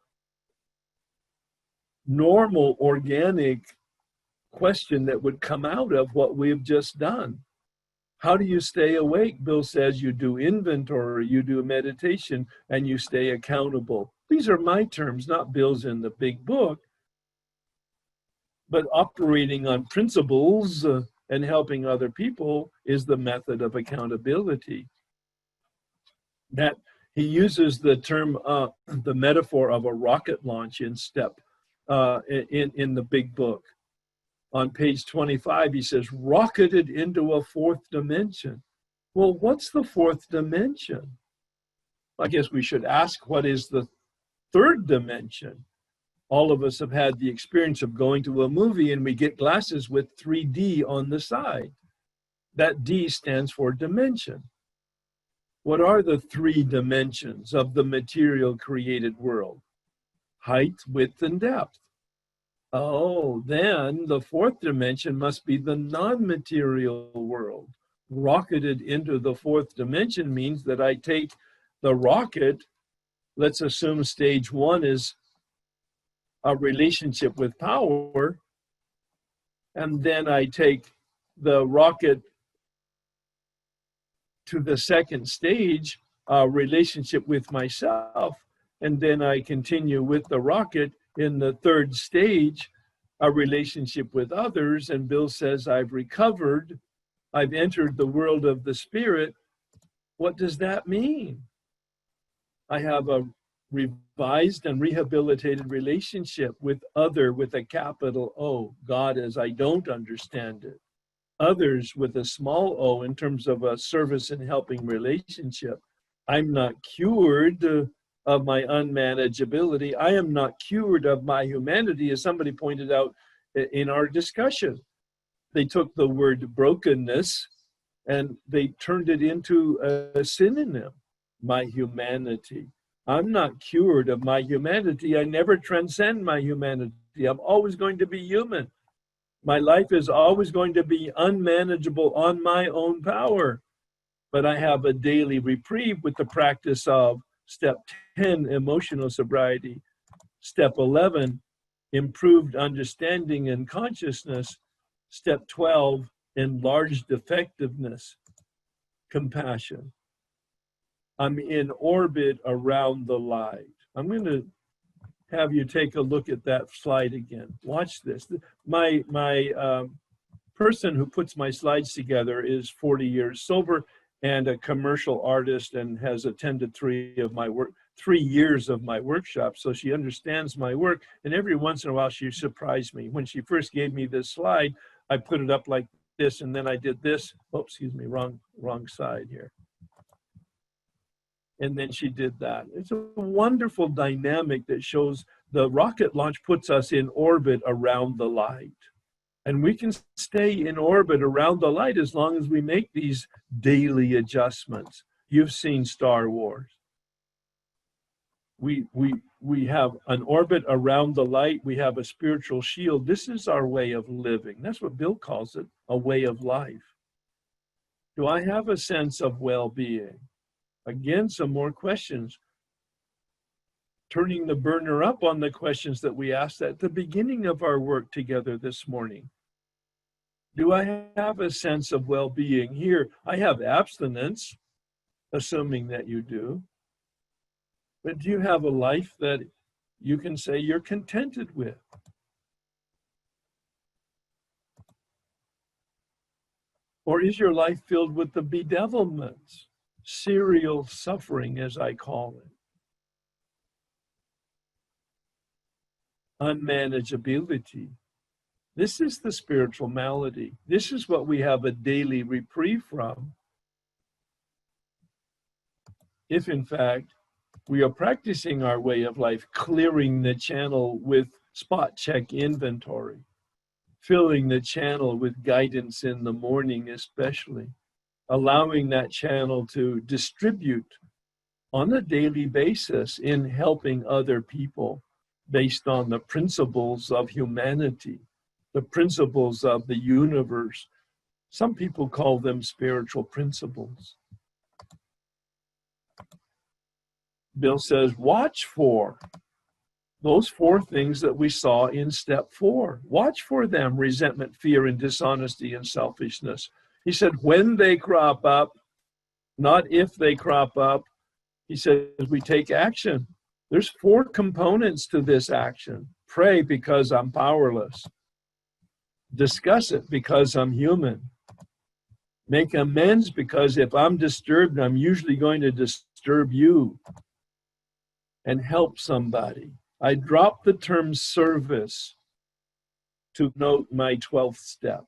normal, organic question that would come out of what we've just done. How do you stay awake? Bill says you do inventory, you do meditation, and you stay accountable. These are my terms, not Bill's in the big book. But operating on principles and helping other people is the method of accountability. That he uses the term, the metaphor of a rocket launch in step, in the big book. On page 25, he says, rocketed into a fourth dimension. Well, what's the fourth dimension? I guess we should ask, what is the third dimension? All of us have had the experience of going to a movie and we get glasses with 3D on the side. That D stands for dimension. What are the three dimensions of the material created world? Height, width, and depth. Oh, then the fourth dimension must be the non-material world. Rocketed into the fourth dimension means that I take the rocket, let's assume stage one is a relationship with power, and then I take the rocket to the second stage, a relationship with myself, and then I continue with the rocket in the third stage, a relationship with others. And Bill says, I've recovered, I've entered the world of the spirit. What does that mean? I have a revised and rehabilitated relationship with other with a capital O, God as I don't understand it. Others with a small o in terms of a service and helping relationship. I'm not cured of my unmanageability. I am not cured of my humanity, as somebody pointed out in our discussion. They took the word brokenness and they turned it into a synonym, my humanity. I'm not cured of my humanity. I never transcend my humanity. I'm always going to be human. My life is always going to be unmanageable on my own power. But I have a daily reprieve with the practice of step 10, emotional sobriety. Step 11, improved understanding and consciousness. Step 12, enlarged effectiveness, compassion. I'm in orbit around the light. I'm going to have you take a look at that slide again. Watch this. My person who puts my slides together is 40 years sober and a commercial artist and has attended 3 years of my workshops. So she understands my work. And every once in a while, she surprised me. When she first gave me this slide, I put it up like this, and then I did this. Oh, excuse me, wrong side here. And then she did that. It's a wonderful dynamic that shows the rocket launch puts us in orbit around the light. And we can stay in orbit around the light as long as we make these daily adjustments. You've seen Star Wars. We have an orbit around the light. We have a spiritual shield. This is our way of living. That's what Bill calls it, a way of life. Do I have a sense of well-being? Again, some more questions. Turning the burner up on the questions that we asked at the beginning of our work together this morning. Do I have a sense of well-being? Here, I have abstinence, assuming that you do. But do you have a life that you can say you're contented with? Or is your life filled with the bedevilments, serial suffering, as I call it? Unmanageability. This is the spiritual malady. This is what we have a daily reprieve from. If, in fact, we are practicing our way of life, clearing the channel with spot check inventory, filling the channel with guidance in the morning especially, allowing that channel to distribute on a daily basis in helping other people based on the principles of humanity, the principles of the universe. Some people call them spiritual principles. Bill says, watch for those 4 things that we saw in step 4. Watch for them: resentment, fear, and dishonesty and selfishness. He said, when they crop up, not if they crop up. He says, we take action. There's 4 components to this action. Pray because I'm powerless. Discuss it because I'm human. Make amends because if I'm disturbed, I'm usually going to disturb you. And help somebody. I drop the term service to note my 12th step.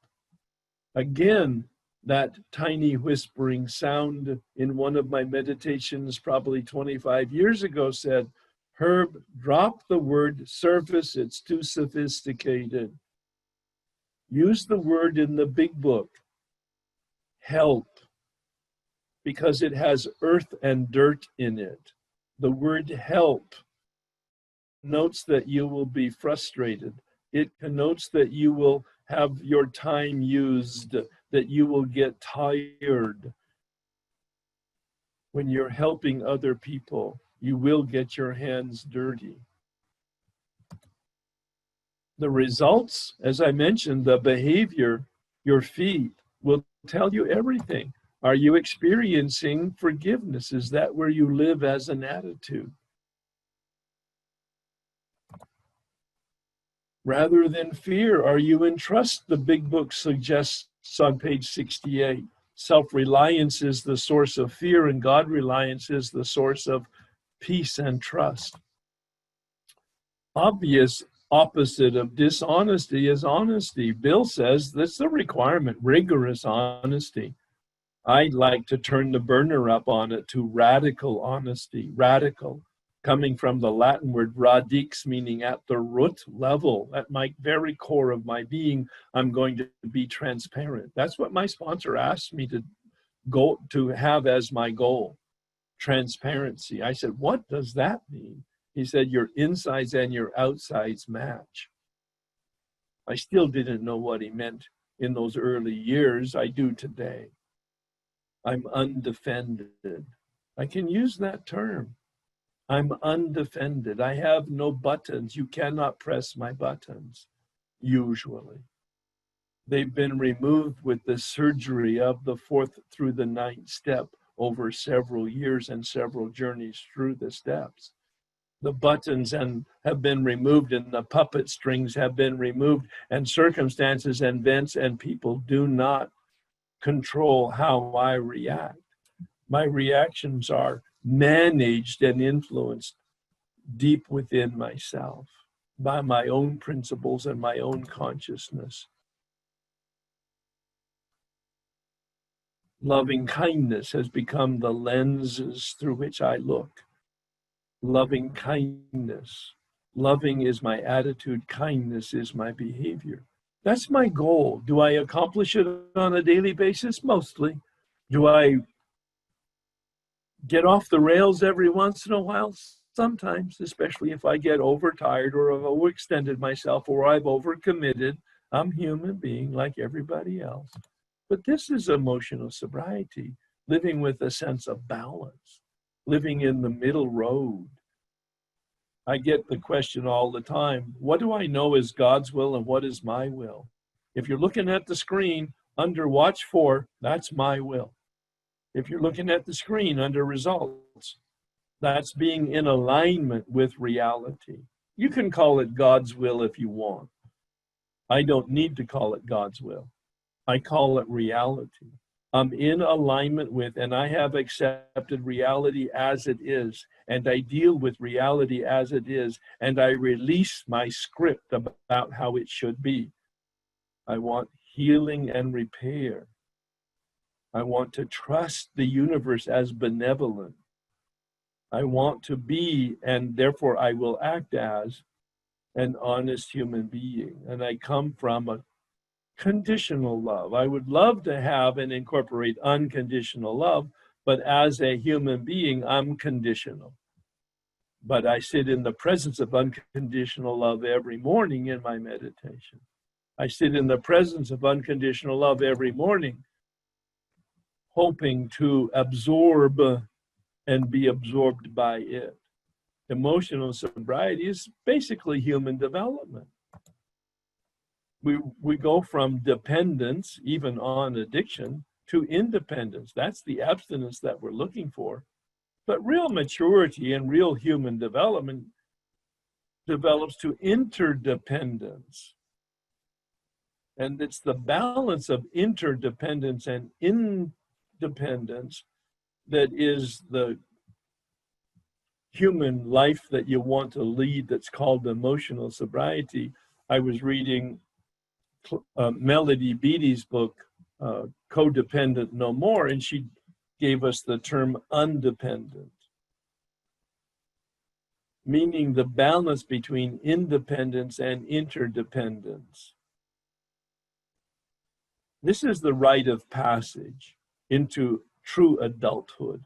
Again, that tiny whispering sound in one of my meditations probably 25 years ago said, Herb, drop the word service, it's too sophisticated. Use the word in the big book, help, because it has earth and dirt in it. The word help notes that you will be frustrated. It connotes that you will have your time used, that you will get tired. When you're helping other people, you will get your hands dirty. The results, as I mentioned, the behavior, your feet will tell you everything. Are you experiencing forgiveness? Is that where you live as an attitude? Rather than fear, are you in trust? The big book suggests on page 68. Self-reliance is the source of fear, and God-reliance is the source of peace and trust. Obvious opposite of dishonesty is honesty. Bill says that's the requirement, rigorous honesty. I'd like to turn the burner up on it to radical honesty. Radical, coming from the Latin word radix, meaning at the root level, at my very core of my being, I'm going to be transparent. That's what my sponsor asked me to have as my goal, transparency. I said, what does that mean? He said, your insides and your outsides match. I still didn't know what he meant in those early years. I do today. I'm undefended. I can use that term. I'm undefended. I have no buttons. You cannot press my buttons, usually. They've been removed with the surgery of the 4th through the 9th step over several years and several journeys through the steps. The buttons have been removed and the puppet strings have been removed, and circumstances and events and people do not control how I react. My reactions are managed and influenced deep within myself by my own principles and my own consciousness. Loving kindness has become the lenses through which I look. Loving kindness. Loving is my attitude. Kindness is my behavior. That's my goal. Do I accomplish it on a daily basis? Mostly. Do I get off the rails every once in a while? Sometimes, especially if I get overtired or I've overextended myself or I've overcommitted. I'm a human being like everybody else. But this is emotional sobriety, living with a sense of balance, living in the middle road. I get the question all the time, what do I know is God's will and what is my will? If you're looking at the screen under watch for, that's my will. If you're looking at the screen under results, that's being in alignment with reality. You can call it God's will if you want. I don't need to call it God's will. I call it reality. I'm in alignment with, and I have accepted reality as it is, and I deal with reality as it is, and I release my script about how it should be. I want healing and repair. I want to trust the universe as benevolent. I want to be, and therefore I will act as, an honest human being. And I come from a conditional love. I would love to have and incorporate unconditional love, but as a human being, I'm conditional. But I sit in the presence of unconditional love every morning in my meditation. I sit in the presence of unconditional love every morning, hoping to absorb and be absorbed by it. Emotional sobriety is basically human development. We go from dependence, even on addiction, to independence. That's the abstinence that we're looking for. But real maturity and real human development develops to interdependence. And it's the balance of interdependence and independence that is the human life that you want to lead, that's called emotional sobriety. I was reading Melody Beattie's book, Codependent No More, and she gave us the term undependent, meaning the balance between independence and interdependence. This is the rite of passage into true adulthood,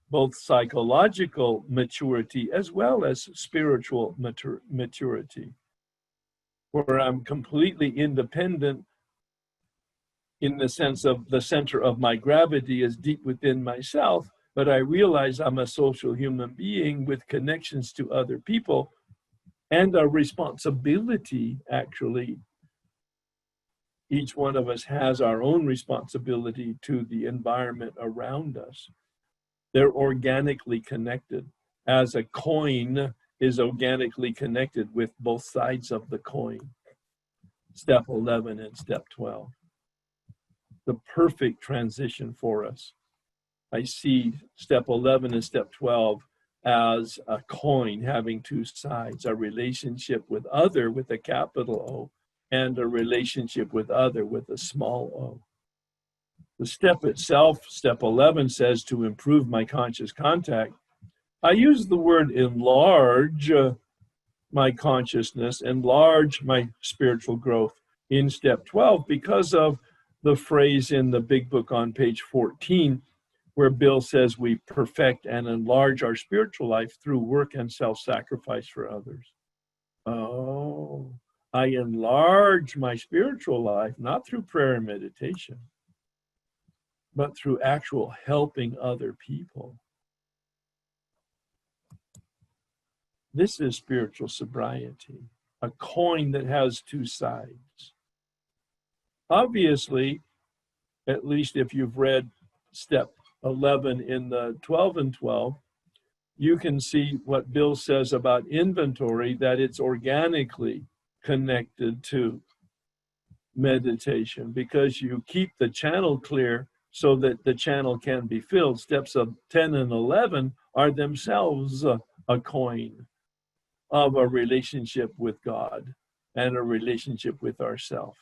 both psychological maturity as well as spiritual maturity, where I'm completely independent in the sense of the center of my gravity is deep within myself, but I realize I'm a social human being with connections to other people and a responsibility, actually. Each one of us has our own responsibility to the environment around us. They're organically connected, as a coin is organically connected with both sides of the coin. Step 11 and step 12. The perfect transition for us. I see step 11 and step 12 as a coin having two sides, a relationship with other with a capital O and a relationship with other with a small o. The step itself, step 11, says to improve my conscious contact. I use the word enlarge my consciousness, enlarge my spiritual growth in step 12 because of the phrase in the big book on page 14, where Bill says we perfect and enlarge our spiritual life through work and self-sacrifice for others. Oh, I enlarge my spiritual life, not through prayer and meditation, but through actual helping other people. This is spiritual sobriety, a coin that has two sides. Obviously, at least if you've read step 11 in the 12 and 12, you can see what Bill says about inventory, that it's organically connected to meditation because you keep the channel clear so that the channel can be filled. Steps of 10 and 11 are themselves a coin of a relationship with God and a relationship with ourselves.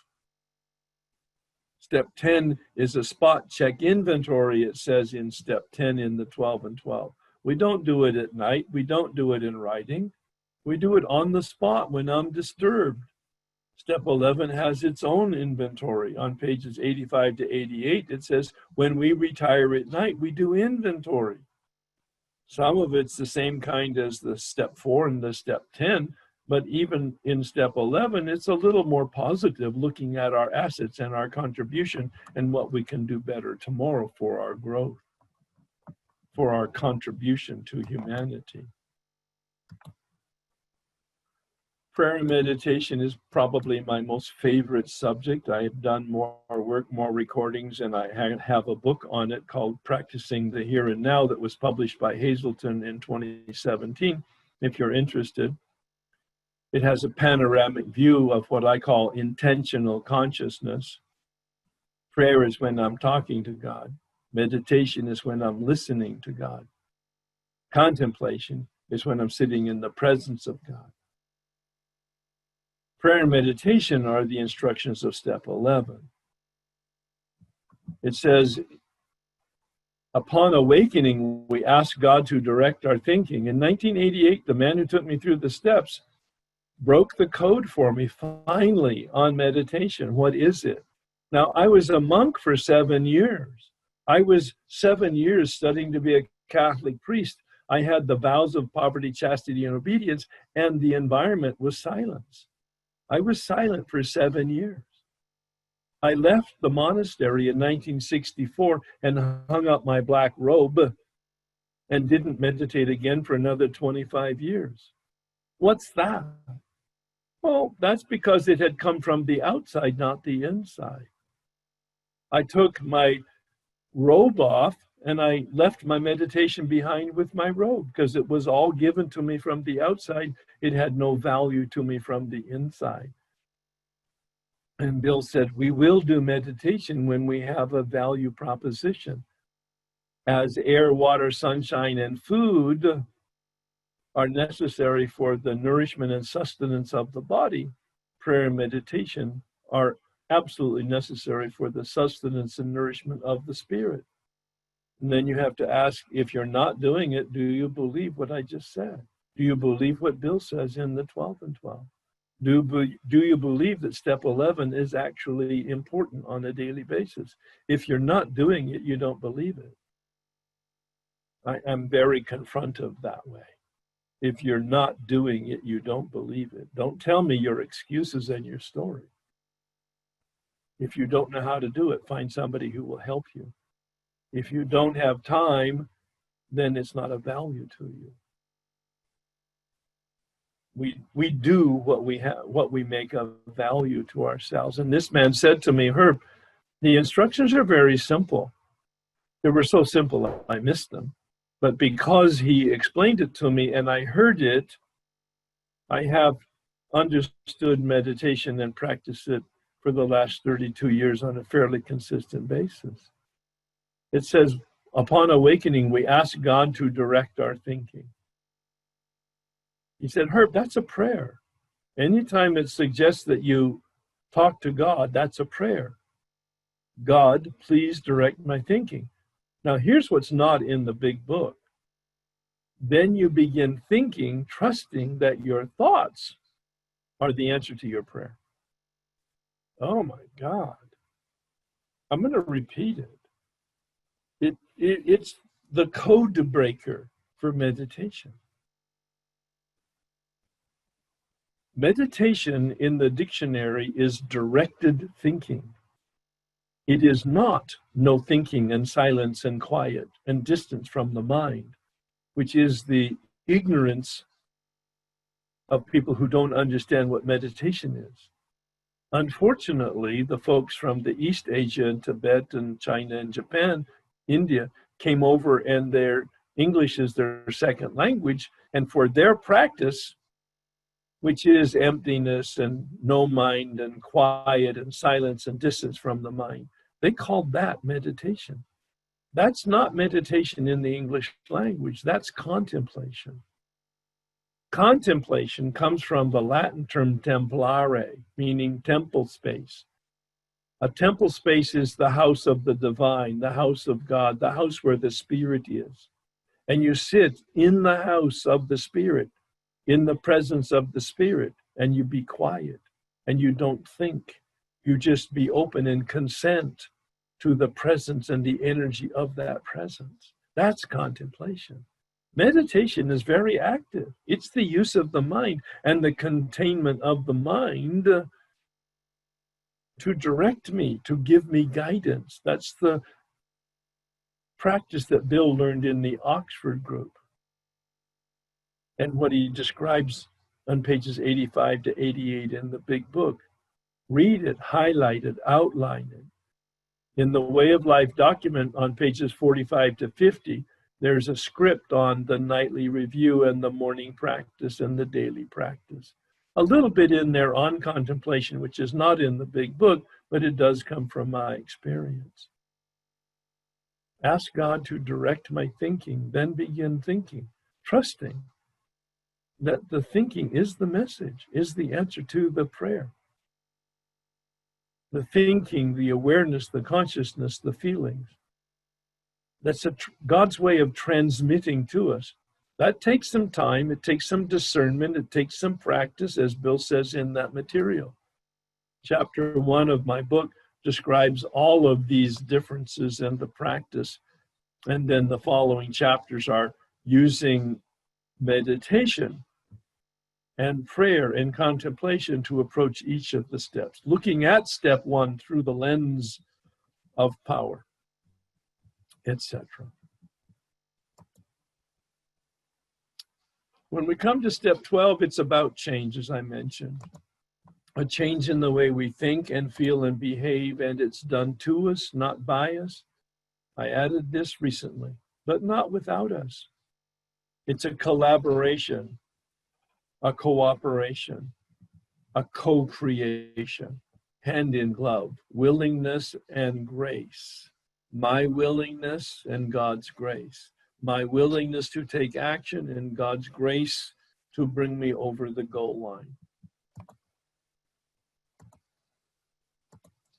Step 10 is a spot check inventory, it says in step 10 in the 12 and 12. We don't do it at night. We don't do it in writing. We do it on the spot when I'm disturbed. Step 11 has its own inventory. On pages 85 to 88, it says, when we retire at night, we do inventory. Some of it's the same kind as the step 4 and the step 10, but even in step 11, it's a little more positive, looking at our assets and our contribution and what we can do better tomorrow for our growth, for our contribution to humanity. Prayer and meditation is probably my most favorite subject. I have done more work, more recordings, and I have a book on it called Practicing the Here and Now that was published by Hazelton in 2017, if you're interested. It has a panoramic view of what I call intentional consciousness, Prayer is when I'm talking to God. Meditation is when I'm listening to God. Contemplation is when I'm sitting in the presence of God. Prayer and meditation are the instructions of step 11. It says, upon awakening, we ask God to direct our thinking. In 1988, the man who took me through the steps broke the code for me finally on meditation. What is it? Now, I was a monk for 7 years. I was 7 years studying to be a Catholic priest. I had the vows of poverty, chastity, and obedience, and the environment was silence. I was silent for 7 years. I left the monastery in 1964 and hung up my black robe and didn't meditate again for another 25 years. What's that? Well, that's because it had come from the outside, not the inside. I took my robe off and I left my meditation behind with my robe because it was all given to me from the outside. It had no value to me from the inside. And Bill said, we will do meditation when we have a value proposition. As air, water, sunshine, and food are necessary for the nourishment and sustenance of the body, prayer and meditation are absolutely necessary for the sustenance and nourishment of the spirit. And then you have to ask, if you're not doing it, do you believe what I just said? Do you believe what Bill says in the 12 and 12? Do you believe that step 11 is actually important on a daily basis? If you're not doing it, you don't believe it. I am very confrontive that way. If you're not doing it, you don't believe it. Don't tell me your excuses and your story. If you don't know how to do it, find somebody who will help you. If you don't have time, then it's not of value to you. We do what we have, what we make of value to ourselves. And this man said to me, Herb, the instructions are very simple. They were so simple, I missed them. But because he explained it to me and I heard it, I have understood meditation and practiced it for the last 32 years on a fairly consistent basis. It says, upon awakening, we ask God to direct our thinking. He said, Herb, that's a prayer. Anytime it suggests that you talk to God, that's a prayer. God, please direct my thinking. Now, here's what's not in the big book. Then you begin thinking, trusting that your thoughts are the answer to your prayer. Oh my God. I'm going to repeat it. It's the code breaker for meditation. Meditation in the dictionary is directed thinking. It is not no thinking and silence and quiet and distance from the mind, which is the ignorance of people who don't understand what meditation is. Unfortunately, the folks from the East Asia and Tibet and China and Japan, India, came over and their English is their second language. And for their practice, which is emptiness and no mind and quiet and silence and distance from the mind, they called that meditation. That's not meditation in the English language. That's contemplation. Contemplation comes from the Latin term templare, meaning temple space. A temple space is the house of the divine, the house of God, the house where the Spirit is. And you sit in the house of the Spirit, in the presence of the Spirit, and you be quiet and you don't think. You just be open and consent to the presence and the energy of that presence. That's contemplation. Meditation is very active. It's the use of the mind and the containment of the mind to direct me, to give me guidance. That's the practice that Bill learned in the Oxford group. And what he describes on pages 85 to 88 in the big book. Read it, highlight it, outline it. In the Way of Life document on pages 45 to 50, there's a script on the nightly review and the morning practice and the daily practice. A little bit in there on contemplation, which is not in the big book, but it does come from my experience. Ask God to direct my thinking, then begin thinking, trusting that the thinking is the message, is the answer to the prayer. The thinking, the awareness, the consciousness, the feelings. That's God's way of transmitting to us. That takes some time, it takes some discernment, it takes some practice, as Bill says in that material. Chapter 1 of my book describes all of these differences and the practice. And then the following chapters are using meditation and prayer and contemplation to approach each of the steps, looking at step 1 through the lens of power, etc. When we come to step 12, it's about change, as I mentioned. A change in the way we think and feel and behave, and it's done to us, not by us. I added this recently, but not without us. It's a collaboration, a cooperation, a co-creation, hand in glove, willingness and grace. My willingness and God's grace. My willingness to take action and God's grace to bring me over the goal line.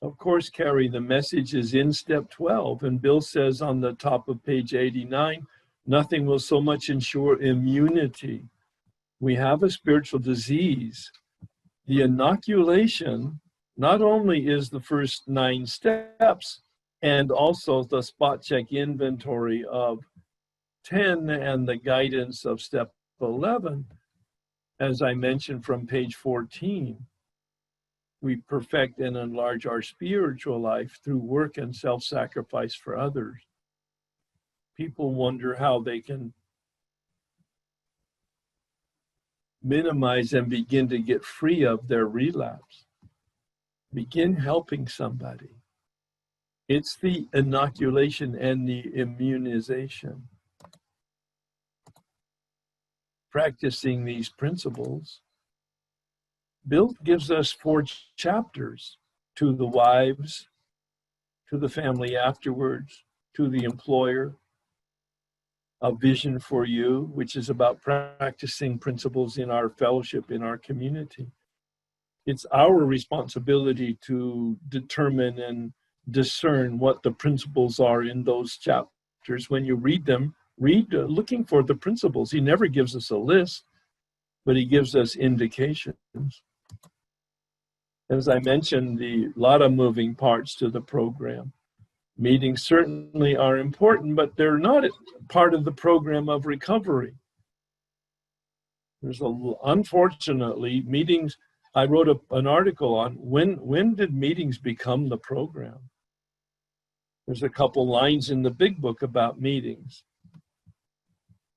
Of course, Carrie, the message is in step 12, and Bill says on the top of page 89, nothing will so much ensure immunity. We have a spiritual disease. The inoculation not only is the first 9 steps, and also the spot check inventory of 10 and the guidance of step 11, as I mentioned from page 14. We perfect and enlarge our spiritual life through work and self-sacrifice for others. People wonder how they can minimize and begin to get free of their relapse. Begin helping somebody. It's the inoculation and the immunization. Practicing these principles. Bill gives us 4 chapters to the wives, to the family afterwards, to the employer, a vision for you, which is about practicing principles in our fellowship, in our community. It's our responsibility to determine and discern what the principles are in those chapters. When you read them, read looking for the principles. He never gives us a list, but he gives us indications. As I mentioned, a lot of moving parts to the program. Meetings certainly are important, but they're not part of the program of recovery. Unfortunately, meetings, I wrote an article on when did meetings become the program? There's a couple lines in the big book about meetings.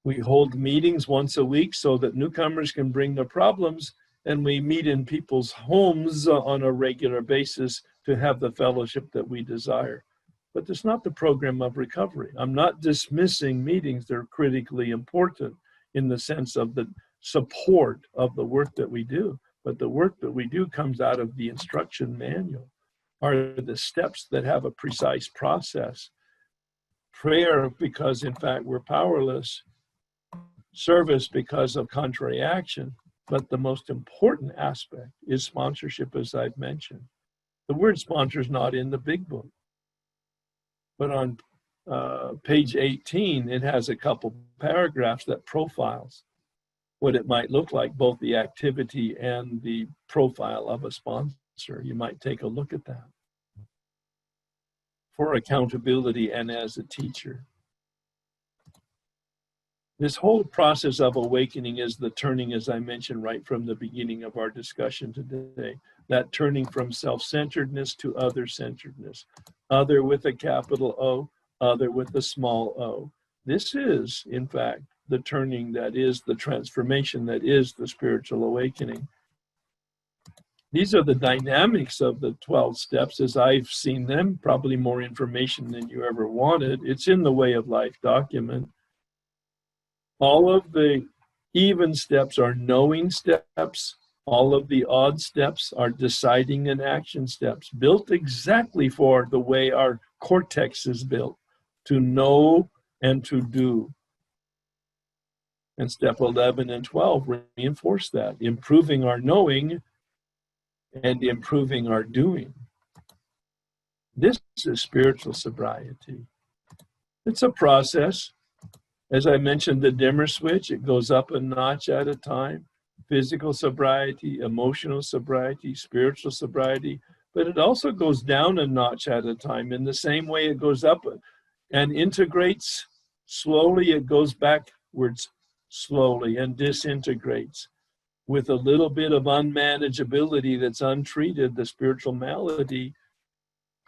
We hold meetings once a week so that newcomers can bring their problems, and we meet in people's homes on a regular basis to have the fellowship that we desire. But it's not the program of recovery. I'm not dismissing meetings. They're critically important in the sense of the support of the work that we do. But the work that we do comes out of the instruction manual, are the steps that have a precise process. Prayer, because in fact we're powerless. Service, because of contrary action. But the most important aspect is sponsorship, as I've mentioned. The word sponsor is not in the big book. But on page 18, it has a couple paragraphs that profiles what it might look like, both the activity and the profile of a sponsor. You might take a look at that. For accountability and as a teacher. This whole process of awakening is the turning, as I mentioned right from the beginning of our discussion today, that turning from self-centeredness to other-centeredness, other with a capital O, other with a small o. This is, in fact, the turning that is the transformation that is the spiritual awakening. These are the dynamics of the 12 steps as I've seen them, probably more information than you ever wanted. It's in the Way of Life document. All of the even steps are knowing steps, All of the odd steps are deciding and action steps, built exactly for the way our cortex is built, to know and to do. And step 11 and 12 reinforce that, improving our knowing and improving our doing. This is spiritual sobriety. It's a process. As I mentioned, the dimmer switch, it goes up a notch at a time. Physical sobriety, emotional sobriety, spiritual sobriety, but it also goes down a notch at a time. In the same way it goes up and integrates slowly, it goes backwards slowly and disintegrates. With a little bit of unmanageability that's untreated, the spiritual malady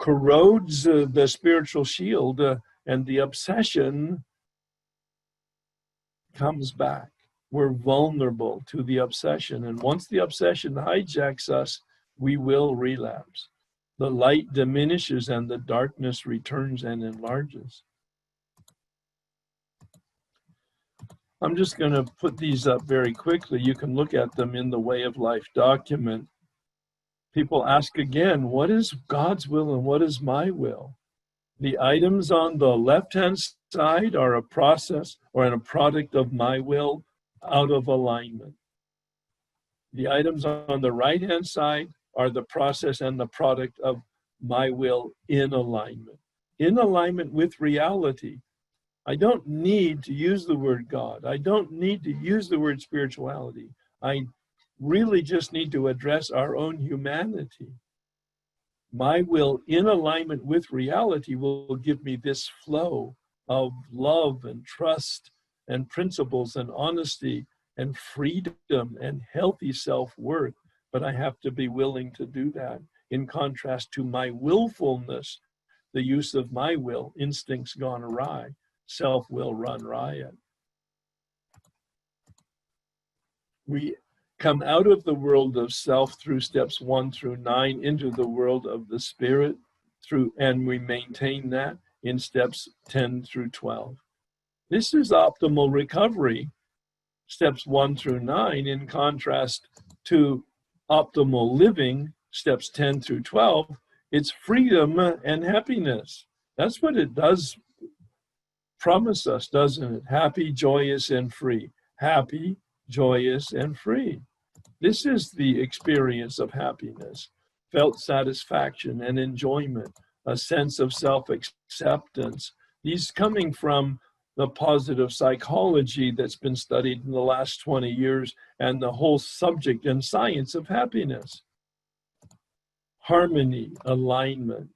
corrodes the spiritual shield, and the obsession comes back. We're vulnerable to the obsession. And once the obsession hijacks us, we will relapse. The light diminishes and the darkness returns and enlarges. I'm just going to put these up very quickly. You can look at them in the Way of Life document. People ask again, what is God's will and what is my will? The items on the left-hand side are a process or a product of my will out of alignment. The items on the right-hand side are the process and the product of my will in alignment with reality. I don't need to use the word God. I don't need to use the word spirituality. I really just need to address our own humanity. My will in alignment with reality will give me this flow of love and trust and principles and honesty and freedom and healthy self-worth. But I have to be willing to do that. In contrast to my willfulness, the use of my will, instincts gone awry, self-will run riot. We come out of the world of self through steps 1 through 9 into the world of the spirit and we maintain that in steps 10 through 12. This is optimal recovery, steps 1 through 9, in contrast to optimal living, steps 10 through 12. It's freedom and happiness. That's what it does promise us, doesn't it? Happy, joyous, and free. Happy, joyous, and free. This is the experience of happiness, felt satisfaction and enjoyment, a sense of self-acceptance. These coming from the positive psychology that's been studied in the last 20 years and the whole subject and science of happiness. Harmony, alignment.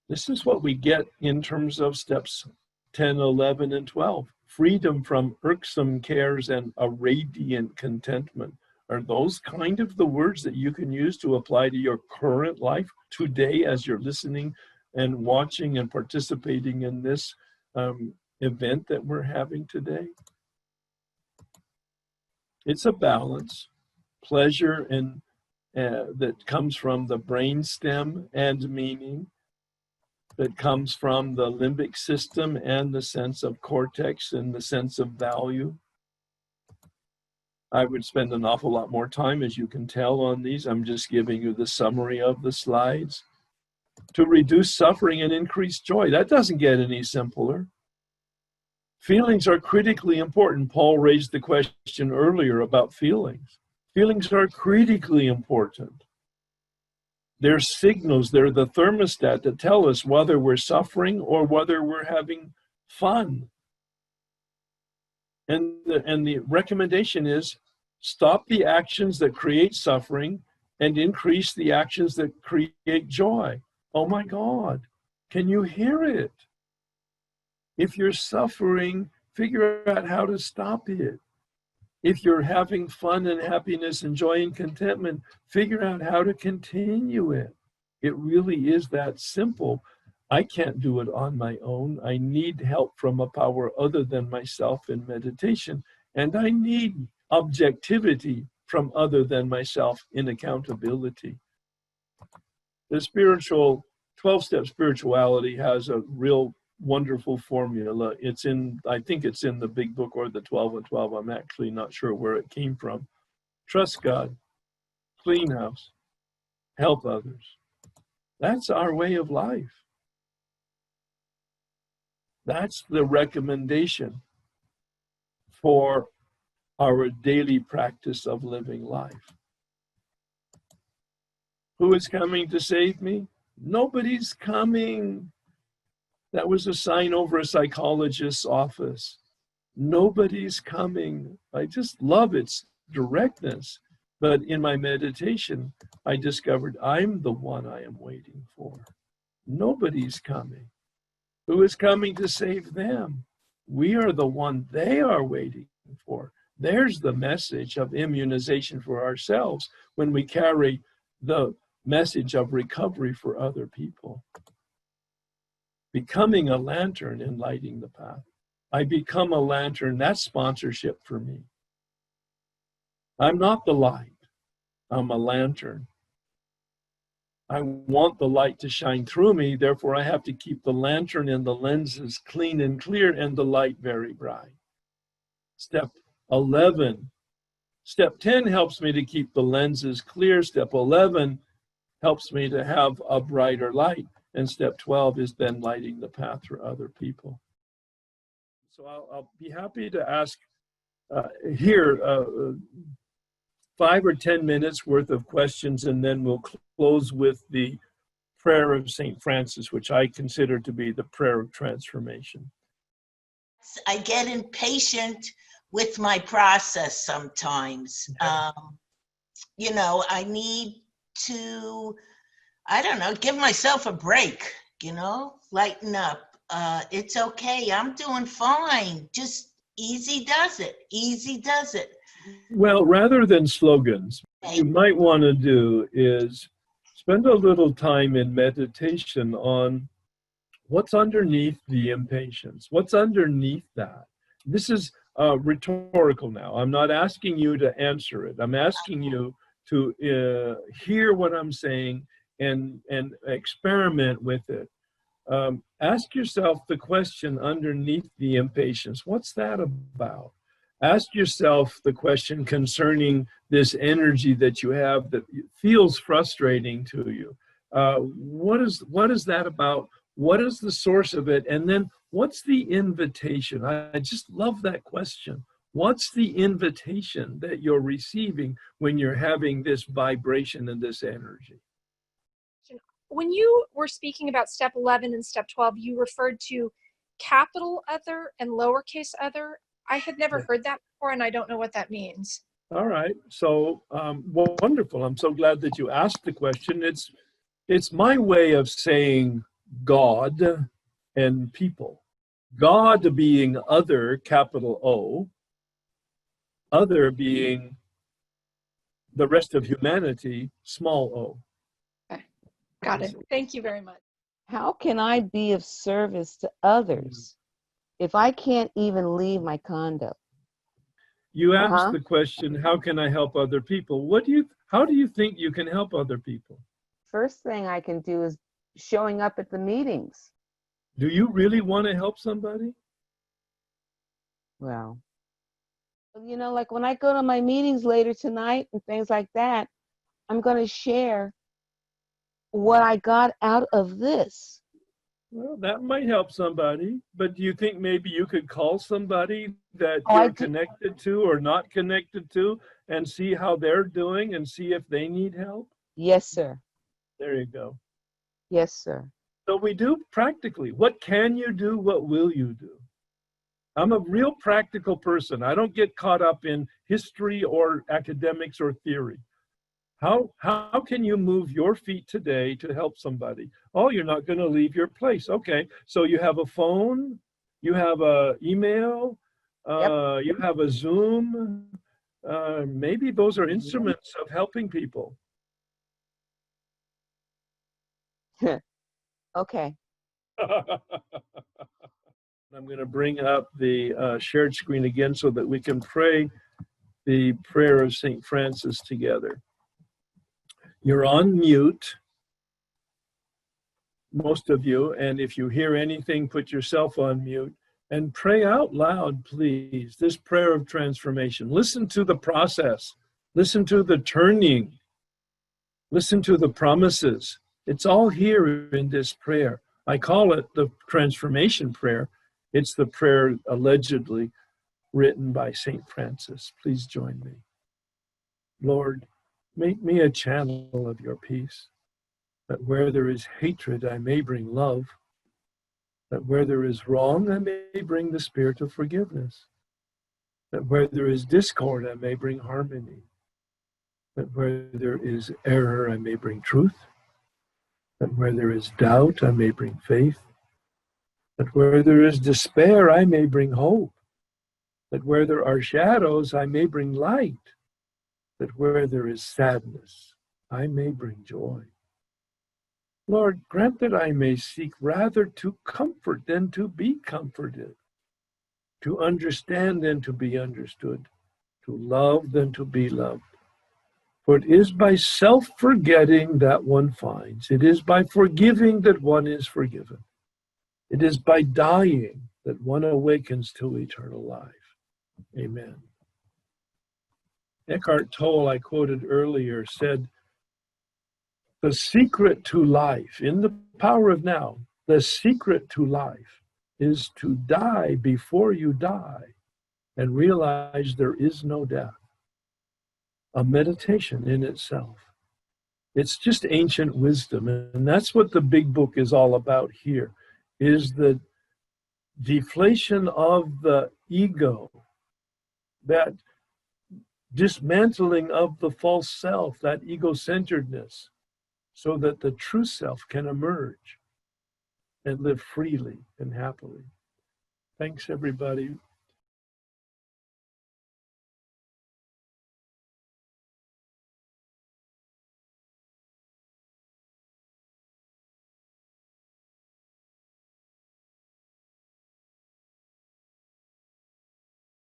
This is what we get in terms of steps 10, 11, and 12. Freedom from irksome cares and a radiant contentment. Are those kind of the words that you can use to apply to your current life today as you're listening and watching and participating in this event that we're having today? It's a balance, pleasure and that comes from the brainstem and meaning, that comes from the limbic system and the sense of cortex and the sense of value. I would spend an awful lot more time, as you can tell, on these. I'm just giving you the summary of the slides. To reduce suffering and increase joy. That doesn't get any simpler. Feelings are critically important. Paul raised the question earlier about feelings. Feelings are critically important. They're signals, they're the thermostat that tell us whether we're suffering or whether we're having fun. And the recommendation is stop the actions that create suffering and increase the actions that create joy. Oh my God, can you hear it? If you're suffering, figure out how to stop it. If you're having fun and happiness and joy and contentment, figure out how to continue it. It really is that simple. I can't do it on my own. I need help from a power other than myself in meditation. And I need objectivity from other than myself in accountability. The spiritual, 12-step spirituality has a real wonderful formula. It's in, I think it's in the big book or the 12 and 12. I'm actually not sure where it came from. trust God, clean house, help others. That's our way of life. That's the recommendation for our daily practice of living life. Who is coming to save me? Nobody's coming. That was a sign over a psychologist's office. Nobody's coming. I just love its directness. But in my meditation, I discovered I'm the one I am waiting for. Nobody's coming. Who is coming to save them? We are the one they are waiting for. There's the message of immunization for ourselves when we carry the message of recovery for other people. Becoming a lantern and lighting the path. I become a lantern, that's sponsorship for me. I'm not the light, I'm a lantern. I want the light to shine through me, therefore I have to keep the lantern and the lenses clean and clear and the light very bright. Step 11. Step 10 helps me to keep the lenses clear. Step 11 helps me to have a brighter light. And step 12 is then lighting the path for other people. So I'll be happy to ask here 5 or 10 minutes worth of questions, and then we'll close with the prayer of St. Francis, which I consider to be the prayer of transformation. I get impatient with my process sometimes. You know, I need to, I don't know, give myself a break, you know, lighten up. It's okay, I'm doing fine. Just easy does it, easy does it. Well, rather than slogans, what you might want to do is spend a little time in meditation on what's underneath the impatience. What's underneath that? This is rhetorical now. I'm not asking you to answer it. I'm asking you to hear what I'm saying and experiment with it. Ask yourself the question underneath the impatience. What's that about? Ask yourself the question concerning this energy that you have that feels frustrating to you. What is that about? What is the source of it? And then what's the invitation? I just love that question. What's the invitation that you're receiving when you're having this vibration and this energy? When you were speaking about step 11 and step 12, you referred to capital other and lowercase other. I had never heard that before, and I don't know what that means. All right. So wonderful. I'm so glad that you asked the question. It's my way of saying God and people. God being other, capital O, other being the rest of humanity, small o. Okay. Got it. Thank you very much. How can I be of service to others if I can't even leave my condo? You asked the question, how can I help other people? How do you think you can help other people? First thing I can do is showing up at the meetings. Do you really want to help somebody? Well, you know, like when I go to my meetings later tonight and things like that, I'm going to share what I got out of this. Well, that might help somebody, but do you think maybe you could call somebody that you're connected to or not connected to and see how they're doing and see if they need help? Yes, sir. There you go. Yes, sir. So we do practically. What can you do? What will you do? I'm a real practical person. I don't get caught up in history or academics or theory. How can you move your feet today to help somebody? Oh, you're not going to leave your place. Okay, so you have a phone, you have a email, you have a Zoom. Maybe those are instruments of helping people. Okay. I'm going to bring up the shared screen again so that we can pray the prayer of St. Francis together. You're on mute, most of you, and if you hear anything, put yourself on mute and pray out loud, please, this prayer of transformation. Listen to the process. Listen to the turning. Listen to the promises. It's all here in this prayer. I call it the transformation prayer. It's the prayer allegedly written by St. Francis. Please join me. Lord, make me a channel of your peace, that where there is hatred, I may bring love, that where there is wrong, I may bring the spirit of forgiveness, that where there is discord, I may bring harmony, that where there is error, I may bring truth, that where there is doubt, I may bring faith, that where there is despair, I may bring hope, that where there are shadows, I may bring light, that where there is sadness, I may bring joy. Lord, grant that I may seek rather to comfort than to be comforted, to understand than to be understood, to love than to be loved. For it is by self-forgetting that one finds. It is by forgiving that one is forgiven. It is by dying that one awakens to eternal life. Amen. Eckhart Tolle, I quoted earlier, said, the secret to life, in the power of now, the secret to life is to die before you die and realize there is no death. A meditation in itself. It's just ancient wisdom, and that's what the big book is all about here, is the deflation of the ego, that dismantling of the false self, that ego-centeredness, so that the true self can emerge and live freely and happily. Thanks, everybody.